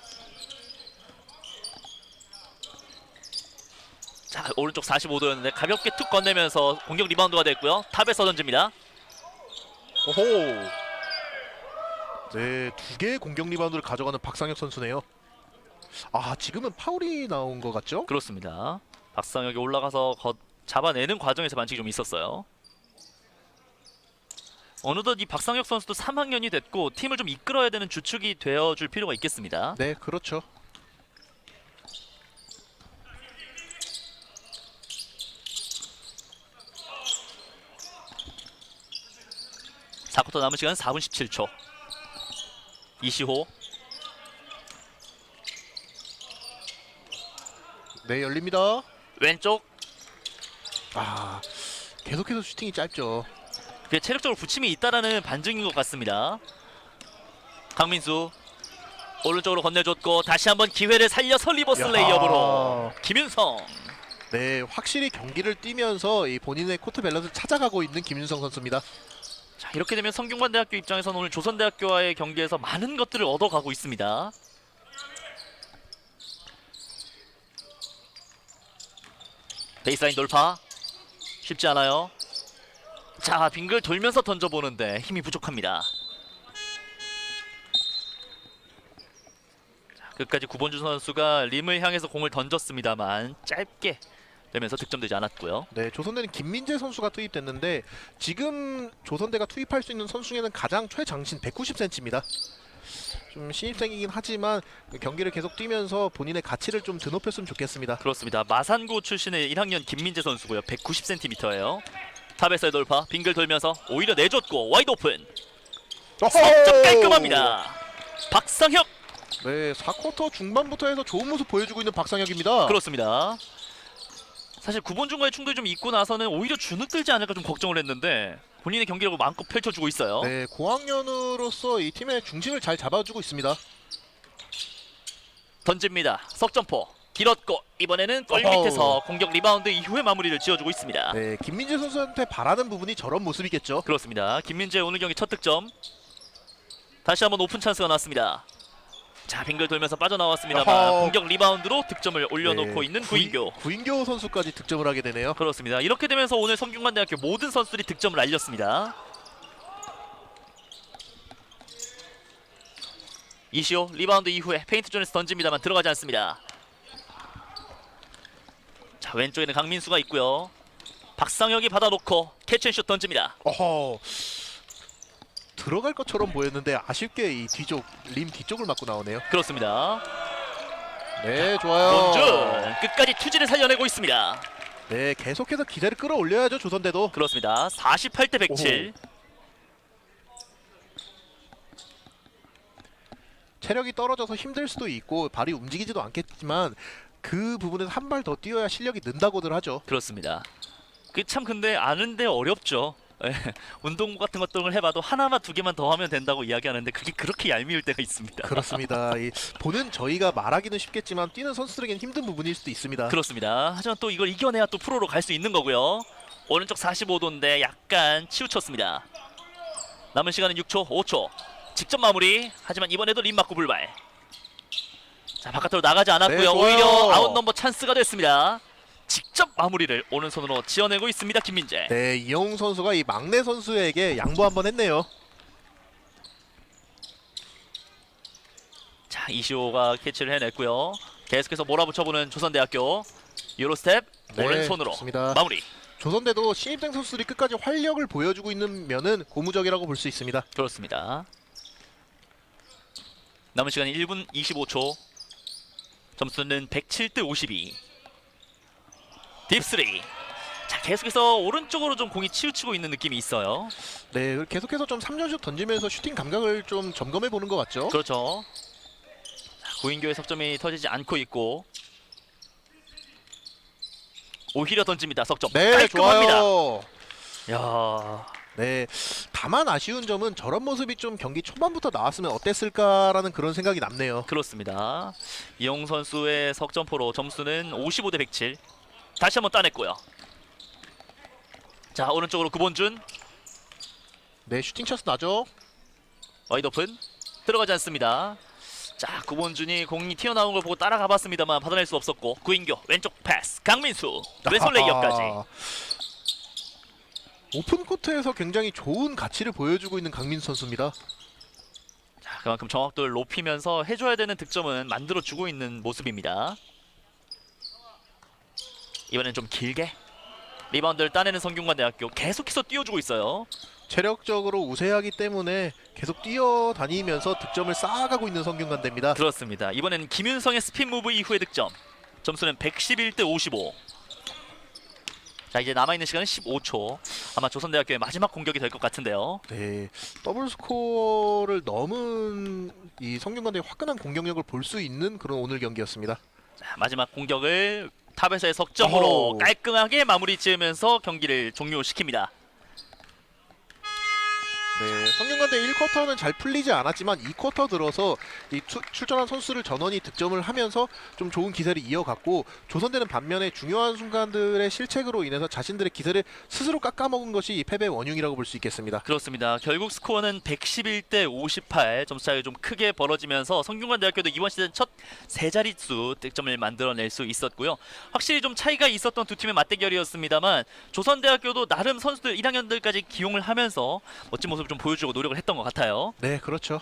자, 오른쪽 45도였는데 가볍게 툭 건네면서 공격 리바운드가 됐고요. 탑에서 던집니다. 오호. 네, 2개의 공격 리바운드를 가져가는 박상혁 선수네요. 아, 지금은 파울이 나온 것 같죠? 그렇습니다. 박상혁이 올라가서 잡아내는 과정에서 반칙이 좀 있었어요. 어느덧 이 박상혁 선수도 3학년이 됐고 팀을 좀 이끌어야 되는 주축이 되어줄 필요가 있겠습니다. 네, 그렇죠. (4쿼터) 남은 시간 4분 17초. 이시호. 네, 열립니다. 왼쪽. 아, 계속해서 슈팅이 짧죠. 그게 체력적으로 부침이 있다라는 반증인 것 같습니다. 강민수 오른쪽으로 건네줬고 다시 한번 기회를 살려서 리버스 야하. 레이업으로 김윤성. 네, 확실히 경기를 뛰면서 이 본인의 코트 밸런스를 찾아가고 있는 김윤성 선수입니다. 자, 이렇게 되면 성균관대학교 입장에서는 오늘 조선대학교와의 경기에서 많은 것들을 얻어가고 있습니다. 베이스라인 돌파 쉽지 않아요. 자, 빙글 돌면서 던져보는데 힘이 부족합니다. 자, 끝까지 구본주 선수가 림을 향해서 공을 던졌습니다만 짧게 되면서 득점되지 않았고요. 네, 조선대는 김민재 선수가 투입됐는데 지금 조선대가 투입할 수 있는 선수 중에는 가장 최장신 190cm입니다. 좀 신입생이긴 하지만 경기를 계속 뛰면서 본인의 가치를 좀 드높였으면 좋겠습니다. 그렇습니다. 마산고 출신의 1학년 김민재 선수고요. 190cm예요. 탑에서의 돌파, 빙글 돌면서 오히려 내줬고 와이드 오픈. 석점 깔끔합니다. 박상혁. 네, 4쿼터 중반부터 해서 좋은 모습 보여주고 있는 박상혁입니다. 그렇습니다. 사실 구본중과의 충돌이 좀 있고 나서는 오히려 주눅들지 않을까 좀 걱정을 했는데 본인의 경기력을 마음껏 펼쳐주고 있어요. 네, 고학년으로서 이 팀의 중심을 잘 잡아주고 있습니다. 던집니다. 석점포 길었고 이번에는 골 밑에서 공격 리바운드 이후에 마무리를 지어주고 있습니다. 네, 김민재 선수한테 바라는 부분이 저런 모습이겠죠. 그렇습니다. 김민재 오늘 경기 첫 득점. 다시 한번 오픈 찬스가 나왔습니다. 자, 빙글 돌면서 빠져나왔습니다만 공격 리바운드로 득점을 올려놓고 네, 있는 구인교. 구인교 선수까지 득점을 하게 되네요. 그렇습니다. 이렇게 되면서 오늘 성균관대학교 모든 선수들이 득점을 알렸습니다. 이시오 리바운드 이후에 페인트 존에서 던집니다만 들어가지 않습니다. 자, 왼쪽에는 강민수가 있고요. 박상혁이 받아놓고 캐치앤슛 던집니다. 어허, 들어갈 것처럼 보였는데 아쉽게 이 뒤쪽 림 뒤쪽을 맞고 나오네요. 그렇습니다. 네, 좋아요. 본준 끝까지 투지를 살려내고 있습니다. 네, 계속해서 기세를 끌어올려야죠, 조선대도. 그렇습니다. 48대 107. 체력이 떨어져서 힘들 수도 있고 발이 움직이지도 않겠지만 그 부분에서 한 발 더 뛰어야 실력이 는다고들 하죠. 그렇습니다. 그 참 근데 아는데 어렵죠. 운동 같은 것들을 해봐도 하나만 두 개만 더 하면 된다고 이야기하는데 그게 그렇게 얄미울 때가 있습니다. 그렇습니다. 보는 저희가 말하기는 쉽겠지만 뛰는 선수들에게는 힘든 부분일 수도 있습니다. 그렇습니다. 하지만 또 이걸 이겨내야 또 프로로 갈 수 있는 거고요. 오른쪽 45도인데 약간 치우쳤습니다. 남은 시간은 6초, 5초. 직접 마무리. 하지만 이번에도 림 맞고 불발. 자, 바깥으로 나가지 않았고요. 네, 오히려 아웃 넘버 찬스가 됐습니다. 직접 마무리를 오른손으로 지어내고 있습니다. 김민재. 네, 이영웅 선수가 이 막내 선수에게 양보 한번 했네요. 자, 이시오가 캐치를 해냈고요. 계속해서 몰아붙여보는 조선대학교. 유로스텝 네, 오른손으로 좋습니다. 마무리. 조선대도 신입생 선수들이 끝까지 활력을 보여주고 있는 면은 고무적이라고 볼 수 있습니다. 그렇습니다. 남은 시간 1분 25초. 점수는 107대 52. 딥3 자, 계속해서 오른쪽으로 좀 공이 치우치고 있는 느낌이 있어요. 네, 계속해서 좀 3점슛 던지면서 슈팅 감각을 좀 점검해 보는 것 같죠. 그렇죠. 자, 고인교의 석점이 터지지 않고 있고 오히려 던집니다. 석점. 네, 깔끔합니다. 좋아요. 야, 네, 다만 아쉬운 점은 저런 모습이 좀 경기 초반부터 나왔으면 어땠을까라는 그런 생각이 남네요. 그렇습니다. 이용 선수의 석점포로 점수는 55대 107. 다시 한번 따냈고요. 자, 오른쪽으로 구본준. 네, 슈팅 찬스 나죠. 와이드 오픈. 들어가지 않습니다. 자, 구본준이 공이 튀어나온 걸 보고 따라가 봤습니다만 받아낼 수 없었고 구인교 왼쪽 패스. 강민수 왼손 레이업까지. 오픈 코트에서 굉장히 좋은 가치를 보여주고 있는 강민수 선수입니다. 자, 그만큼 정확도를 높이면서 해줘야 되는 득점은 만들어주고 있는 모습입니다. 이번엔 좀 길게 리바운드를 따내는 성균관대학교. 계속해서 띄워주고 있어요. 체력적으로 우세하기 때문에 계속 뛰어다니면서 득점을 쌓아가고 있는 성균관대입니다. 그렇습니다. 이번엔 김윤성의 스핀 무브 이후의 득점. 점수는 111대 55. 자, 이제 남아있는 시간은 15초. 아마 조선대학교의 마지막 공격이 될 것 같은데요. 네, 더블 스코어를 넘은 이 성균관대의 화끈한 공격력을 볼 수 있는 그런 오늘 경기였습니다. 자, 마지막 공격을 탑에서의 석점으로 깔끔하게 마무리 지으면서 경기를 종료시킵니다. 네, 성균관대 1쿼터는 잘 풀리지 않았지만 2쿼터 들어서 이 출전한 선수를 전원이 득점을 하면서 좀 좋은 기세를 이어갔고, 조선대는 반면에 중요한 순간들의 실책으로 인해서 자신들의 기세를 스스로 깎아먹은 것이 이 패배의 원흉이라고 볼 수 있겠습니다. 그렇습니다. 결국 스코어는 111대 58. 점수 차이가 좀 크게 벌어지면서 성균관대학교도 이번 시즌 첫 세 자릿수 득점을 만들어낼 수 있었고요. 확실히 좀 차이가 있었던 두 팀의 맞대결이었습니다만 조선대학교도 나름 선수들 1학년들까지 기용을 하면서 멋진 모습을 좀 보여주고 노력을 했던 것 같아요. 네, 그렇죠.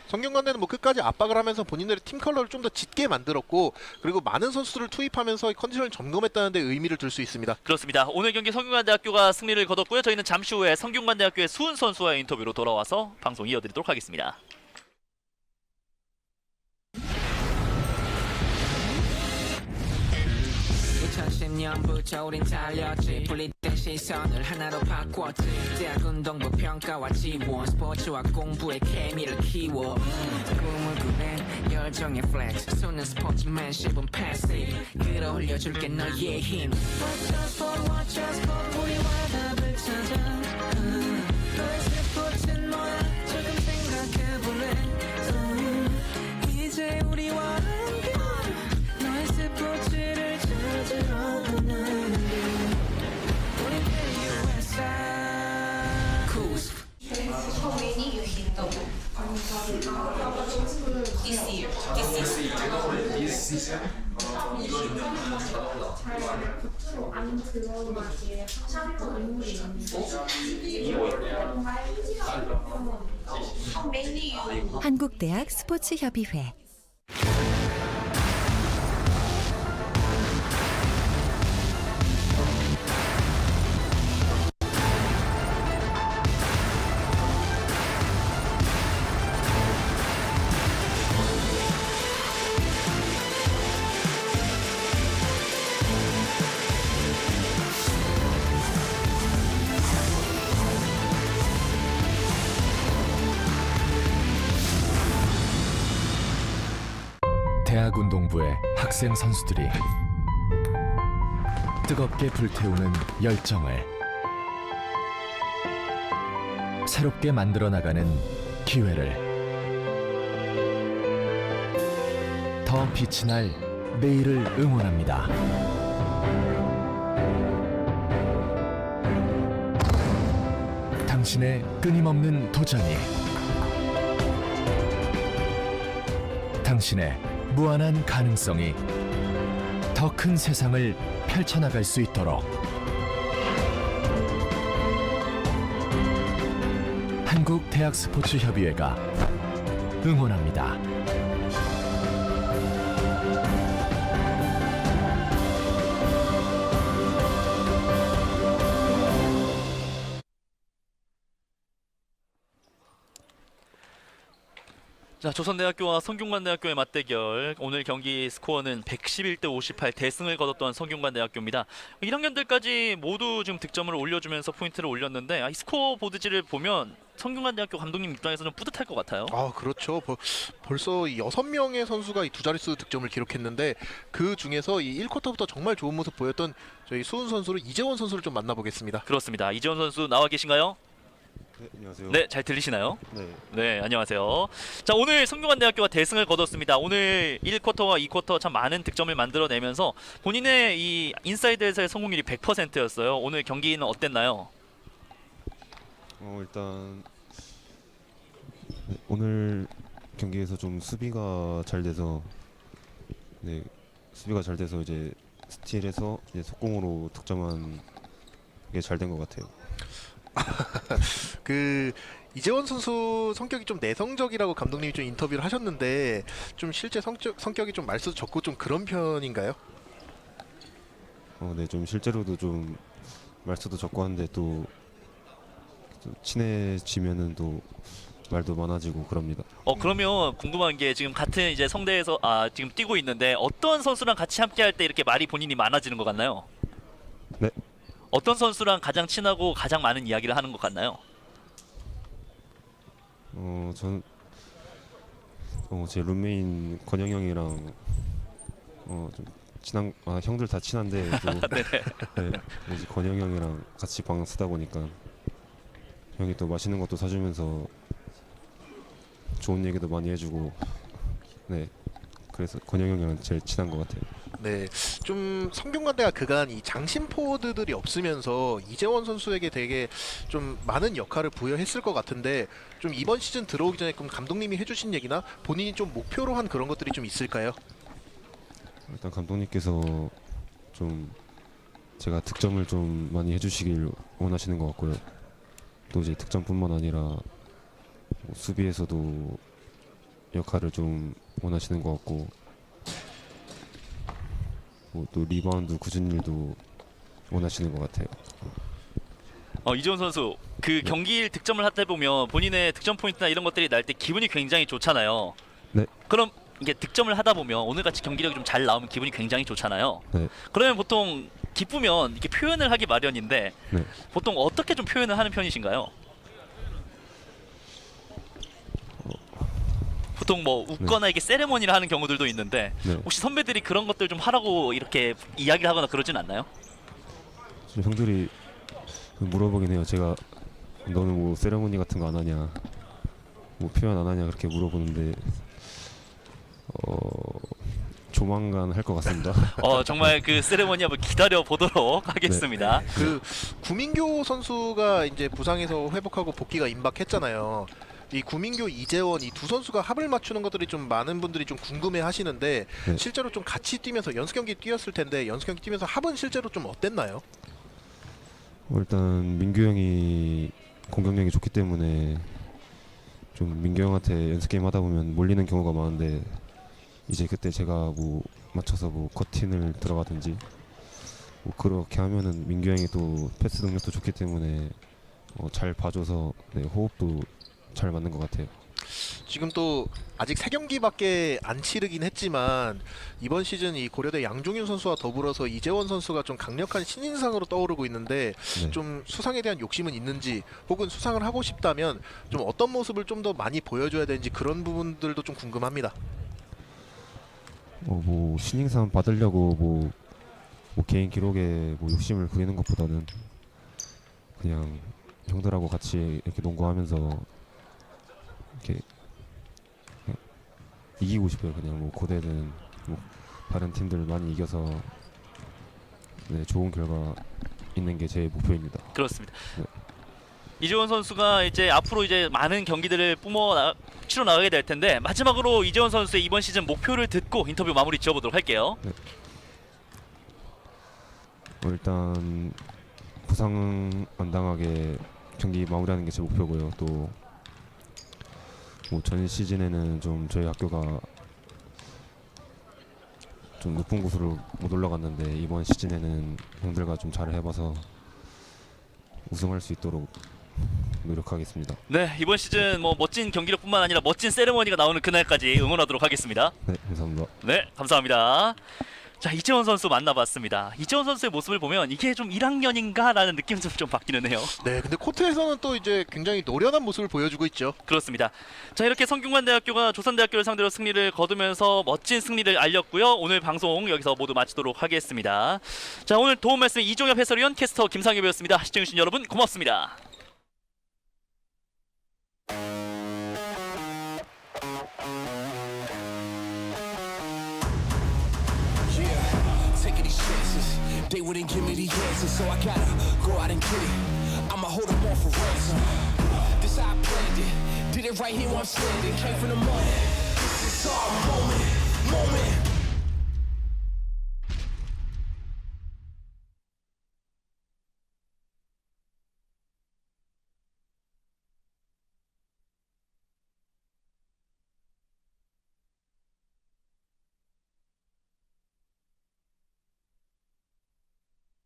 성균관대는 뭐 끝까지 압박을 하면서 본인들의 팀 컬러를 좀 더 짙게 만들었고, 그리고 많은 선수들을 투입하면서 컨디션을 점검했다는 데 의미를 둘 수 있습니다. 그렇습니다. 오늘 경기 성균관대학교가 승리를 거뒀고요. 저희는 잠시 후에 성균관대학교의 수훈 선수와의 인터뷰로 돌아와서 방송 이어드리도록 하겠습니다. 2010년부터 우린 달렸지. 분리된 시선을 하나로 바꿨지. 대학 운동부 평가와 지원, 스포츠와 공부의 케미를 키워. 꿈을 꾸는 열정의 플렉스, 쏘는 스포츠맨십은 패시브. 끌어올려줄게 너의 힘. Watch us for 우리와 답을 찾아. 너의 스포츠는 뭐야? 조금 생각해볼래. 이제 우리와 함께 너의 스포츠를 찾으러 가는 우린 USA. How many you hit double? This year. 안 들어가기에 샤워 인물이 How many you? 한국대학 스포츠협의회. 대학운동부의 학생 선수들이 뜨겁게 불태우는 열정을 새롭게 만들어 나가는 기회를 더 빛이 날 내일을 응원합니다. 당신의 끊임없는 도전이 당신의 무한한 가능성이 더 큰 세상을 펼쳐나갈 수 있도록 한국대학스포츠협의회가 응원합니다. 자, 조선대학교와 성균관대학교의 맞대결. 오늘 경기 스코어는 111대 58 대승을 거뒀던 성균관대학교입니다. 1학년들까지 모두 지금 득점을 올려주면서 포인트를 올렸는데 이 스코어 보드지를 보면 성균관대학교 감독님 입장에서는 뿌듯할 것 같아요. 아 그렇죠. 벌써 6명의 선수가 이 두 자릿수 득점을 기록했는데 그 중에서 이 1쿼터부터 정말 좋은 모습 보였던 저희 수훈 선수를 이재원 선수를 좀 만나보겠습니다. 그렇습니다. 이재원 선수 나와 계신가요? 네, 안녕하세요. 네, 잘 들리시나요? 네. 네, 안녕하세요. 자, 오늘 성균관대학교가 대승을 거뒀습니다. 오늘 1쿼터와 2쿼터 참 많은 득점을 만들어내면서 본인의 이 인사이드에서의 성공률이 100%였어요. 오늘 경기는 어땠나요? 일단 네, 오늘 경기에서 좀 수비가 잘 돼서 이제 스틸에서 이제 속공으로 득점한 게 잘 된 것 같아요. 그 이재원 선수 성격이 좀 내성적이라고 감독님이 좀 인터뷰를 하셨는데 좀 실제 성격이 좀 말수도 적고 좀 그런 편인가요? 네, 좀 실제로도 좀 말수도 적고 한데 또 친해지면은 또 말도 많아지고 그럽니다. 그러면 궁금한 게 지금 같은 이제 성대에서 지금 뛰고 있는데 어떤 선수랑 같이 함께 할 때 이렇게 말이 본인이 많아지는 것 같나요? 네. 어떤 선수랑 가장 친하고 가장 많은 이야기를 하는 것 같나요? 저는 제 룸메인 권영 형이랑 좀 친한 형들 다 친한데 또 네, 이제 권영 형이랑 같이 방 쓰다 보니까 형이 또 맛있는 것도 사주면서 좋은 얘기도 많이 해주고 네 그래서 권영 형이랑 제일 친한 것 같아요. 네, 좀 성균관대가 그간 이 장신 포워드들이 없으면서 이재원 선수에게 되게 좀 많은 역할을 부여했을 것 같은데 좀 이번 시즌 들어오기 전에 그럼 감독님이 해주신 얘기나 본인이 좀 목표로 한 그런 것들이 좀 있을까요? 일단 감독님께서 좀 제가 득점을 좀 많이 해주시길 원하시는 것 같고요. 또 이제 득점뿐만 아니라 뭐 수비에서도 역할을 좀 원하시는 것 같고 뭐 또 리바운드 꾸준율도 원하시는 것 같아요. 이재원 선수 그 경기일 득점을 하다 보면 본인의 득점 포인트나 이런 것들이 날 때 기분이 굉장히 좋잖아요. 네. 그럼 이게 득점을 하다 보면 오늘같이 경기력이 좀 잘 나오면 기분이 굉장히 좋잖아요. 네. 그러면 보통 기쁘면 이렇게 표현을 하기 마련인데 네. 보통 어떻게 좀 표현을 하는 편이신가요? 보통 뭐 웃거나 이게 세레머니를 하는 경우들도 있는데 네. 혹시 선배들이 그런 것들 좀 하라고 이렇게 이야기를 하거나 그러진 않나요? 좀 형들이 물어보긴 해요. 제가 너는 뭐 세레모니 같은 거 안 하냐, 뭐 표현 안 하냐 그렇게 물어보는데 조만간 할 것 같습니다. 정말 그 세레머니 한번 기다려 보도록 하겠습니다. 네. 그 구민교 선수가 이제 부상에서 회복하고 복귀가 임박했잖아요. 이 구민교, 이재원 이 두 선수가 합을 맞추는 것들이 좀 많은 분들이 좀 궁금해 하시는데 네. 실제로 좀 같이 뛰면서 연습 경기 뛰었을 텐데 연습 경기 뛰면서 합은 실제로 좀 어땠나요? 일단 민규 형이 공격력이 좋기 때문에 좀 민규 형한테 연습 게임 하다 보면 몰리는 경우가 많은데 이제 그때 제가 뭐 맞춰서 뭐 커팅을 들어가든지 뭐 그렇게 하면은 민규 형이 또 패스 능력도 좋기 때문에 잘 봐줘서 네, 호흡도 잘 맞는 것 같아요. 지금 또 아직 3경기밖에 안 치르긴 했지만 이번 시즌 이 고려대 양종윤 선수와 더불어서 이재원 선수가 좀 강력한 신인상으로 떠오르고 있는데 네. 좀 수상에 대한 욕심은 있는지 혹은 수상을 하고 싶다면 좀 어떤 모습을 좀 더 많이 보여줘야 되는지 그런 부분들도 좀 궁금합니다. 뭐 신인상 받으려고 뭐 개인 기록에 뭐 욕심을 부리는 것보다는 그냥 형들하고 같이 이렇게 농구하면서 이렇게 이기고 싶어요. 그냥 뭐 고대는 뭐 다른 팀들 많이 이겨서 네, 좋은 결과 있는 게 제 목표입니다. 그렇습니다. 네. 이재원 선수가 이제 앞으로 이제 많은 경기들을 치러 나가게 될 텐데 마지막으로 이재원 선수의 이번 시즌 목표를 듣고 인터뷰 마무리 지어보도록 할게요. 네. 일단 부상 안 당하게 경기 마무리하는 게 제 목표고요. 또 뭐 전 시즌에는 좀 저희 학교가 좀 높은 곳으로 못 올라갔는데 이번 시즌에는 형들과 좀 잘 해봐서 우승할 수 있도록 노력하겠습니다. 네, 이번 시즌 뭐 멋진 경기력뿐만 아니라 멋진 세레머니가 나오는 그날까지 응원하도록 하겠습니다. 네, 감사합니다. 네, 감사합니다. 자, 이채원 선수 만나봤습니다. 이채원 선수의 모습을 보면 이게 좀 1학년인가라는 느낌이 좀 바뀌는 해요. 네, 근데 코트에서는 또 이제 굉장히 노련한 모습을 보여주고 있죠. 그렇습니다. 자, 이렇게 성균관대학교가 조선대학교를 상대로 승리를 거두면서 멋진 승리를 알렸고요. 오늘 방송 여기서 모두 마치도록 하겠습니다. 자, 오늘 도움 말씀 이종엽 해설위원, 캐스터 김상엽이었습니다. 시청해주신 여러분 고맙습니다. Taking these chances, they wouldn't give me the answers, so I gotta go out and get it. I'ma hold them all for ransom. This how I planned it, did it right here where I'm standing. Came from the money. This is our moment.